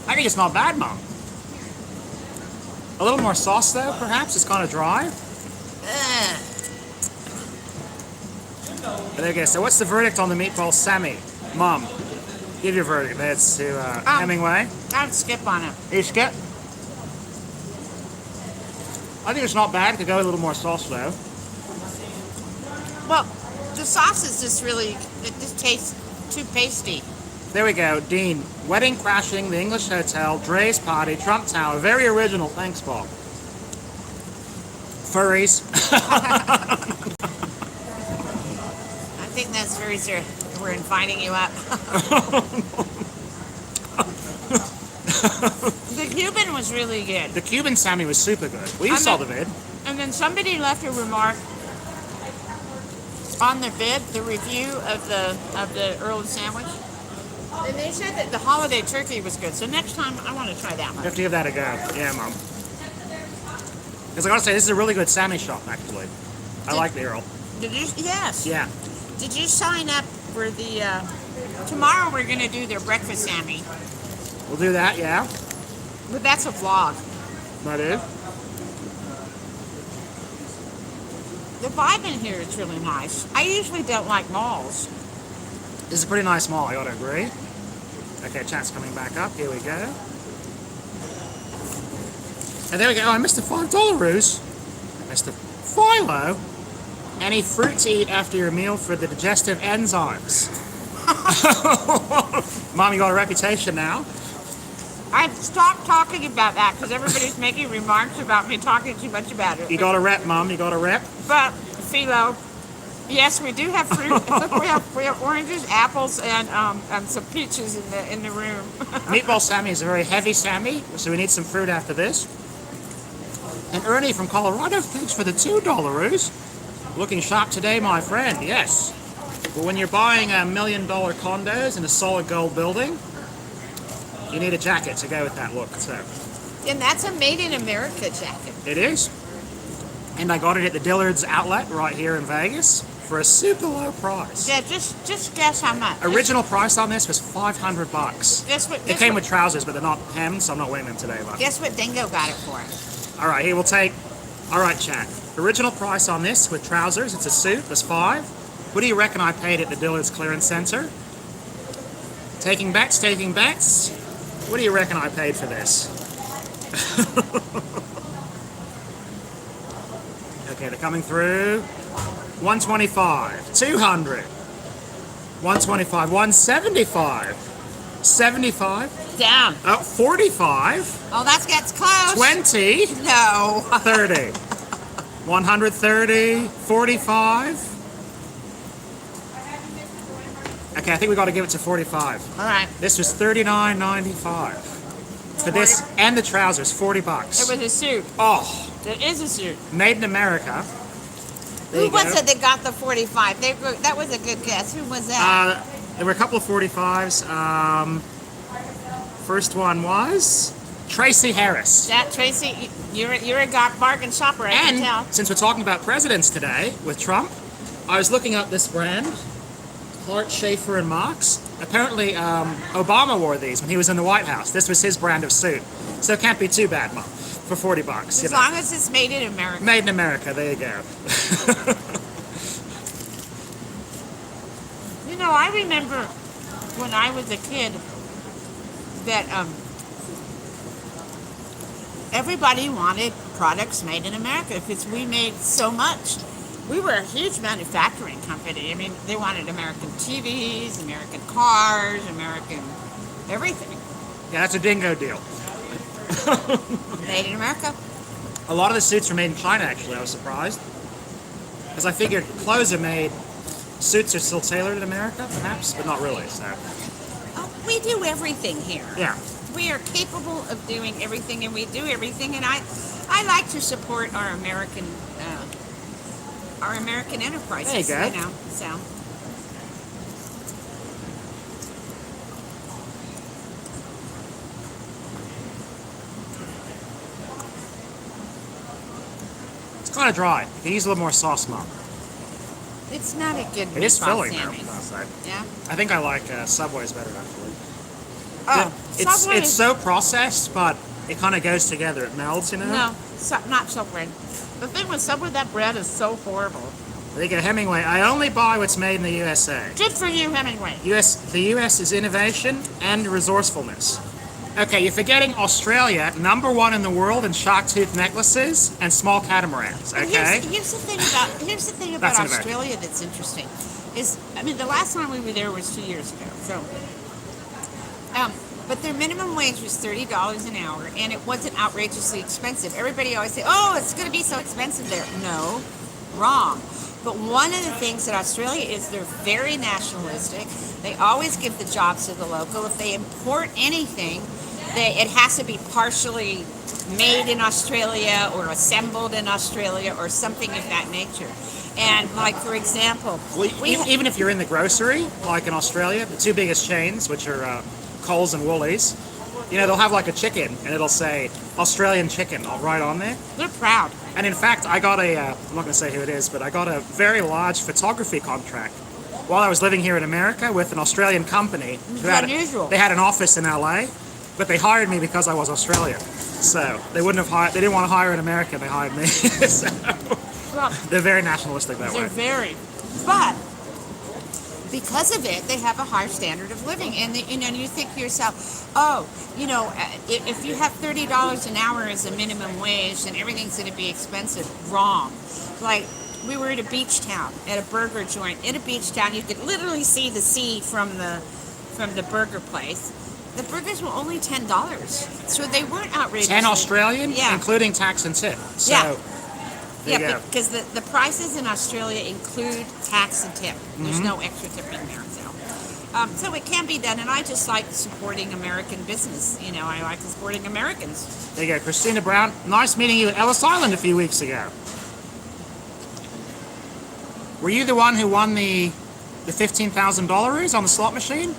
I think it's not bad, Mom. A little more sauce, though, perhaps. It's kind of dry. Ugh. There you go. So what's the verdict on the meatball Sammy? Mom, give your verdict. That's to Hemingway. I'd skip on it. You skip? I think it's not bad. Could go with a little more sauce, though. Well, the sauce is just really, it just tastes too pasty. There we go. Dean, Wedding Crashing, The English Hotel, Dre's Party, Trump Tower. Very original. Thanks, Bob. Furries. I think that's very true. We're inviting you up. The Cuban was really good. The Cuban Sammy was super good. We I'm saw not- the vid. And then somebody left a remark on the vid, the review of the Earl sandwich. And they said that the holiday turkey was good. So next time I want to try that You one. have to give that a go. Yeah, Mom. Because I gotta say, this is a really good Sammy shop, actually. I like the Earl. Did you? Yes. Yeah. Did you sign up for the? Tomorrow we're gonna do their breakfast Sammy, We'll do that, yeah. but that's a vlog. That is. The vibe in here is really nice. I usually don't like malls. This is a pretty nice mall, I gotta agree. Okay, chat's coming back up. Here we go. And there we go. Oh, I missed the $5 ruse. I missed the Philo. Any fruit to eat after your meal for the digestive enzymes. Mom, you got a reputation now. I've stopped talking about that because everybody's making remarks about me talking too much about it. You got a rep, Mom. You got a rep. But Philo, Yes, we do have fruit. we have oranges, apples, and some peaches in the room. Meatball Sammy is a very heavy Sammy, so we need some fruit after this. And Ernie from Colorado, thanks for the $2. Looking sharp today, my friend. Yes. But when you're buying $1 million condos in a solid gold building, you need a jacket to go with that look. So And that's a made in America jacket. it is. And I got it at the Dillard's outlet right here in Vegas for a super low price. Yeah, just guess how much. Original price on this was $500. Guess what? It came with trousers, but they're not hemmed, so I'm not wearing them today. But Guess what Dingo got it for? all right, here we'll take. All right, chat. Original price on this with trousers, it's a suit, was $5. What do you reckon I paid at the Dillard's Clearance Center? Taking bets, taking bets. What do you reckon I paid for this? Okay, they're coming through. 125, 200, 125, 175, 75, Down. 45, Oh, that gets close. 20, No. 30, 130, 45. Okay, I think we got to give it to 45. All right. This was $39.95 for this and the trousers, $40. It was a suit. Oh, It is a suit. made in America. There Who you was go. it that got the 45? That was a good guess. Who was that? There were a couple of 45s. First one was Tracy Harris. That Tracy, you're a bargain shopper. I can tell. And since we're talking about presidents today with Trump, I was looking up this brand, Clark Schaefer and Marks. Apparently, Obama wore these when he was in the White House. This was his brand of suit, so it can't be too bad, Mom. For $40, As long as it's made in America. Made in America. There you go. You know, I remember when I was a kid that everybody wanted products made in America because we made so much. We were a huge manufacturing company. I mean, they wanted American TVs, American cars, American everything. Yeah, that's a dingo deal. Made in America. A lot of the suits were made in China, actually. I was surprised. Because I figured clothes are made, suits are still tailored in America, perhaps, but not really, so. Oh, we do everything here. Yeah. We are capable of doing everything, and we do everything. And I like to support our American enterprises. There you go. You know, so. It's kind of dry. You can use a little more sauce, Mom. It's not a good It is meatball filling, though. Sammy. I'll say. Yeah. I think I like Subway's better, actually. Oh, Subway It's is- so processed, but it kind of goes together. It melds, you know? No, not Subway. The thing with Subway, that bread is so horrible. There you go, Hemingway. I only buy what's made in the USA. Good for you, Hemingway. The US is innovation and resourcefulness. Okay, you're forgetting Australia, #1 in the world in shark tooth necklaces and small catamarans. And Okay, Here's the thing about That's innovation. Australia that's interesting. The last time we were there was 2 years ago. So, but their minimum wage was $30 an hour, and it wasn't outrageously expensive. Everybody always say, "Oh, it's going to be so expensive there." No, wrong. But one of the things that Australia is, they're very nationalistic. They always give the jobs to the local. If they import anything, it has to be partially made in Australia or assembled in Australia or something of that nature. And like, for example, even if you're in the grocery, like in Australia, the two biggest chains, which are Coles and Woolies, you know, they'll have like a chicken, and it'll say Australian chicken right on there. they're proud. And in fact, I got I'm not going to say who it is, but I got a very large photography contract while I was living here in America with an Australian company. It's who had unusual. They had an office in LA, but they hired me because I was Australian. So they they didn't want to hire an American, they hired me. So Well, they're very nationalistic that they're way. very, but because of it, they have a high standard of living. And you think to yourself, oh, if you have $30 an hour as a minimum wage, then everything's going to be expensive. Wrong. Like, we were at a beach town, at a burger joint. In a beach town, you could literally see the sea from the burger place. The burgers were only $10, so they weren't outrageous. 10 Australian, Yeah. including tax and tip. So Yeah. There you Yeah, go. because the prices in Australia include tax and tip. There's Mm-hmm. no extra tip in there, so it can be done. And I just like supporting American business. You know, I like supporting Americans. There you go, Christina Brown. Nice meeting you at Ellis Island a few weeks ago. Were you the one who won the $15,000 on the slot machine?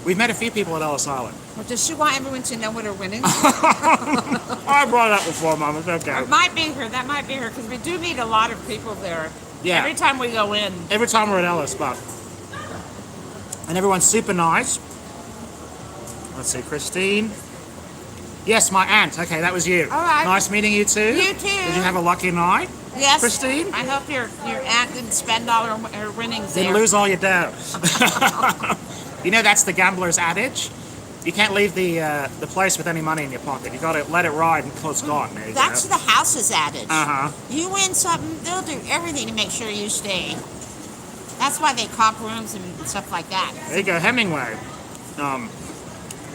We've met a few people at Ellis Island. Well, does she want everyone to know what her winnings? I brought it up before, Mom. It's okay. It might be her. That might be her because we do meet a lot of people there. Yeah. Every time we go in. Every time we're at Ellis, but and everyone's super nice. Let's see, Christine. Yes, my aunt. Okay, that was you. All right. Nice meeting you too. You too. Did you have a lucky night? Yes, Christine? I hope your aunt didn't spend all her winnings Didn't there. lose all your dough. You know that's the gambler's adage. You can't leave the place with any money in your pocket. You got to let it ride until it's gone. There you That's go. the house's adage. Uh-huh. You win something, they'll do everything to make sure you stay. That's why they comp rooms and stuff like that. There you go, Hemingway.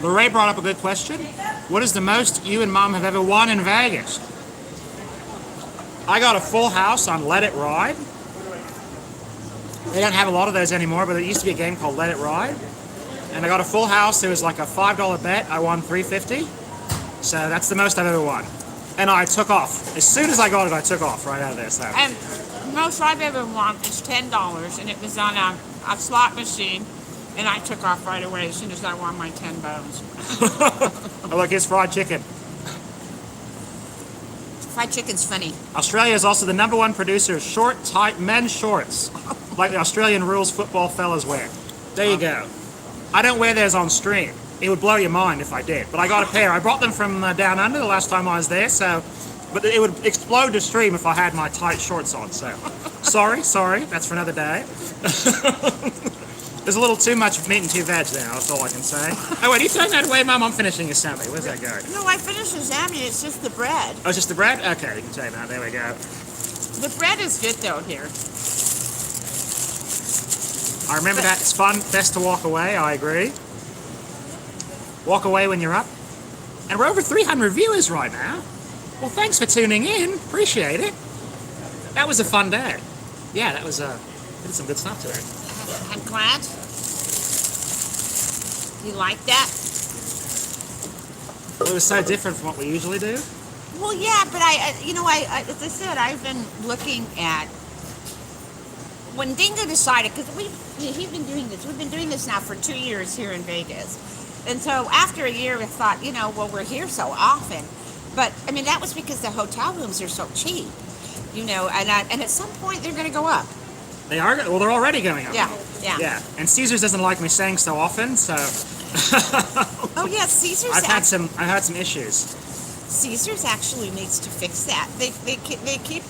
Lorraine brought up a good question. What is the most you and Mom have ever won in Vegas? I got a full house on Let It Ride. They don't have a lot of those anymore, but there used to be a game called Let It Ride. And I got a full house. It was like a $5 bet. I won $350. So that's the most I've ever won. And I took off. As soon as I got it, I took off right out of there. So. And most I've ever won is $10, and it was on a slot machine, and I took off right away as soon as I won my 10 bones. Oh, look, here's fried chicken. Fried chicken's funny. Australia is also the #1 producer of short, tight men's shorts, like the Australian rules football fellas wear. There you go. I don't wear those on stream. It would blow your mind if I did. But I got a pair. I brought them from down under the last time I was there, so. But it would explode the stream if I had my tight shorts on, so. Sorry. That's for another day. There's a little too much meat and too veg there, that's all I can say. Oh, wait, are you throwing that away, Mum? I'm finishing a sandwich. Where's that going? No, I finished the salmon. It's just the bread. Oh, it's just the bread? Okay, you can say that. There we go. The bread is good though here. I remember that. It's fun. Best to walk away. I agree. Walk away when you're up. And we're over 300 viewers right now. Well, thanks for tuning in. Appreciate it. That was a fun day. Yeah, that was, we did some good stuff today. I'm glad. You like that? Well, it was so different from what we usually do. Well, yeah, but as I said, I've been looking at when Dingo decided, because he's been doing this. We've been doing this now for 2 years here in Vegas, and so after a year, we thought, well, we're here so often, but I mean that was because the hotel rooms are so cheap, and at some point they're going to go up. They are. Well, they're already going up. Yeah. Yeah. And Caesars doesn't like me saying so often, so. Oh yeah, Caesars. I've had some issues. Caesars actually needs to fix that. They keep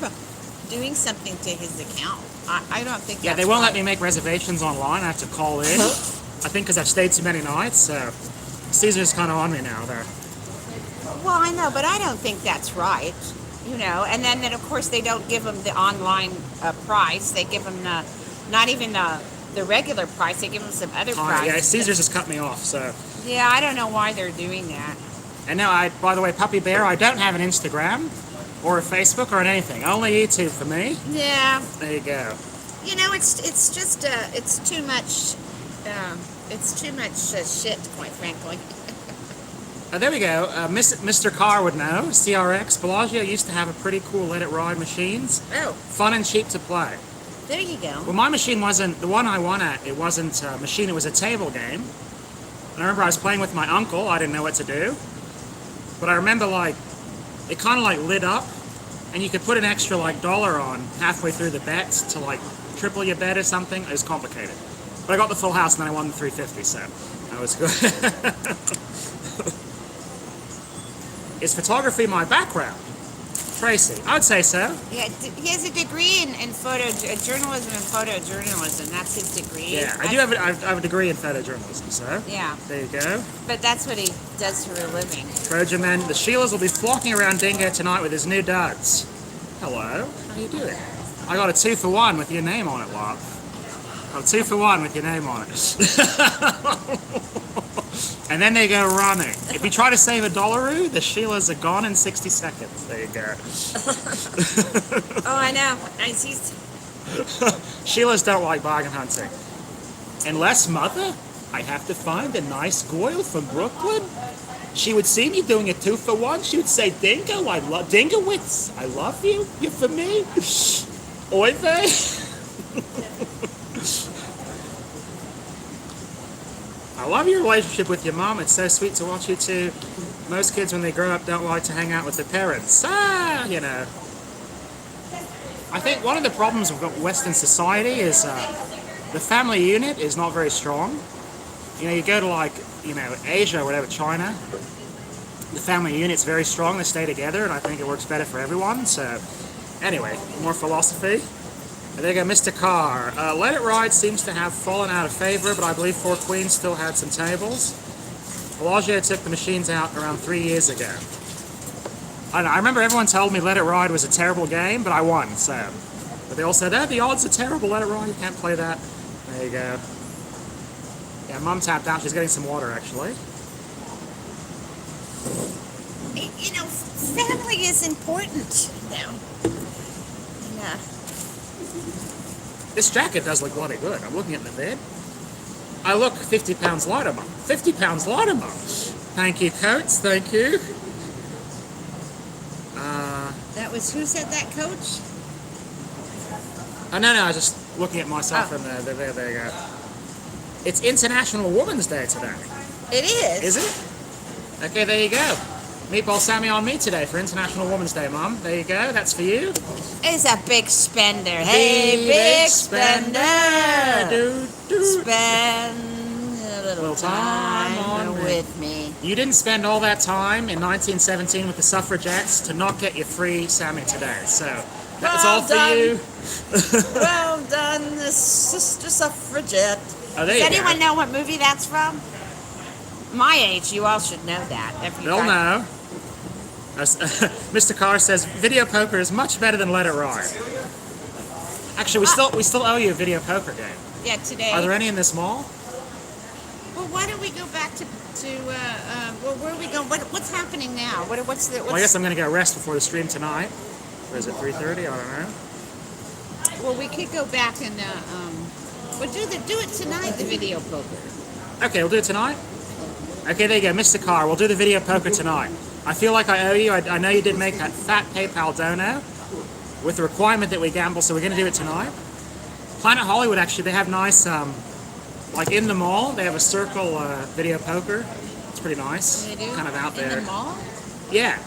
doing something to his account. I don't think. Yeah, that's they won't right. let me make reservations online. I have to call in. I think because I've stayed too many nights, so Caesar's kind of on me now there. Well, I know, but I don't think that's right. And then of course they don't give them the online price. They give them not even the regular price. They give them some other price. Yeah, Caesar's has cut me off, so. Yeah, I don't know why they're doing that. And now, by the way, Puppy Bear, I don't have an Instagram or a Facebook or anything. Only YouTube for me. Yeah. There you go. It's just it's too much. It's too much shit, quite frankly. There we go. Mr. Carr would know. CRX Bellagio used to have a pretty cool Let It Ride machines. Oh, Fun and cheap to play. there you go. Well, my machine wasn't, the one I won at, it wasn't a machine, it was a table game. And I remember I was playing with my uncle, I didn't know what to do. But I remember it kind of lit up, and you could put an extra dollar on halfway through the bets to triple your bet or something. It was complicated. But I got the full house and then I won the 350, so that was good. Is photography my background? Tracy, I would say so. Yeah, he has a degree in journalism and photojournalism. That's his degree. Yeah, I have a degree in photojournalism, so. Yeah, There you go. but that's what he does for a living. Trojan men, the Sheilas will be flocking around Dingo tonight with his new duds. Hello, how you doing? I got a 2-for-1 with your name on it, love. Got a 2-for-1 with your name on it. And then they go running. If you try to save a dollaroo, the Sheilas are gone in 60 seconds. There you go. Oh, I know. I see. Sheilas don't like bargain hunting. Unless, mother, I have to find a nice girl from Brooklyn. She would see me doing a 2-for-1. She would say, Dingo, I love Dingowitz. I love you. You're for me. Oy vey. I love your relationship with your mom. It's so sweet to watch you two. Most kids, when they grow up, don't like to hang out with their parents. You know. I think one of the problems with Western society is the family unit is not very strong. You know, you go to like, you know, Asia or whatever, China, the family unit's very strong. They stay together, and I think it works better for everyone. So, anyway, more philosophy. And there you go, Mr. Carr. Let It Ride seems to have fallen out of favor, but I believe Four Queens still had some tables. Bellagio took the machines out around 3 years ago. I don't know, I remember everyone told me Let It Ride was a terrible game, but I won, so. But they all said, oh, the odds are terrible, Let It Ride, you can't play that. There you go. Yeah, Mum tapped out, she's getting some water, actually. You know, family is important now. Yeah. This jacket does look bloody good. I'm looking at the bed. I look 50 pounds lighter, Mum. 50 pounds lighter, Mum. Thank you, Coates, thank you. That was, who said that, Coach? Oh, no, I was just looking at myself and there you go. It's International Women's Day today. It is. Is it? Okay, there you go. Meatball Sammy on me today for International Women's Day, Mum. There you go, that's for you. He's a big spender. Hey, big spender. Spend a little time on with me. You didn't spend all that time in 1917 with the suffragettes to not get your free Sammy today, so that's Well all for done. you. Well done, Sister Suffragette. Oh, there Does you anyone go. know what movie that's from? My age, you all should know that. They'll know. Mr. Carr says video poker is much better than Let It Ride. Actually, we still owe you a video poker game. Yeah, today. Are there any in this mall? Well, why don't we go back to well, where are we going? What's happening now? What's the? What's, Well, I guess I'm going to go rest before the stream tonight. Or is it 3:30? I don't know. well, we could go back and well, do it tonight. The video poker. Okay, we'll do it tonight. Okay, there you go, Mr. Carr. We'll do the video poker tonight. I feel like I owe you. I know you did make that fat PayPal dono with the requirement that we gamble, so we're going to do it tonight. Planet Hollywood, actually, they have nice, like in the mall, they have a circle video poker. It's pretty nice. They do. Kind of out there. In the mall. Yeah.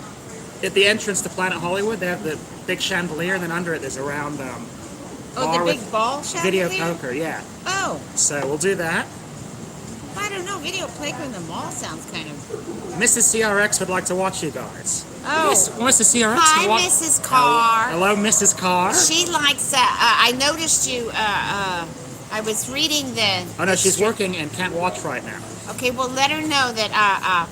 At the entrance to Planet Hollywood, they have the big chandelier, and then under it there's a round Oh, bar the with big ball video chandelier? poker. Yeah. Oh, So we'll do that. I don't know. Video poker in the mall sounds kind of. Mrs. CRX would like to watch you guys. Oh. Mrs. CRX. Hi, to wa- Mrs. Carr. Hello, Mrs. Carr. She likes. I noticed you. I was reading the. Oh no, she's working and can't watch right now. Okay, well, let her know that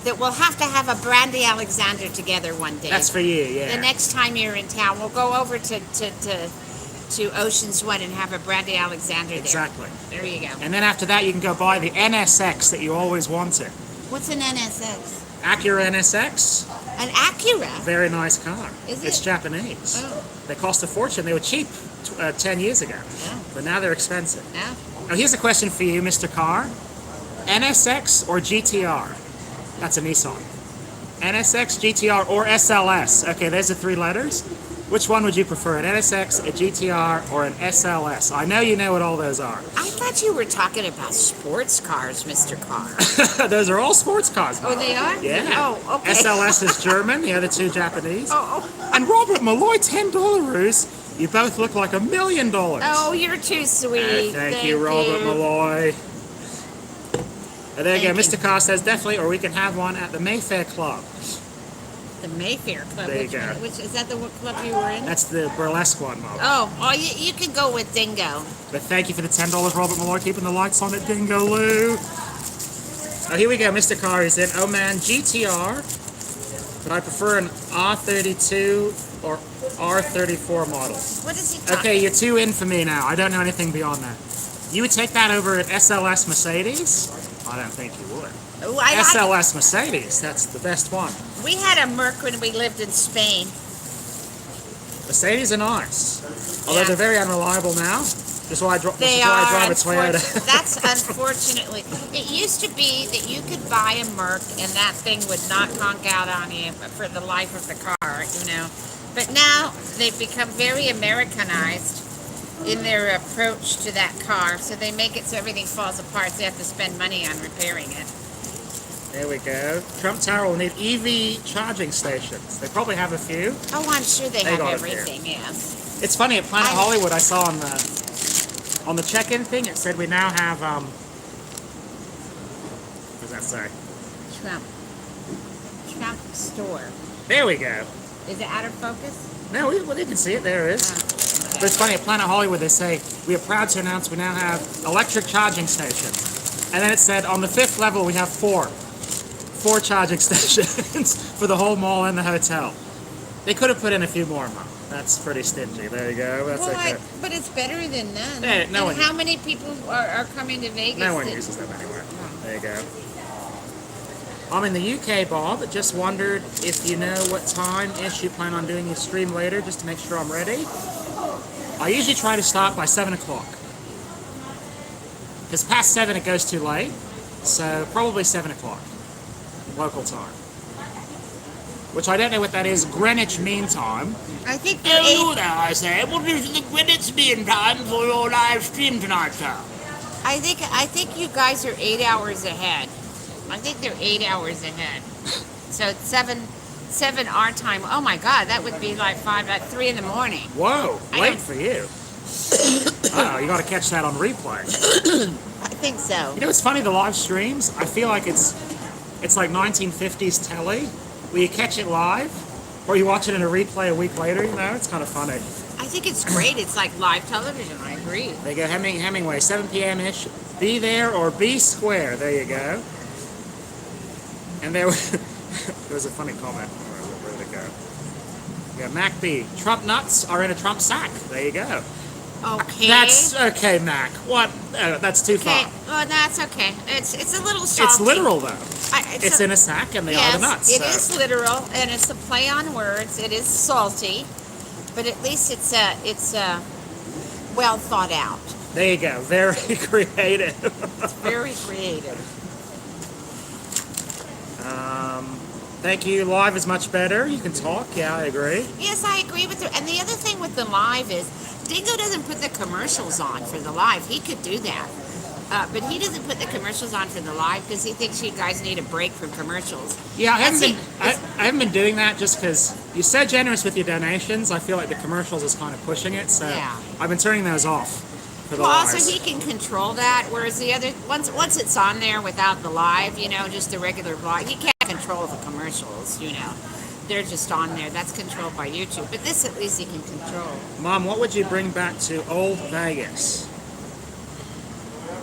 that we'll have to have a Brandy Alexander together one day. That's for you, yeah. The next time you're in town, we'll go over to Ocean's One and have a Brandy Alexander there. Exactly. There you go. And then after that, you can go buy the NSX that you always wanted. What's an NSX? Acura NSX, An Acura. very nice car. Is It's it? Japanese. Oh. They cost a fortune. They were cheap 10 years ago, Yeah. but now they're expensive. Yeah. Now here's a question for you, Mr. Carr. NSX or GTR? That's a Nissan. NSX, GTR, or SLS. Okay, there's the three letters. Which one would you prefer, an NSX, a GTR, or an SLS? I know you know what all those are. I thought you were talking about sports cars, Mr. Carr. Those are all sports cars. Oh, they are? Yeah. Oh, okay. SLS is German, the other two Japanese. Oh, And Robert Malloy, $10. You both look like $1 million. oh, you're too sweet. Thank you, Robert Malloy. And there you go. Thank you. Mr. Carr says definitely, or we can have one at the Mayfair Club. The Mayfair Club. There you go. Which is that the club you were in? That's the burlesque one, Molly. Oh, you can go with Dingo. But thank you for the $10, Robert Malloy, keeping the lights on at Dingo Lou. Oh, here we go. Mr. Carr is in. Oh man, GTR. But I prefer an R32 or R34 model. What is he talking? Okay, you're too in for me now. I don't know anything beyond that. You would take that over at SLS Mercedes? I don't think you would. Ooh, I like. SLS Mercedes. That's the best one. We had a Merc when we lived in Spain. Mercedes are nice, although Yeah. they're very unreliable now. That's why I drive a Toyota. That's unfortunately. It used to be that you could buy a Merc and that thing would not conk out on you for the life of the car, you know. But now they've become very Americanized in their approach to that car, so they make it so everything falls apart. So you have to spend money on repairing it. There we go. Trump Tower will need EV charging stations. They probably have a few. Oh, I'm sure they They have got it everything. Yeah. It's funny, at Planet I- Hollywood, I saw on the check-in thing, it said we now have, what does that say? Trump store. There we go. Is it out of focus? No, well, you can see it. There it is. But it's funny, at Planet Hollywood, they say, we are proud to announce we now have electric charging stations. And then it said, on the 5th level, we have 4 charging stations for the whole mall and the hotel. They could have put in a few more, Mom. That's pretty stingy. There you go. That's Well, okay. but it's better than none. Yeah, no and one- how many people are coming to Vegas? No one that- uses them anywhere. There you go. I'm in the UK, Bob. Just wondered if you know what time-ish you plan on doing your stream later, just to make sure I'm ready. I usually try to start by 7 o'clock. Because past 7 it goes too late. So probably 7 o'clock. Local time. Which I don't know what that is. Greenwich Mean Time. I think they're eight, there, I say. What is the Greenwich Mean Time for your live stream tonight, sir? I think you guys are 8 hours ahead. I think they're 8 hours ahead. So it's seven our time. Oh my God, that would be like 3 in the morning. Whoa, I late don't- for you. Oh, you got to catch that on replay. I think so. You know, it's funny, the live streams, I feel like it's like 1950s telly, where you catch it live, or you watch it in a replay a week later, you know? It's kind of funny. I think it's great. It's like live television. I agree. They go Hemingway, 7 p.m.-ish, be there or be square. There you go. And there was a funny comment. Where did it go? Yeah, Mac B. Trump nuts are in a Trump sack. There you go. Okay. That's okay, Mac. What? That's too okay. far. Well, that's okay. It's a little salty. It's literal, though. It's It's in a sack, and they yes, are the nuts. it so. is literal, and it's a play on words. It is salty, but at least it's well thought out. There you go. Very creative. It's very creative. Thank you. Live is much better. You can talk. Yeah, I agree. Yes, I agree with you. And the other thing with the live is Dingo doesn't put the commercials on for the live. He could do that. But he doesn't put the commercials on for the live because he thinks you guys need a break from commercials. Yeah, I haven't That's been. it. I haven't been doing that just because you're so generous with your donations. I feel like the commercials is kind of pushing it. So Yeah. I've been turning those off for the Well, lives. also he can control that, whereas the other once it's on there without the live, you know, just the regular vlog, he can't control the commercials. You know, they're just on there. That's controlled by YouTube. But this at least he can control. Mom, what would you bring back to old Vegas?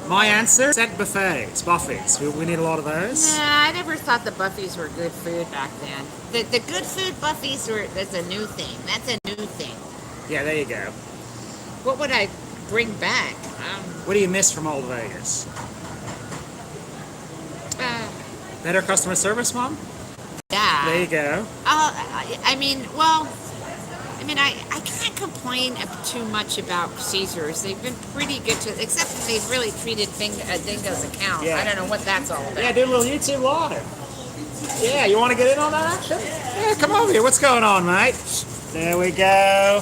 My answer: set buffets, Buffets. We need a lot of those. Nah, I never thought the Buffys were good food back then. The good food Buffys that's a new thing. That's a new thing. Yeah, there you go. What would I bring back? What do you miss from old Vegas? Uh, Better customer service, Mom. yeah. There you go. I mean, I can't complain too much about Caesars. They've been pretty good to, except that they've really treated Dingo's account. Yeah. I don't know what that's all about. Yeah, do a little YouTube live. Yeah, you want to get in on that action? Yeah, come over here. What's going on, mate? There we go.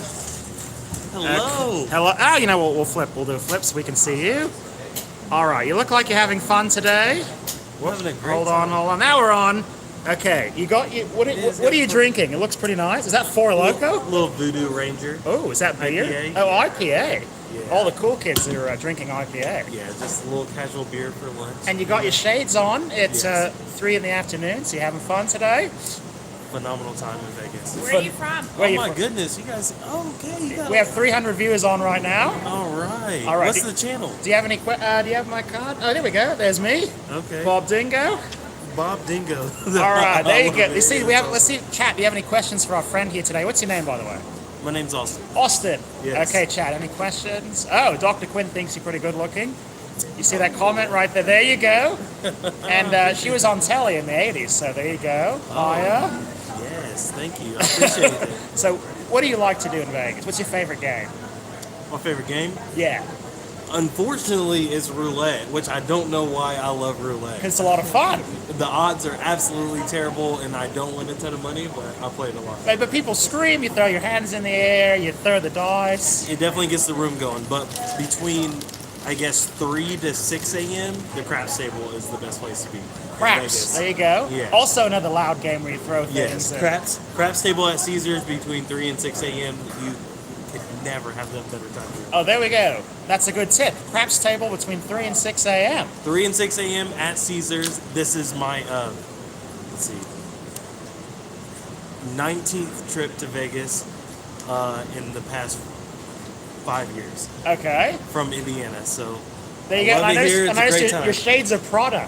Hello. Hello. Oh, you know what? We'll flip. We'll do a flip so we can see you. All right. You look like you're having fun today. Having a great Hold on. Now we're on. Okay. You got you. What are you drinking? It looks pretty nice. Is that Four Loko? Little Voodoo Ranger. Oh, is that beer? IPA. Oh, IPA. Yeah. All the cool kids are drinking IPA. Yeah, just a little casual beer for lunch. And you got your shades on. It's Yes. 3 in the afternoon, so you having fun today? Phenomenal time in Vegas. Where are you from? Where Oh you my from? goodness, you guys. Oh, okay. You got We have 300 viewers on right now. All right. All right. What's the channel? Do you have any? Do you have my card? Oh, there we go. There's me, Okay. Bob Dingo. Bob Dingo. All right, there you go. You see, let's see, chat. Do you have any questions for our friend here today? What's your name, by the way? My name's Austin. Austin. Yes. Okay, chat. Any questions? Oh, Dr. Quinn thinks you're pretty good looking. You see that comment right there? There you go. And she was on telly in the 80s, so there you go. Hiya. Yes, thank you. I appreciate it. So, what do you like to do in Vegas? What's your favorite game? My favorite game, Yeah, unfortunately, is roulette, which I don't know why I love roulette. 'cause it's a lot of fun. The odds are absolutely terrible, and I don't win a ton of money, but I play it a lot. But people scream, you throw your hands in the air, you throw the dice. It definitely gets the room going, but between, I guess, 3 to 6 a.m., the craps table is the best place to be. in Craps, Vegas. there you go. Yeah. Also another loud game where you throw things. Yes, in. craps table at Caesars between 3 and 6 a.m. You could never have that better time. Oh, there we go. That's a good tip. Craps table between 3 and 6 a.m. 3 and 6 a.m. at Caesars. This is my, let's see, 19th trip to Vegas in the past 5 years Okay. from Indiana. So There you go. love I it noticed, here. I It's a noticed great your, time. your shades of Prada.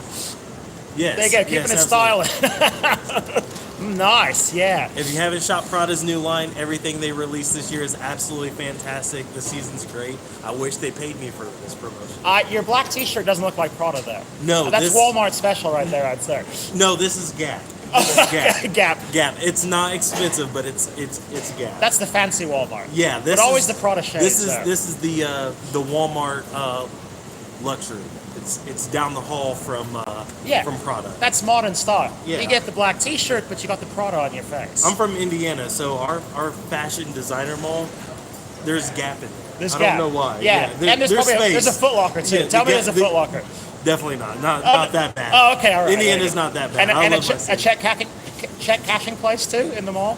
yes, There you go, keeping yes, it absolutely. stylish. Nice, yeah. If you haven't shopped Prada's new line, everything they released this year is absolutely fantastic. The season's great. I wish they paid me for this promotion. Your black T-shirt doesn't look like Prada though. No, That's this- Walmart special right there, I'd say. No, this is Gap. This is Gap. Gap. Gap. It's not expensive, but it's Gap. That's the fancy Walmart. Yeah, this But always is, the Prada shades. This is though. this is the Walmart luxury. It's down the hall from Yeah. from Prada. That's modern style. Yeah. You get the black T-shirt, but you got the Prada on your face. I'm from Indiana, so our fashion designer mall, there's Gap in there. There's I Gap. don't know why. Yeah, and there's probably space. there's a Foot Locker too. Yeah, Tell the me Gap- there's a Foot Locker. Definitely not that bad. Oh, okay, all right. Indiana's there you not that go. bad. And, I and a, love my a city. check cashing place too in the mall,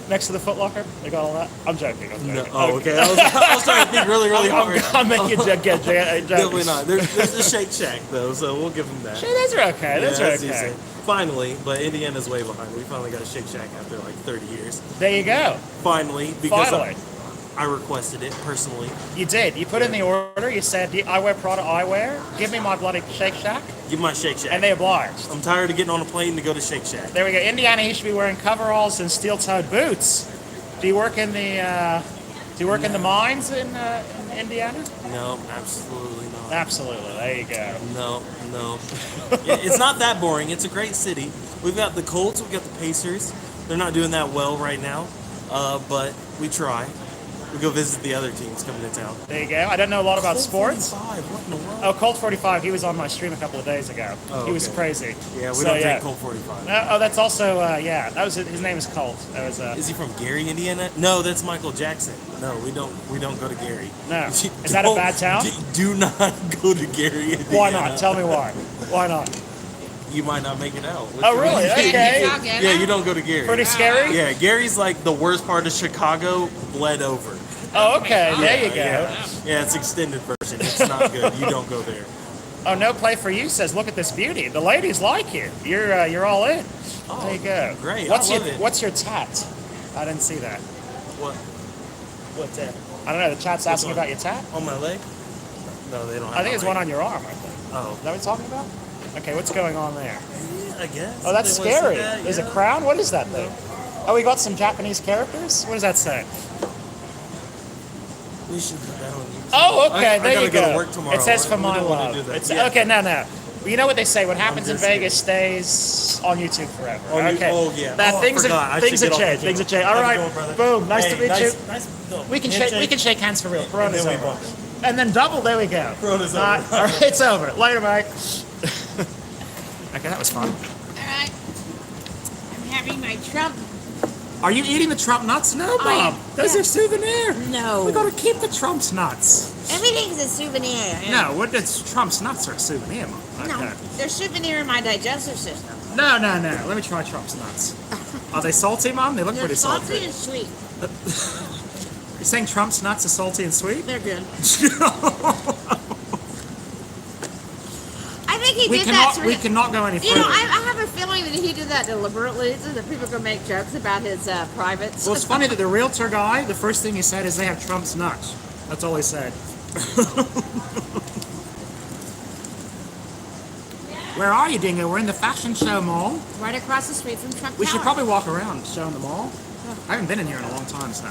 next to the Foot Locker. They got all that. I'm joking. I'm joking. No, oh, okay. I was trying to think really hard. I'm making you joke. Definitely not. There's a Shake Shack though, so we'll give them that. Sure, those are okay. Those Yeah, are that's okay. decent. Finally, but Indiana's way behind. We finally got a Shake Shack after like 30 years. There you go. Finally, because Finally, I requested it personally. you did. You put in the order. You said, "I wear Prada. I wear. Give me my bloody Shake Shack," Give my Shake Shack. and they obliged. I'm tired of getting on a plane to go to Shake Shack. There we go. Indiana, you should be wearing coveralls and steel-toed boots. Do you work in the mines in Indiana? No, absolutely not. Absolutely. There you go. No. It's not that boring. It's a great city. We've got the Colts. We've got the Pacers. They're not doing that well right now, but we try. We go visit the other teams coming to town. There you go. I don't know a lot about Colt sports. 45, what in the world? Oh, Colt 45. He was on my stream a couple of days ago. Oh, He was okay. crazy. Yeah, we So, don't yeah. drink Colt 45. Oh, that's also yeah. That was his name is Colt. That was Is he from Gary, Indiana? No, that's Michael Jackson. No, we don't go to Gary. No. Is that a Don't- bad town? Do not go to Gary, Indiana. Why not? Tell me why. Why not? You might not make it out. Oh, really? Okay. Yeah, you don't go to Gary. Pretty scary. Yeah, Gary's like the worst part of Chicago bled over. Oh, okay. There you go. Yeah, it's extended version. It's not good. You don't go there. Oh, no play for you says, look at this beauty. The ladies like you. You're all in. There you go. great. What's I your love it. What's your tat? I didn't see that. What? What's that? I don't know. The chat's asking one? about your tat. On my leg? No, they don't have I think it's my one leg. on your arm. I think. Oh, Is that what you're talking about? Okay, what's going on there? yeah, I guess. Oh, that's They wanna see scary. that, There's yeah. a crown? What is that thing? Oh, we got some Japanese characters? What does that say? We should put that on YouTube. Oh, okay, I there gotta you go go. to work tomorrow. It says for We my don't wanna love. do that. It's, Yeah. Okay, no. Well, you know what they say? What happens in just Vegas stays on YouTube forever. On you- okay. oh, yeah. That Oh, I things forgot. I have should things get have off the changed. Things have changed. camera. All How's right. it going, brother? Boom. Nice to Hey, meet you. Nice. No, We can shake hands for real. And Corona's then we over. bump. And then double. There we go. Corona's All over. right, it's over. Later, mate. Okay, that was fun. All right. I'm having my Trump. Are you eating the Trump nuts? No, I Mom. am. Those Yeah. are souvenir. No. We gotta keep the Trump's nuts. Everything's a souvenir. No, what? It's Trump's nuts are a souvenir, Mom. Okay. No, they're souvenir in my digestive system. No. Let me try Trump's nuts. Are they salty, Mom? They look They're pretty salty and sweet. You're saying Trump's nuts are salty and sweet? They're good. I think he we did cannot. that. We cannot go any You further. know, I have a feeling that he did that deliberately so that people can make jokes about his privates. Well, it's funny that the realtor guy, the first thing he said is they have Trump's nuts. That's all he said. Where are you, Dingo? We're in the fashion show mall. Right across the street from Trump We should Tower. probably walk around showing the mall. I haven't been in here in a long time, so.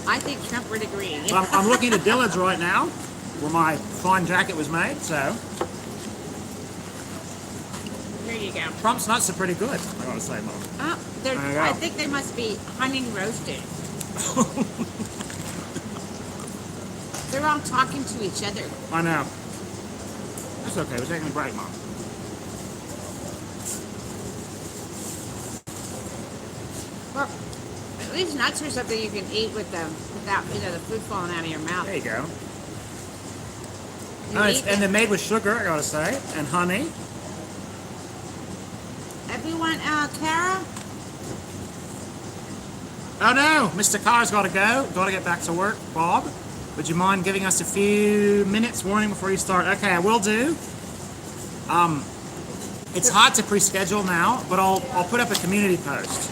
I think Trump would agree. I'm looking at Dillard's right now. where my fine jacket was made. So There you go. Trump's nuts are pretty good, I gotta say, Mom. Oh, There you go. I think they must be honey roasted. They're all talking to each other. I know. That's okay. We're taking a break, Mom. Well, at least nuts are something you can eat with them without, the food falling out of your mouth. There you go. You Oh, eat and them. they're made with sugar, I gotta say, and honey. Everyone, Kara? Oh no, Mr. Carr's gotta go. Gotta get back to work. Bob, would you mind giving us a few minutes warning before you start? Okay, I will do. It's hard to pre-schedule now, but I'll put up a community post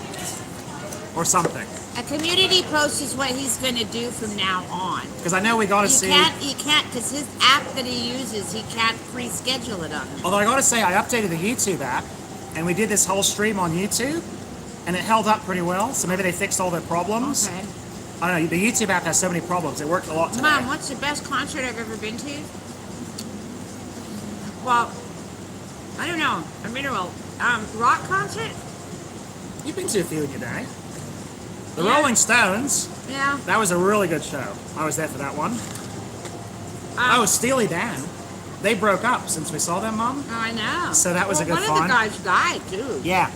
or something. A community post is what he's going to do from now on. Because I know we gotta see. You can't, because his app that he uses, he can't pre-schedule it on. Although I gotta say, I updated the YouTube app, and we did this whole stream on YouTube, and it held up pretty well. So maybe they fixed all their problems. Okay. I don't know. The YouTube app has so many problems. It worked a lot today. Mom, what's the best concert I've ever been to? Well, I don't know. I mean, rock concert? You've been to a few in your day. The Yeah. Rolling Stones. Yeah. That was a really good show. I was there for that one. Oh, Steely Dan. They broke up since we saw them, Mom. I know. So that was a good One of find. the guys died, too. Yeah.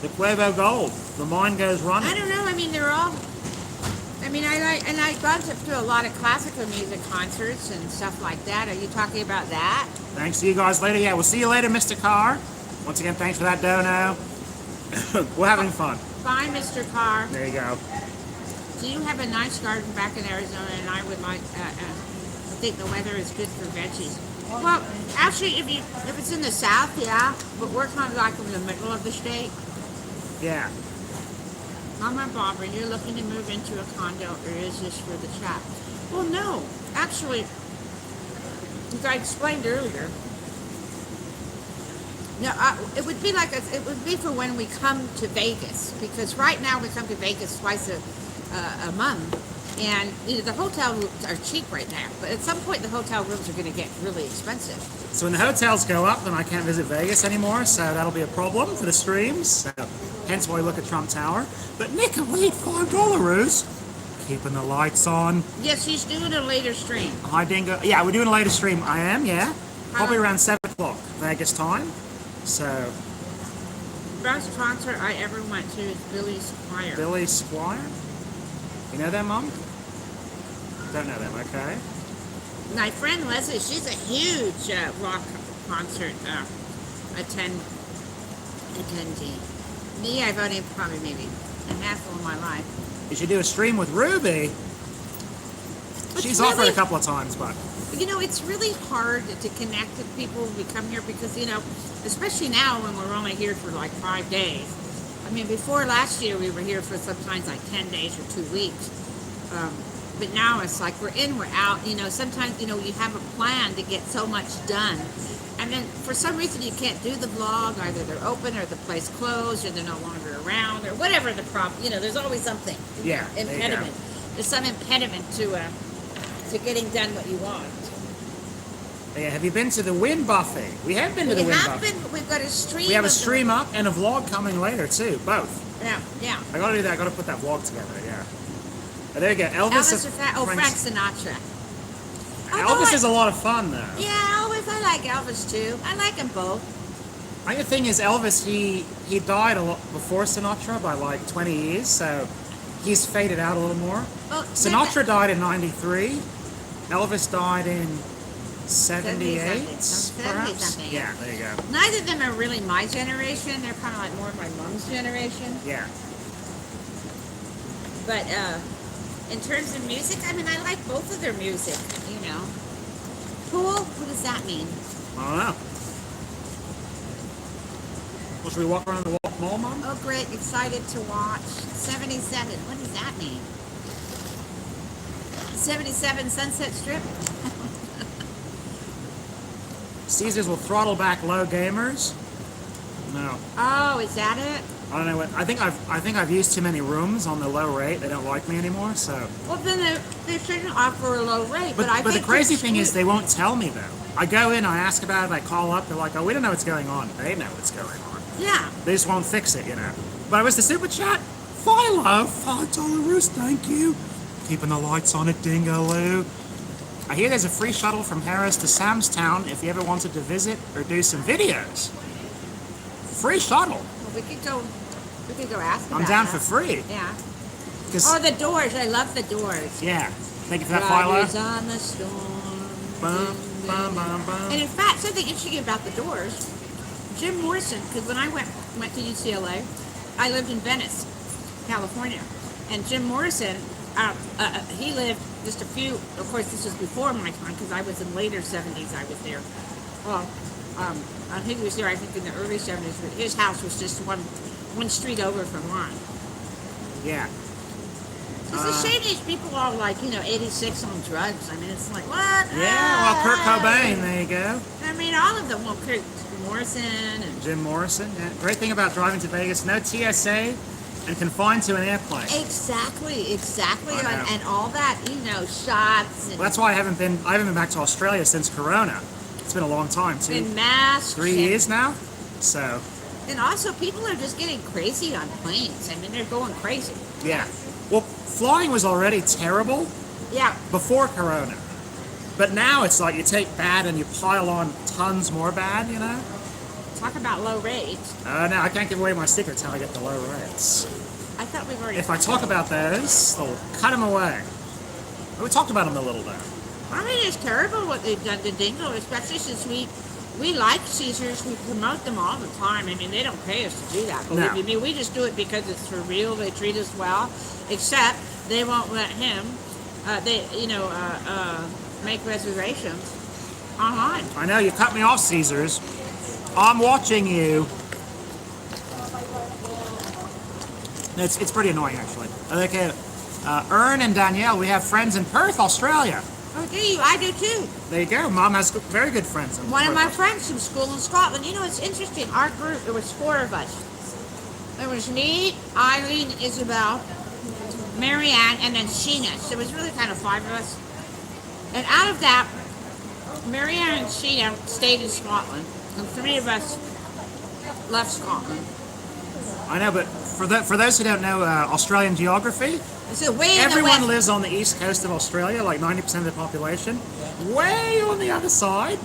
The Quavo Gold. The Mind Goes I Running. don't know. I mean, they're all. I mean, I've gone to a lot of classical music concerts and stuff like that. Are you talking about that? Thanks to you guys later. Yeah, we'll see you later, Mr. Carr. Once again, thanks for that dono. We're having fun. Fine, Mr. Carr. There you go. Do you have a nice garden back in Arizona? And I would like. I think the weather is good for veggies. Well, actually, if it's in the south, yeah. But we're kind of like in the middle of the state. Yeah. Mama Barbara, you're looking to move into a condo, or is this for the chat? Well, no. Actually, as I explained earlier, no, it would be it would be for when we come to Vegas, because right now we come to Vegas twice a month, and the hotel rooms are cheap right now. But at some point, the hotel rooms are going to get really expensive. So when the hotels go up, then I can't visit Vegas anymore, so that'll be a problem for the streams. So, hence why we look at Trump Tower. But Nick, wait, $5. Keeping the lights on. Yes, he's doing a later stream. Hi, Dingo. Yeah, we're doing a later stream. I am, yeah. Probably around 7 o'clock Vegas time. So, Best concert I ever went to is Billy Squire. Billy Squire. You know them, Mom? Don't know them, okay. My friend Leslie, she's a huge rock concert attendee. Me, I've only probably maybe a handful of my life. You should do a stream with Ruby. She's offered really- a couple of times, but It's really hard to connect with people when we come here because, especially now when we're only here for like 5 days. I mean, before last year we were here for sometimes like 10 days or 2 weeks. But now it's like we're in, we're out. Sometimes, you have a plan to get so much done. And then for some reason you can't do the vlog. Either they're open or the place closed or they're no longer around or whatever the problem. There's always something. Yeah, there you go. Impediment. There's some impediment to getting done what you want. yeah, have you been to the Wind Buffet? We have been to the We Wind have Buffet. we've got a stream. We have a of them. stream up and a vlog coming later too, both. Yeah. I gotta do that. I gotta put that vlog together. Yeah. Oh, there you go. Elvis. Elvis or Frank Sinatra. Elvis is a lot of fun though. Yeah, I like Elvis too. I like them both. I think the thing is, Elvis, he died a lot before Sinatra by like 20 years, so he's faded out a little more. Well, Sinatra died in 93. Elvis died in 78, 70 perhaps? something. Yeah, there you go. Neither of them are really my generation. They're kind of like more of my mom's generation. Yeah. But in terms of music, I mean, I like both of their music, Cool? What does that mean? I don't know. Well, should we walk around the mall, Mom? Oh, great. Excited to watch. 77. What does that mean? 77 Sunset Strip? Caesars will throttle back low gamers. No. Oh, is that it? I don't know what. I think I've used too many rooms on the low rate. They don't like me anymore. So. Well, then they shouldn't offer a low rate. But, But the crazy thing is they won't tell me though. I go in, I ask about it, I call up. They're like, "Oh, we don't know what's going on." They know what's going on. Yeah. They just won't fix it, you know. But it was the super chat. Philo, $5 roost, thank you. Keeping the lights on at Dingaloo. I hear there's a free shuttle from Harris to Samstown if you ever wanted to visit or do some videos. Free shuttle. Well, we could go ask about I'm down that. for free. Yeah. 'Cause- Oh, the Doors. I love the Doors. yeah. Thank you for that, Philo. Riders on the storm. Bum, bum, bum, bum. And in fact, something interesting about the Doors, Jim Morrison, because when I went to UCLA, I lived in Venice, California, and Jim Morrison, he lived just a few. Of course, this was before my time because I was in later '70s. I was there. Well, he was there, I think, in the early '70s. But his house was just one street over from mine. Yeah. It's a shame these people are like 86 on drugs. I mean, it's like what? Yeah, well, Kurt Cobain, there you go. I mean, all of them. Well, Kurt Morrison and Jim Morrison. Yeah. Great thing about driving to Vegas, no TSA and confined to an airplane. exactly, I know. and all that, shots and Well, that's why I haven't been back to Australia since Corona. It's been a long time, too. and masks. 3 years now. So, And also, people are just getting crazy on planes. I mean, they're going crazy. yeah. Well, flying was already terrible Yeah. before Corona. But now it's like you take bad and you pile on tons more bad, you know? Talk about low rates. No, I can't give away my secrets how I get the low rates. I thought we've already. If I talk about those, they'll cut them away. We talked about them a little bit. I mean, it's terrible what they've done to Dingo, especially since we like Caesars. We promote them all the time. I mean, they don't pay us to do that. Believe No. me. I mean, we just do it because it's for real. They treat us well, except they won't let him. Make reservations online. I know, you cut me off, Caesars. I'm watching you. No, it's pretty annoying, actually. Okay, Ern and Danielle, we have friends in Perth, Australia. Oh, do you? I do too. There you go. Mom has very good friends in One of Perth. my friends from school in Scotland. It's interesting. Our group, there was 4 of us. There was me, Eileen, Isabel, Marianne, and then Sheena. So it was really kind of 5 of us. And out of that, Marianne and Sheena stayed in Scotland, and 3 of us left Scotland. I know, but for those who don't know Australian geography, So way in the everyone west. lives on the east coast of Australia, like 90% of the population. Way on the other side.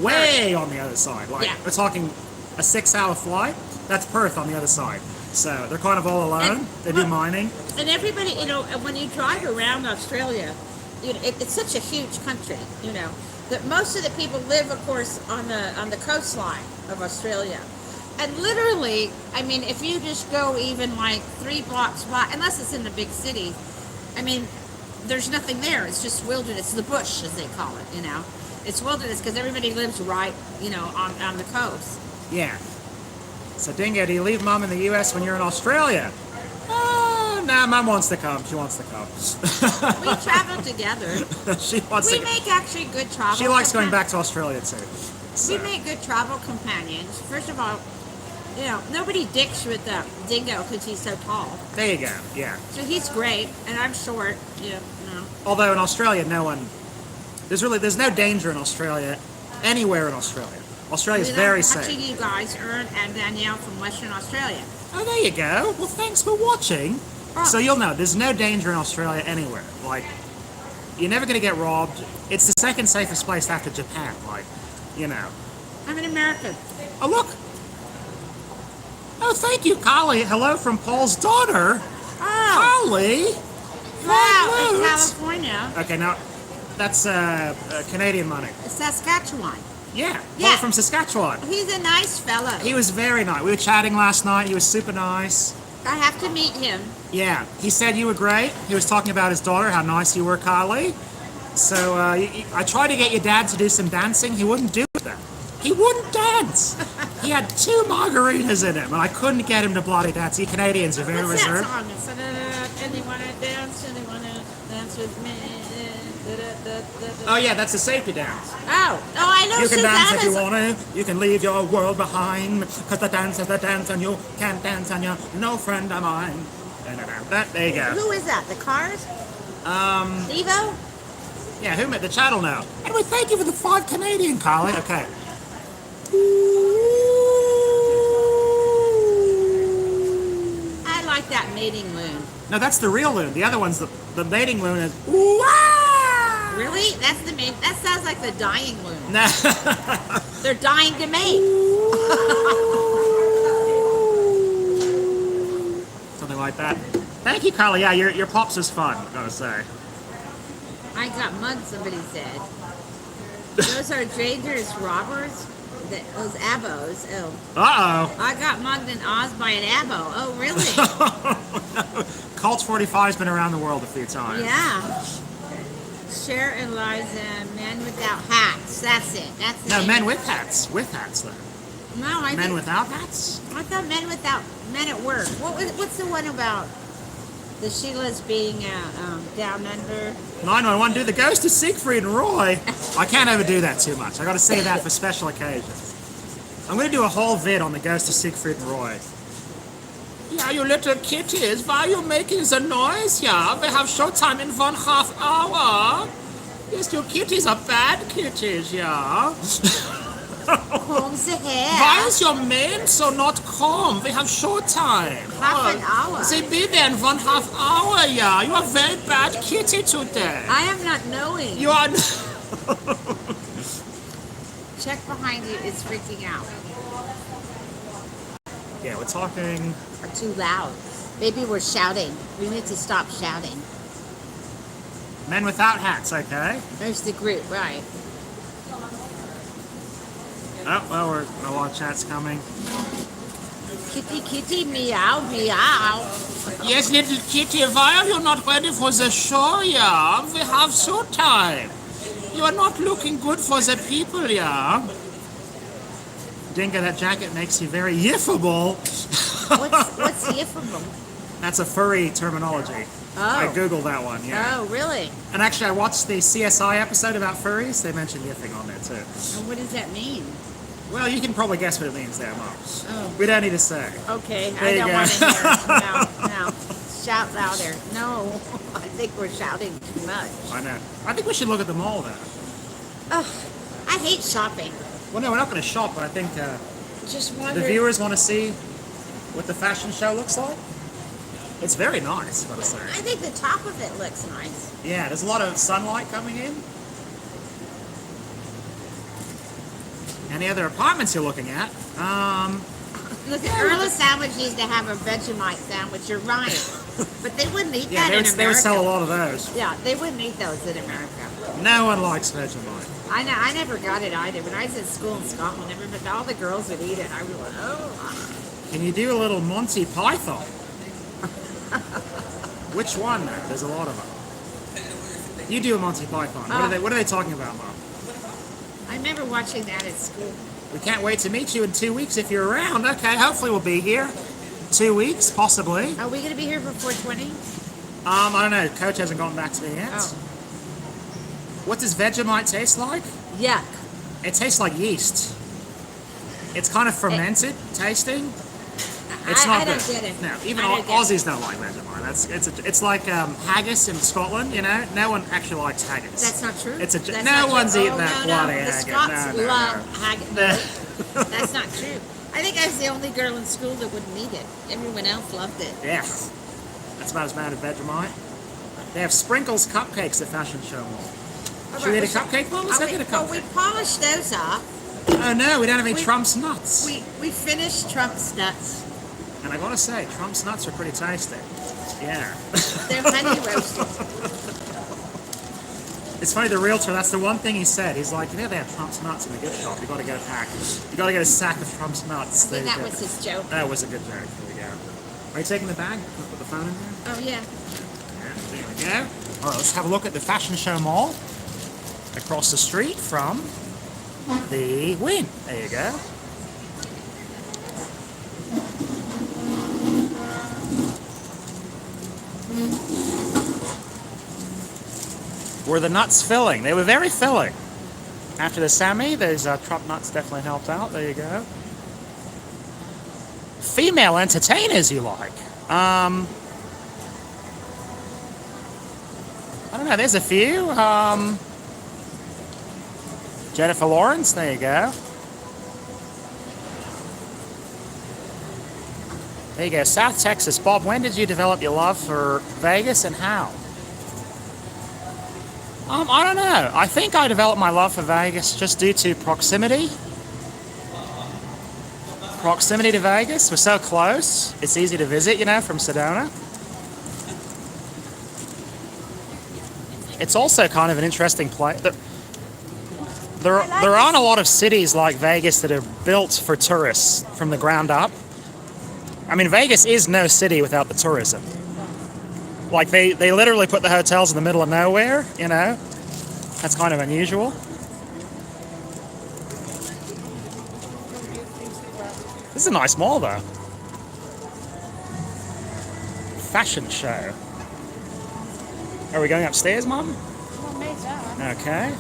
Way on the other side. Like, Yeah. we're talking a 6-hour flight. That's Perth on the other side. So they're kind of all alone. And- They do mining. And everybody, when you drive around Australia, it's such a huge country, that most of the people live, of course, on the coastline of Australia. And literally, I mean, if you just go even like 3 blocks by, unless it's in the big city, I mean, there's nothing there. It's just wilderness, the bush, as they call it, It's wilderness because everybody lives right, on the coast. Yeah. So, Dingo, do you leave Mom in the U.S. when you're in Australia? Nah, Mom wants to come. She wants to come. We travel together. She wants We to. make actually good travel. She likes going companions. back to Australia too. We So, make good travel companions. First of all, nobody dicks with Dingo because he's so tall. there you go. Yeah. So he's great, and I'm short. Although in Australia, there's no danger in Australia, anywhere in Australia. Australia's very safe. Watching you guys, Ern and Danielle from Western Australia. Oh, there you go. Well, thanks for watching. Oh. So you'll know there's no danger in Australia anywhere. Like, you're never going to get robbed. It's the second safest place after Japan. Like, I'm an American. Oh, look. Oh, thank you, Collie. Hello from Paul's daughter. Oh, Collie. wow, in Loot. California, Okay, now, that's Canadian money. Saskatchewan. Yeah, Yeah. Paul from Saskatchewan. He's a nice fellow. He was very nice. We were chatting last night. He was super nice. I have to meet him. Yeah, he said you were great. He was talking about his daughter, how nice you were, Kylie. So I tried to get your dad to do some dancing. He wouldn't do that. He wouldn't dance. He had 2 margaritas in him, and I couldn't get him to bloody dance. You Canadians are very What's that reserved. song? It's, anyone to dance? Anyone to dance with me? Oh yeah, that's the safety dance. Oh, I know You can dance if you Susanna's. want to. You can leave your world behind. Cause the dance is the dance and you can't dance and you're no friend of mine. There you go. Who is that? The Cars? Devo? Yeah, who made the channel now? Anyway, thank you for the 5 Canadian, Carly. Okay. I like that mating loon. No, that's the real loon. The other one's the mating loon is. Wah! Really? That's the main. That sounds like the dying loon. Nah. They're dying to mate. Something like that. Thank you, Carly. Yeah, your pops is fun, I gotta say. I got mugged, somebody said. Those are dangerous robbers? Those abos. Oh. Uh-oh. I got mugged in Oz by an abo. Oh, really? Colt 45's been around the world a few times. Yeah. Cher and Liza, men without hats. That's it. That's the No, name. men with hats. With hats, though. No, I Men think, without hats? I thought men without men at work. What's the one about the Sheilas being down under? 911, do the ghost of Siegfried and Roy. I can't overdo that too much. I gotta save that for special occasions. I'm gonna do a whole vid on the ghost of Siegfried and Roy. Yeah, you little kitties, why are you making the noise? Yeah, we have showtime in 1/2 hour. Yes, you kitties are bad kitties, yeah. Combs the hair. Why is your mane so not calm? We have showtime. Half an hour. They be there in 1/2 hour, yeah. You are very bad kitty today. I am not knowing. You are. Check behind you. It's freaking out. Yeah, we're talking. Or too loud. Maybe we're shouting. We need to stop shouting. Men without hats, okay. There's the group, right? Oh, well, a lot of chat's coming. Kitty, kitty, meow, meow. Yes, little kitty, why are you not ready for the show, yeah? We have showtime. You are not looking good for the people, yeah? Dinka, that jacket makes you very yiffable. What's yiffable? That's a furry terminology. I Oh. googled that one, yeah. Oh, really? And actually, I watched the CSI episode about furries. They mentioned yiffing on there, too. And what does that mean? Well, you can probably guess what it means there, Mom. Oh. We don't need to say. Okay, There I you don't go. want to hear. No, no. Shout louder. No, I think we're shouting too much. I know. I think we should look at the mall, though. Ugh, I hate shopping. Well, no, we're not going to shop, but I think Just the wondering. viewers want to see what the fashion show looks like. It's very nice, gotta say. I think the top of it looks nice. Yeah, there's a lot of sunlight coming in. Any other apartments you're looking at? Look, Earl Sandwich needs to have a Vegemite sandwich. You're right, but they wouldn't eat Yeah, that in they America. would sell a lot of those. Yeah, they wouldn't eat those in America. No one likes Vegemite. I know. I never got it either. When I was in school in Scotland, everybody, all the girls would eat it. I was like, oh. Can you do a little Monty Python? Which one? Though? There's a lot of them. You do a Monty Python. What are they talking about, Mom? I remember watching that at school. We can't wait to meet you in 2 weeks if you're around. Okay, hopefully we'll be here. 2 weeks, possibly. Are we going to be here for 420? I don't know. Coach hasn't gotten back to me yet. Oh. What does Vegemite taste like? Yuck. It tastes like yeast. It's kind of fermented tasting. It's I not don't good. get it. No, even I don't get Aussies don't like Vegemite. It's like haggis in Scotland. You know, no one actually likes haggis. That's not true. It's That's no not one's true. eating that no, bloody The haggis. Scots No. love haggis. No. That's not true. I think I was the only girl in school that wouldn't eat it. Everyone else loved it. Yeah, that's about as bad as Vegemite. They have sprinkles cupcakes at Fashion Show Mall. Should we eat a cupcake, Mom? Let's go get a We cupcake. polished those off. Oh no, we don't have any we- Trump's nuts. We finished Trump's nuts. And I gotta say, Trump's nuts are pretty tasty. Yeah. They're honey roasted. It's funny, the realtor, that's the one thing he said. He's like, you know, they have Trump's nuts in the gift shop. You gotta get a pack. You gotta get a sack of Trump's nuts. I think There you that go. was his joke. That was a good joke. There we go. Are you taking the bag? Put the phone in there? Oh, yeah. Yeah, there we go. All right, let's have a look at the Fashion Show Mall across the street from the Wynn. There you go. Were the nuts filling? They were very filling. After the Sammy, those Trump nuts definitely helped out. There you go. Female entertainers you like? I don't know. There's a few. Jennifer Lawrence. There you go. There you go. South Texas. Bob, when did you develop your love for Vegas and how? I don't know. I think I developed my love for Vegas just due to proximity. Proximity to Vegas. We're so close. It's easy to visit, you know, from Sedona. It's also kind of an interesting place. There aren't a lot of cities like Vegas that are built for tourists from the ground up. I mean, Vegas is no city without the tourism. Like, they literally put the hotels in the middle of nowhere, you know? That's kind of unusual. This is a nice mall, though. Fashion show. Are we going upstairs, Mom? Okay.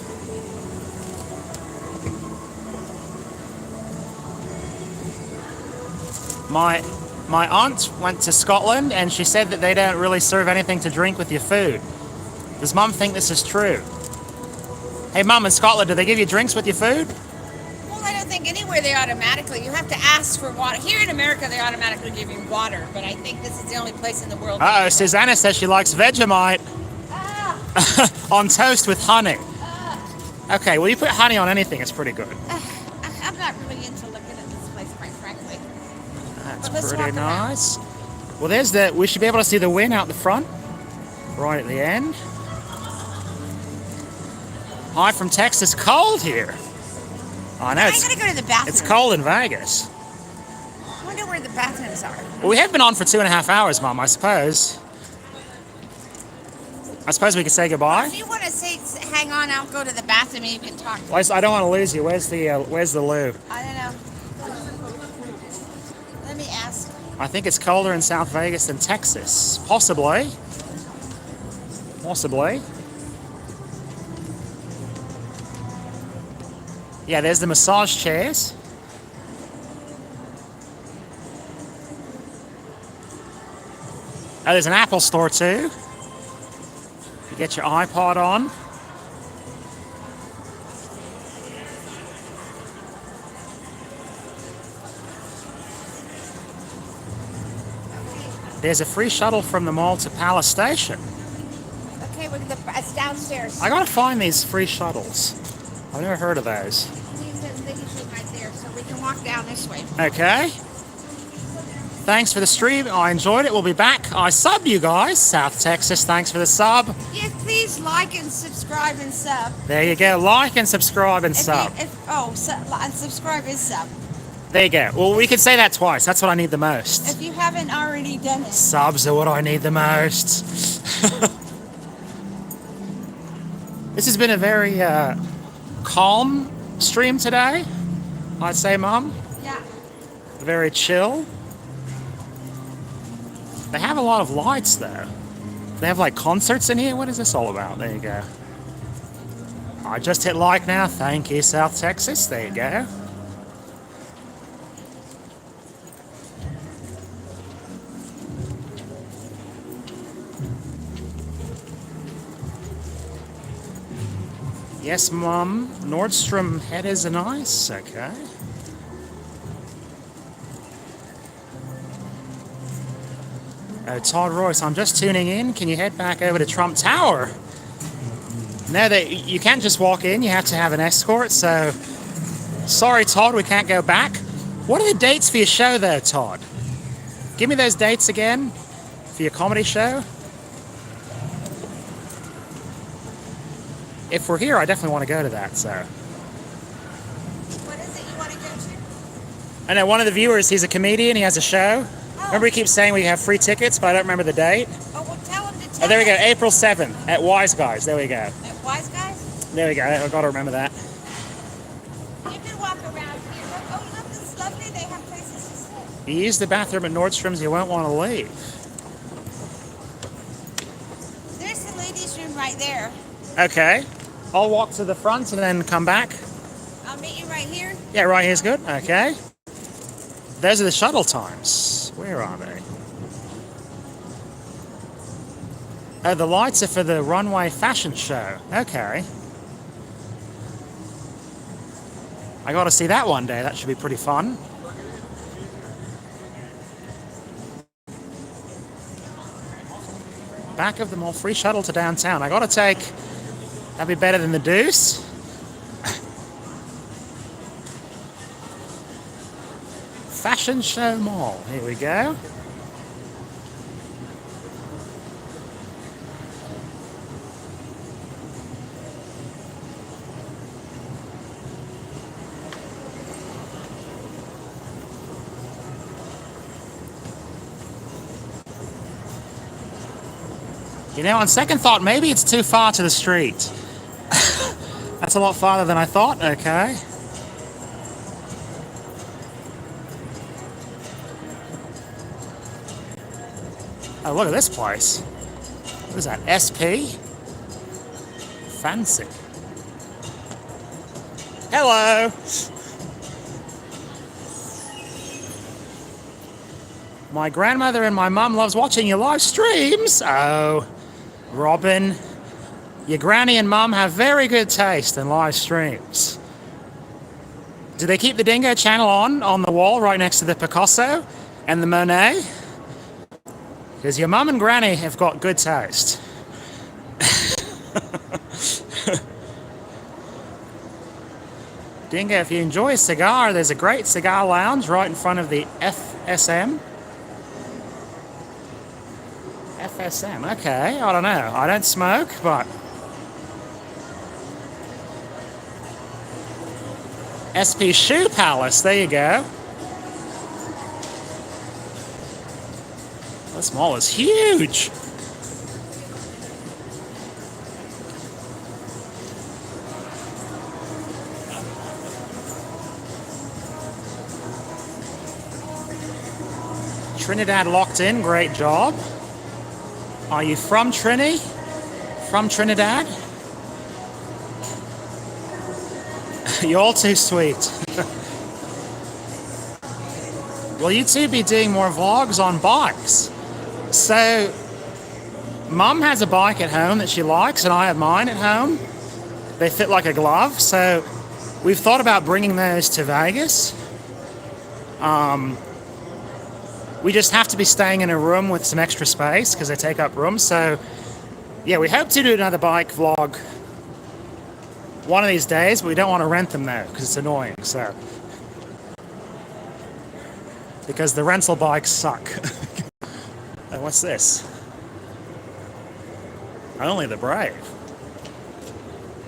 My aunt went to Scotland and she said that they don't really serve anything to drink with your food. Does Mum think this is true? Hey Mum, in Scotland, do they give you drinks with your food? Well, I don't think anywhere they automatically. You have to ask for water. Here in America, they automatically give you water, but I think this is the only place in the world. Uh-oh, Susanna says she likes Vegemite on toast with honey. Okay, well you put honey on anything, it's pretty good. I'm not really into looking at this place, quite frankly. That's pretty nice. Well, there's we should be able to see the Wynn out the front, right at the end. Hi from Texas. Cold here. I know. I'm gonna go to the bathroom. It's cold in Vegas. I wonder where the bathrooms are. Well, we have been on for 2.5 hours, Mom, I suppose. I suppose we could say goodbye. If you want to hang on, I'll go to the bathroom and you can talk. Well, I don't want to lose you. Where's the loo? I don't know. Let me ask. I think it's colder in South Vegas than Texas. Possibly. Possibly. Yeah, there's the massage chairs. Oh, there's an Apple store too. You get your iPod on. There's a free shuttle from the mall to Palace Station. Okay, it's downstairs. I gotta find these free shuttles. I've never heard of those. They're usually right there, so we can walk down this way. Okay. Thanks for the stream. I enjoyed it. We'll be back. I subbed you guys. South Texas, thanks for the sub. Yes, please like and subscribe and sub. There you go. Like and subscribe and sub. And subscribe and sub. There you go. Well, we could say that twice. That's what I need the most. If you haven't already done it. Subs are what I need the most. This has been a very calm stream today, I'd say, Mum. Yeah. Very chill. They have a lot of lights, though. They have, like, concerts in here? What is this all about? There you go. I just hit like now. Thank you, South Texas. There you go. Yes, Mum. Nordstrom headers are nice. Okay. Oh, Todd Royce, I'm just tuning in. Can you head back over to Trump Tower? No, you can't just walk in. You have to have an escort. So, sorry, Todd, we can't go back. What are the dates for your show, though, Todd? Give me those dates again for your comedy show. If we're here, I definitely want to go to that, so. What is it you want to go to? I know one of the viewers, he's a comedian, he has a show. Oh. Remember he keeps saying we have free tickets, but I don't remember the date. Oh, well, tell him to tell Oh, there we go, us. April 7th at Wise Guys. There we go. At Wise Guys? There we go, I've got to remember that. You can walk around here. Oh, look, this is lovely. They have places to sit. You use the bathroom at Nordstrom's, you won't want to leave. There's the ladies' room right there. Okay. I'll walk to the front and then come back. I'll meet you right here. Yeah, right here's good. Okay. Those are the shuttle times. Where are they? Oh, the lights are for the runway fashion show. Okay. I gotta see that one day. That should be pretty fun. Back of the mall, free shuttle to downtown. I gotta take... That'd be better than the Deuce. Fashion Show Mall. Here we go. You know, on second thought, maybe it's too far to the street. That's a lot farther than I thought. Okay. Oh, look at this place. What is that? SP? Fancy. Hello. My grandmother and my mum loves watching your live streams. Oh, Robin. Your granny and mum have very good taste in live streams. Do they keep the Dingo channel on the wall right next to the Picasso and the Monet? Because your mum and granny have got good taste. Dingo, if you enjoy a cigar, there's a great cigar lounge right in front of the FSM. FSM, okay, I don't know. I don't smoke, but... SP Shoe Palace, there you go. This mall is huge. Trinidad locked in, great job. Are you from Trini? From Trinidad? You're all too sweet. Will you two be doing more vlogs on bikes? So, Mum has a bike at home that she likes, and I have mine at home. They fit like a glove, so we've thought about bringing those to Vegas. We just have to be staying in a room with some extra space because they take up room. So, yeah, we hope to do another bike vlog one of these days, but we don't want to rent them though because it's annoying. So, because the rental bikes suck. Oh, what's this? Only the brave.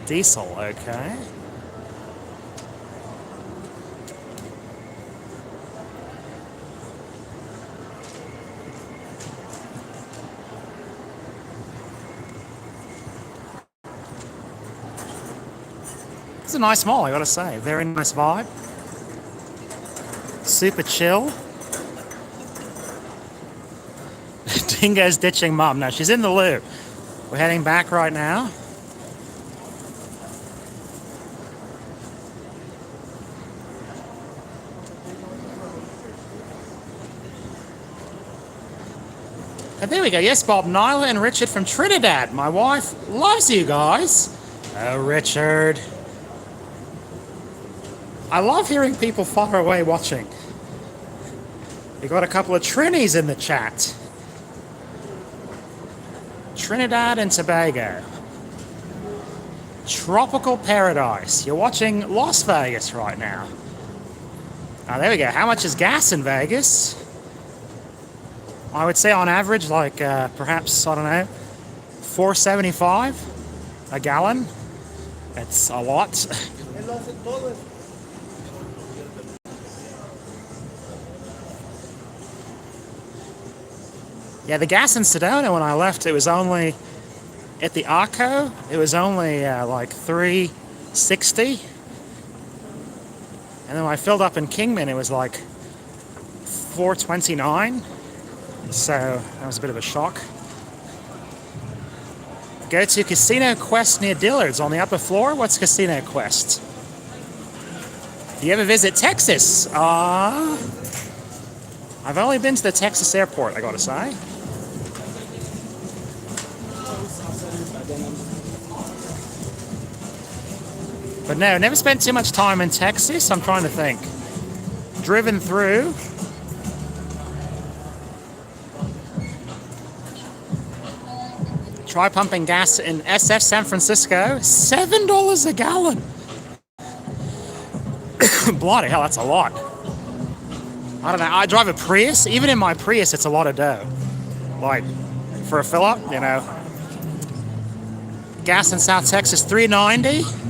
Diesel, okay. It's a nice mall, I gotta say. Very nice vibe. Super chill. Dingo's ditching Mum. No, she's in the loo. We're heading back right now. And there we go. Yes, Bob, Nyla and Richard from Trinidad. My wife loves you guys. Oh, Richard. I love hearing people far away watching. You got a couple of Trinis in the chat. Trinidad and Tobago. Tropical paradise. You're watching Las Vegas right now. Oh, there we go. How much is gas in Vegas? I would say on average, like perhaps, I don't know, $4.75 a gallon. That's a lot. Yeah, the gas in Sedona when I left, it was only, at the Arco, it was only like $3.60. And then when I filled up in Kingman, it was like $4.29. So that was a bit of a shock. Go to Casino Quest near Dillard's on the upper floor. What's Casino Quest? Do you ever visit Texas? I've only been to the Texas airport, I gotta say. But no, never spent too much time in Texas. I'm trying to think. Driven through. Try pumping gas in SF San Francisco. $7 a gallon. Bloody hell, that's a lot. I don't know. I drive a Prius. Even in my Prius, it's a lot of dough. Like, for a fill-up, you know. Gas in South Texas, $3.90.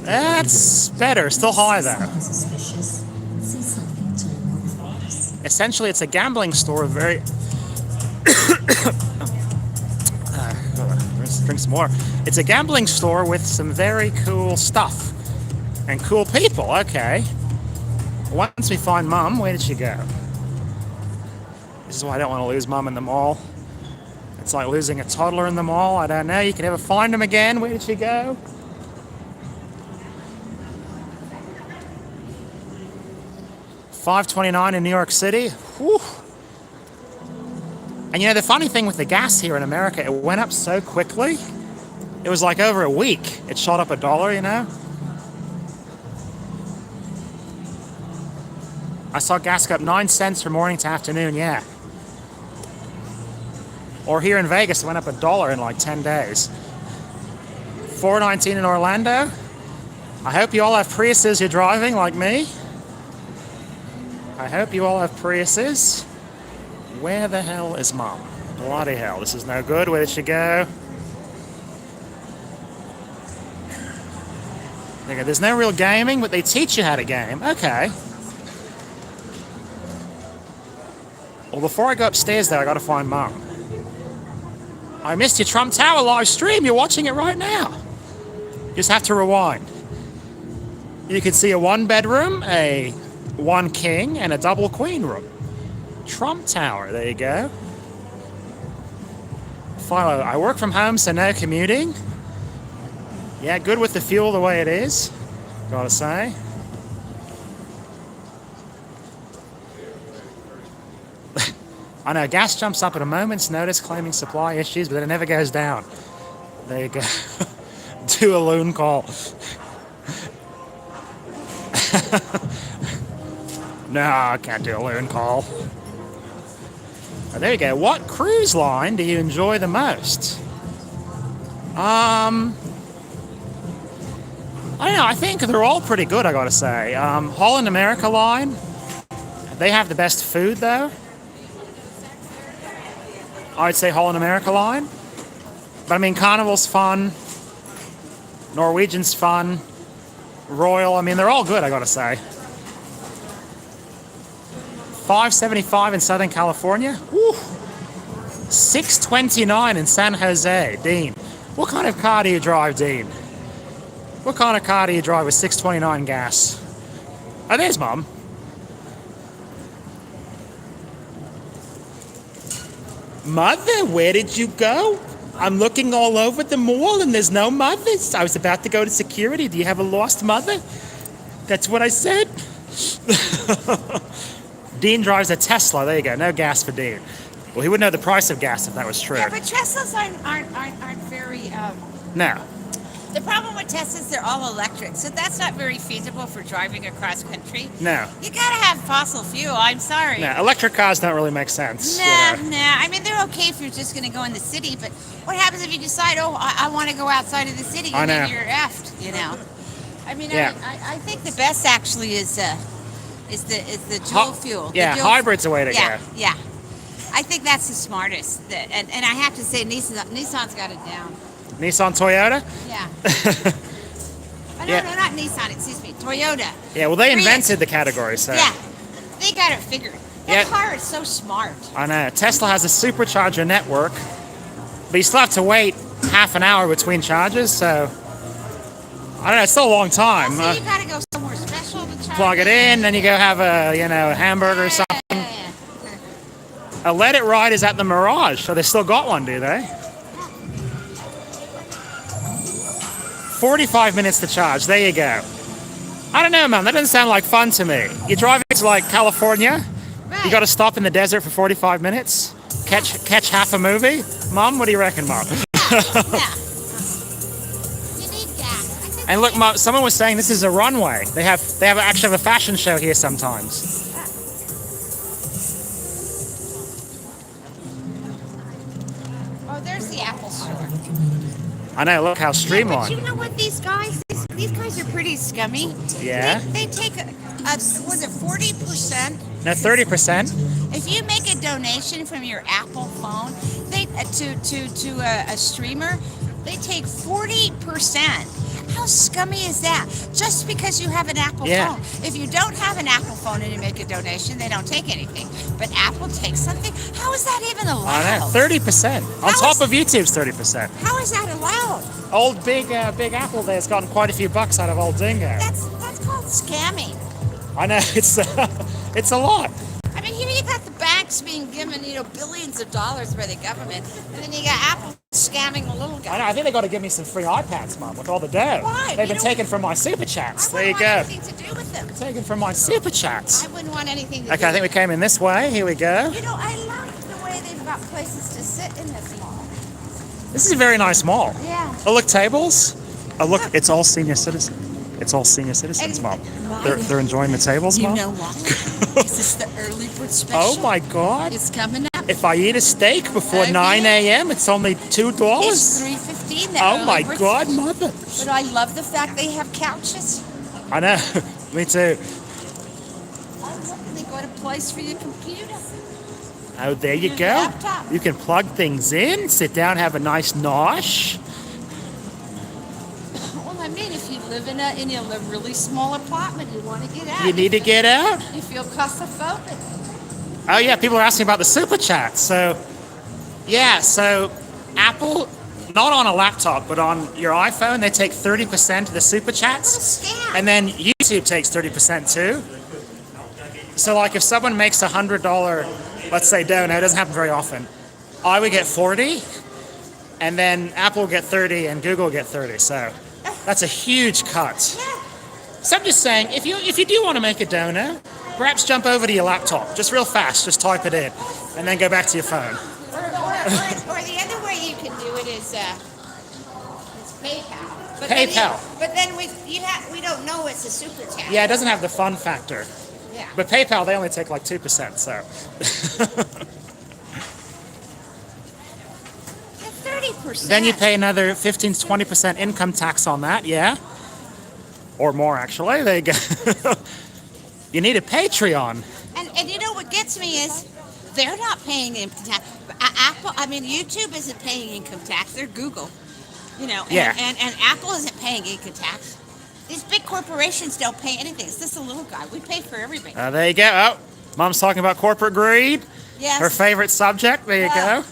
That's better. Still high, though. Essentially, it's a gambling store. Very... Let's drink some more. It's a gambling store with some very cool stuff. And cool people. Okay. Once we find Mum, where did she go? This is why I don't want to lose Mum in the mall. It's like losing a toddler in the mall. I don't know. You can never find him again. Where did she go? $5.29 in New York City. Whew. And you know, the funny thing with the gas here in America, it went up so quickly. It was like over a week. It shot up $1, you know? I saw gas go up 9 cents from morning to afternoon, yeah. Or here in Vegas, it went up $1 in like 10 days. $4.19 in Orlando. I hope you all have Priuses you're driving like me. I hope you all have Priuses. Where the hell is Mom? Bloody hell, this is no good. Where did she go? Okay, there's no real gaming, but they teach you how to game. Okay. Well, before I go upstairs, though, I gotta find Mum. I missed your Trump Tower live stream. You're watching it right now. You just have to rewind. You can see a 1-bedroom, a 1 king, and a double queen room. Trump Tower, there you go. Follow. I work from home, so no commuting. Yeah, good with the fuel the way it is, gotta say. I know, gas jumps up at a moment's notice claiming supply issues, but then it never goes down. There you go. Do a loon call. No, I can't do a loon call. Oh, there you go. What cruise line do you enjoy the most? I don't know. I think they're all pretty good, I gotta say. Holland America line. They have the best food, though. I'd say Holland America line. But I mean, Carnival's fun. Norwegian's fun. Royal, I mean, they're all good, I gotta say. $5.75 in Southern California. Woo. $6.29 in San Jose. Dean, what kind of car do you drive, Dean? What kind of car do you drive with $6.29 gas? Oh, there's Mum. Mother, where did you go? I'm looking all over the mall and there's no mothers. I was about to go to security. Do you have a lost mother? That's what I said. Dean drives a Tesla. There you go. No gas for Dean. Well, he would know the price of gas if that was true. Yeah, but Teslas aren't very. No. The problem with Teslas, they're all electric, so that's not very feasible for driving across country. No. You gotta have fossil fuel. I'm sorry. No, electric cars don't really make sense. Nah, You know. nah. I mean, they're okay if you're just gonna go in the city, but what happens if you decide, oh, I want to go outside of the city, and then you're effed, you know? I mean, Yeah. I think the best actually is the dual fuel. Yeah, the dual hybrid's the way to yeah, go. Yeah. I think that's the smartest. And I have to say, Nissan's got it down. Nissan Toyota? Yeah. Oh, no, Yeah. no, not Nissan. Excuse me. Toyota. Yeah, well, they Prius. invented the category, so. Yeah. They got it figured. That Yeah. car is so smart. I know. Tesla has a supercharger network, but you still have to wait half an hour between charges, so. I don't know, it's still a long time. Also, you gotta go somewhere special to charge. Plug it in, then you go have a, a hamburger or something. Yeah. A Let It Ride is at the Mirage, so they still got one, do they? 45 minutes to charge. There you go. I don't know, man. That doesn't sound like fun to me. You're driving to like California. Right. You got to stop in the desert for 45 minutes. Catch half a movie. Mom, what do you reckon, Mom? Yeah. You need gas. And look, Mom, someone was saying this is a runway. They actually have a fashion show here sometimes. Oh, there's the Apple store. I know. Look how Yeah, streamlined. but you know what? These guys are pretty scummy. Yeah. They take was it 40%? No, 30%. If you make a donation from your Apple phone, they to a streamer, they take 40%. How scummy is that? Just because you have an Apple Yeah. phone. If you don't have an Apple phone and you make a donation, they don't take anything. But Apple takes something. How is that even allowed? I know. 30%. On How top is- of YouTube's 30%. How is that allowed? Old Big Apple there has gotten quite a few bucks out of old Dingo. That's called scamming. I know. It's a lot. I mean, here you got the banks being given, billions of dollars by the government, and then you got Apple scamming the little I guy. know. I think they got to give me some free iPads, Mum, with all the dough. Why? They've You been don't- taken from my super chats. I There you wouldn't go. want anything to do with them. Taken from my super chats. I wouldn't want anything to do Okay, I think we with came in this way. Here we go. them. I like the way they've got places to sit in this mall. This is a very nice mall. Yeah. Oh, look, tables. Oh, look, it's all senior citizens. It's all senior citizens, And- Mom. Mom. They're enjoying the tables, You Mom. know why? This is the early bird special. Oh my God! It's coming up. If I eat a steak before Okay. 9 a.m., it's only It's $2. $3.15. Oh my God, Mother! But I love the fact they have couches. I know. Me too. I love they got a place for your computer. Oh, there you Your go. laptop. You can plug things in, sit down, have a nice nosh. Well, I mean, if you live in a really small apartment, you want to get out. You need to get out. You feel claustrophobic. Oh yeah, people are asking about the super chat. So, yeah, so Apple, not on a laptop, but on your iPhone, they take 30% of the super What a chats, scam. and then YouTube takes 30% too. So, like, if someone makes $100, let's say dono, it doesn't happen very often, I would get 40, and then Apple will get 30, and Google will get 30. So, that's a huge cut. Yeah. So I'm just saying, if you do want to make a dono, perhaps jump over to your laptop, just real fast, just type it in, and then go back to your phone. Or the other way you can do it is PayPal. But PayPal. Then we don't know it's a super chat. Yeah, it doesn't have the fun factor. Yeah. But PayPal, they only take like 2%, so. 30%. Then you pay another 15 to 20% income tax on that, yeah? Or more, actually. There you go. You need a Patreon. And you know what gets me is they're not paying income tax. YouTube isn't paying income tax. They're Google. Yeah. And Apple isn't paying income tax. These big corporations don't pay anything. It's just a little guy. We pay for everything. There you go. Oh, Mom's talking about corporate greed. Yes. Her favorite subject. There you go.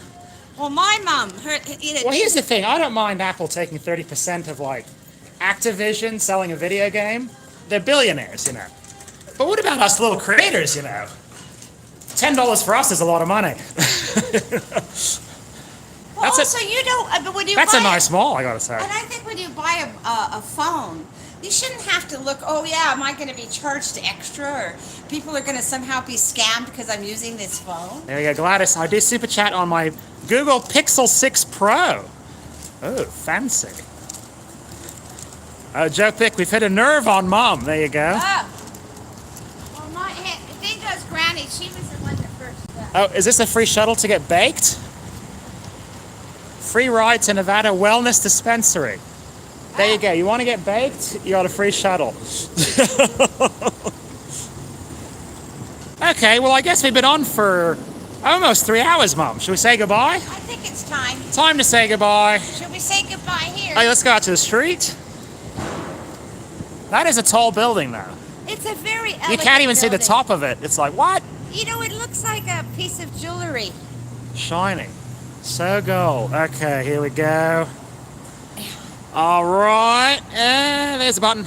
Well, my mom, Well, here's the thing. I don't mind Apple taking 30% of, like, Activision selling a video game. They're billionaires, But what about us little creators, $10 for us is a lot of money. Well, That's also, you don't. But when you That's buy a nice mall, I gotta say. And I think when you buy a phone, you shouldn't have to look. Oh yeah, am I going to be charged extra, or people are going to somehow be scammed because I'm using this phone? There you go, Gladys. I do super chat on my Google Pixel 6 Pro. Oh, fancy. Oh, Joe Pick, we've hit a nerve on Mom. There you go. Oh. Well, my Dingo's granny, she was the one that first. Oh, is this a free shuttle to get baked? Free ride to Nevada Wellness Dispensary. There you go. You want to get baked? You got a free shuttle. Okay, well, I guess we've been on for almost 3 hours, Mom. Should we say goodbye? I think it's time. Time to say goodbye. Should we say goodbye here? Hey, let's go out to the street. That is a tall building, though. It's a very elegant You can't even see the building. top of it. It's like, what? It looks like a piece of jewelry. Shining. So gold. Okay, here we go. All right. There's a button.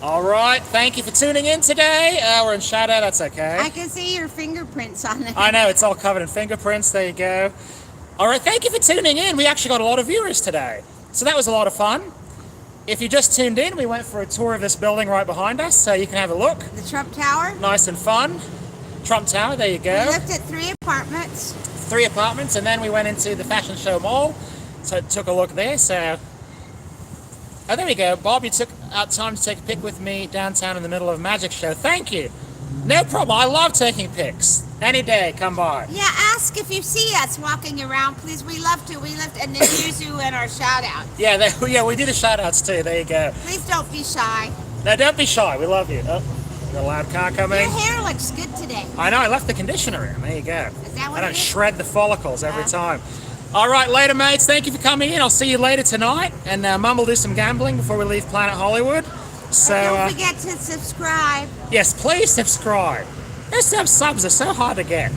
All right. Thank you for tuning in today. We're in shadow. That's okay. I can see your fingerprints on it. I know. It's all covered in fingerprints. There you go. All right. Thank you for tuning in. We actually got a lot of viewers today. So that was a lot of fun. if you just tuned in, we went for a tour of this building right behind us, so you can have a look. The Trump Tower. Nice and fun. Trump Tower, there you We go. looked at 3 apartments. 3 apartments, and then we went into the Fashion Show Mall, so took a look there. So, oh, there we go. Bob, you took out time to take a pic with me downtown in the middle of a magic show. Thank you. No problem. I love taking pics. Any day, come by. Yeah, ask if you see us walking around, please. We love to. We love to, and then use you in our shout out. Yeah, we do the shout outs too. There you go. Please don't be shy. No, don't be shy. We love you. Oh, got a loud car coming. Your hair looks good today. I know. I left the conditioner in. There you go. Is that what I don't it is? shred the follicles every time. All right, later, mates. Thank you for coming in. I'll see you later tonight. And Mum will do some gambling before we leave Planet Hollywood. So Don't forget to subscribe. yes, please subscribe. Those subs are so hard to get.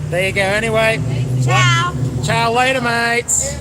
There you go. Anyway, Ciao. ciao later, mates.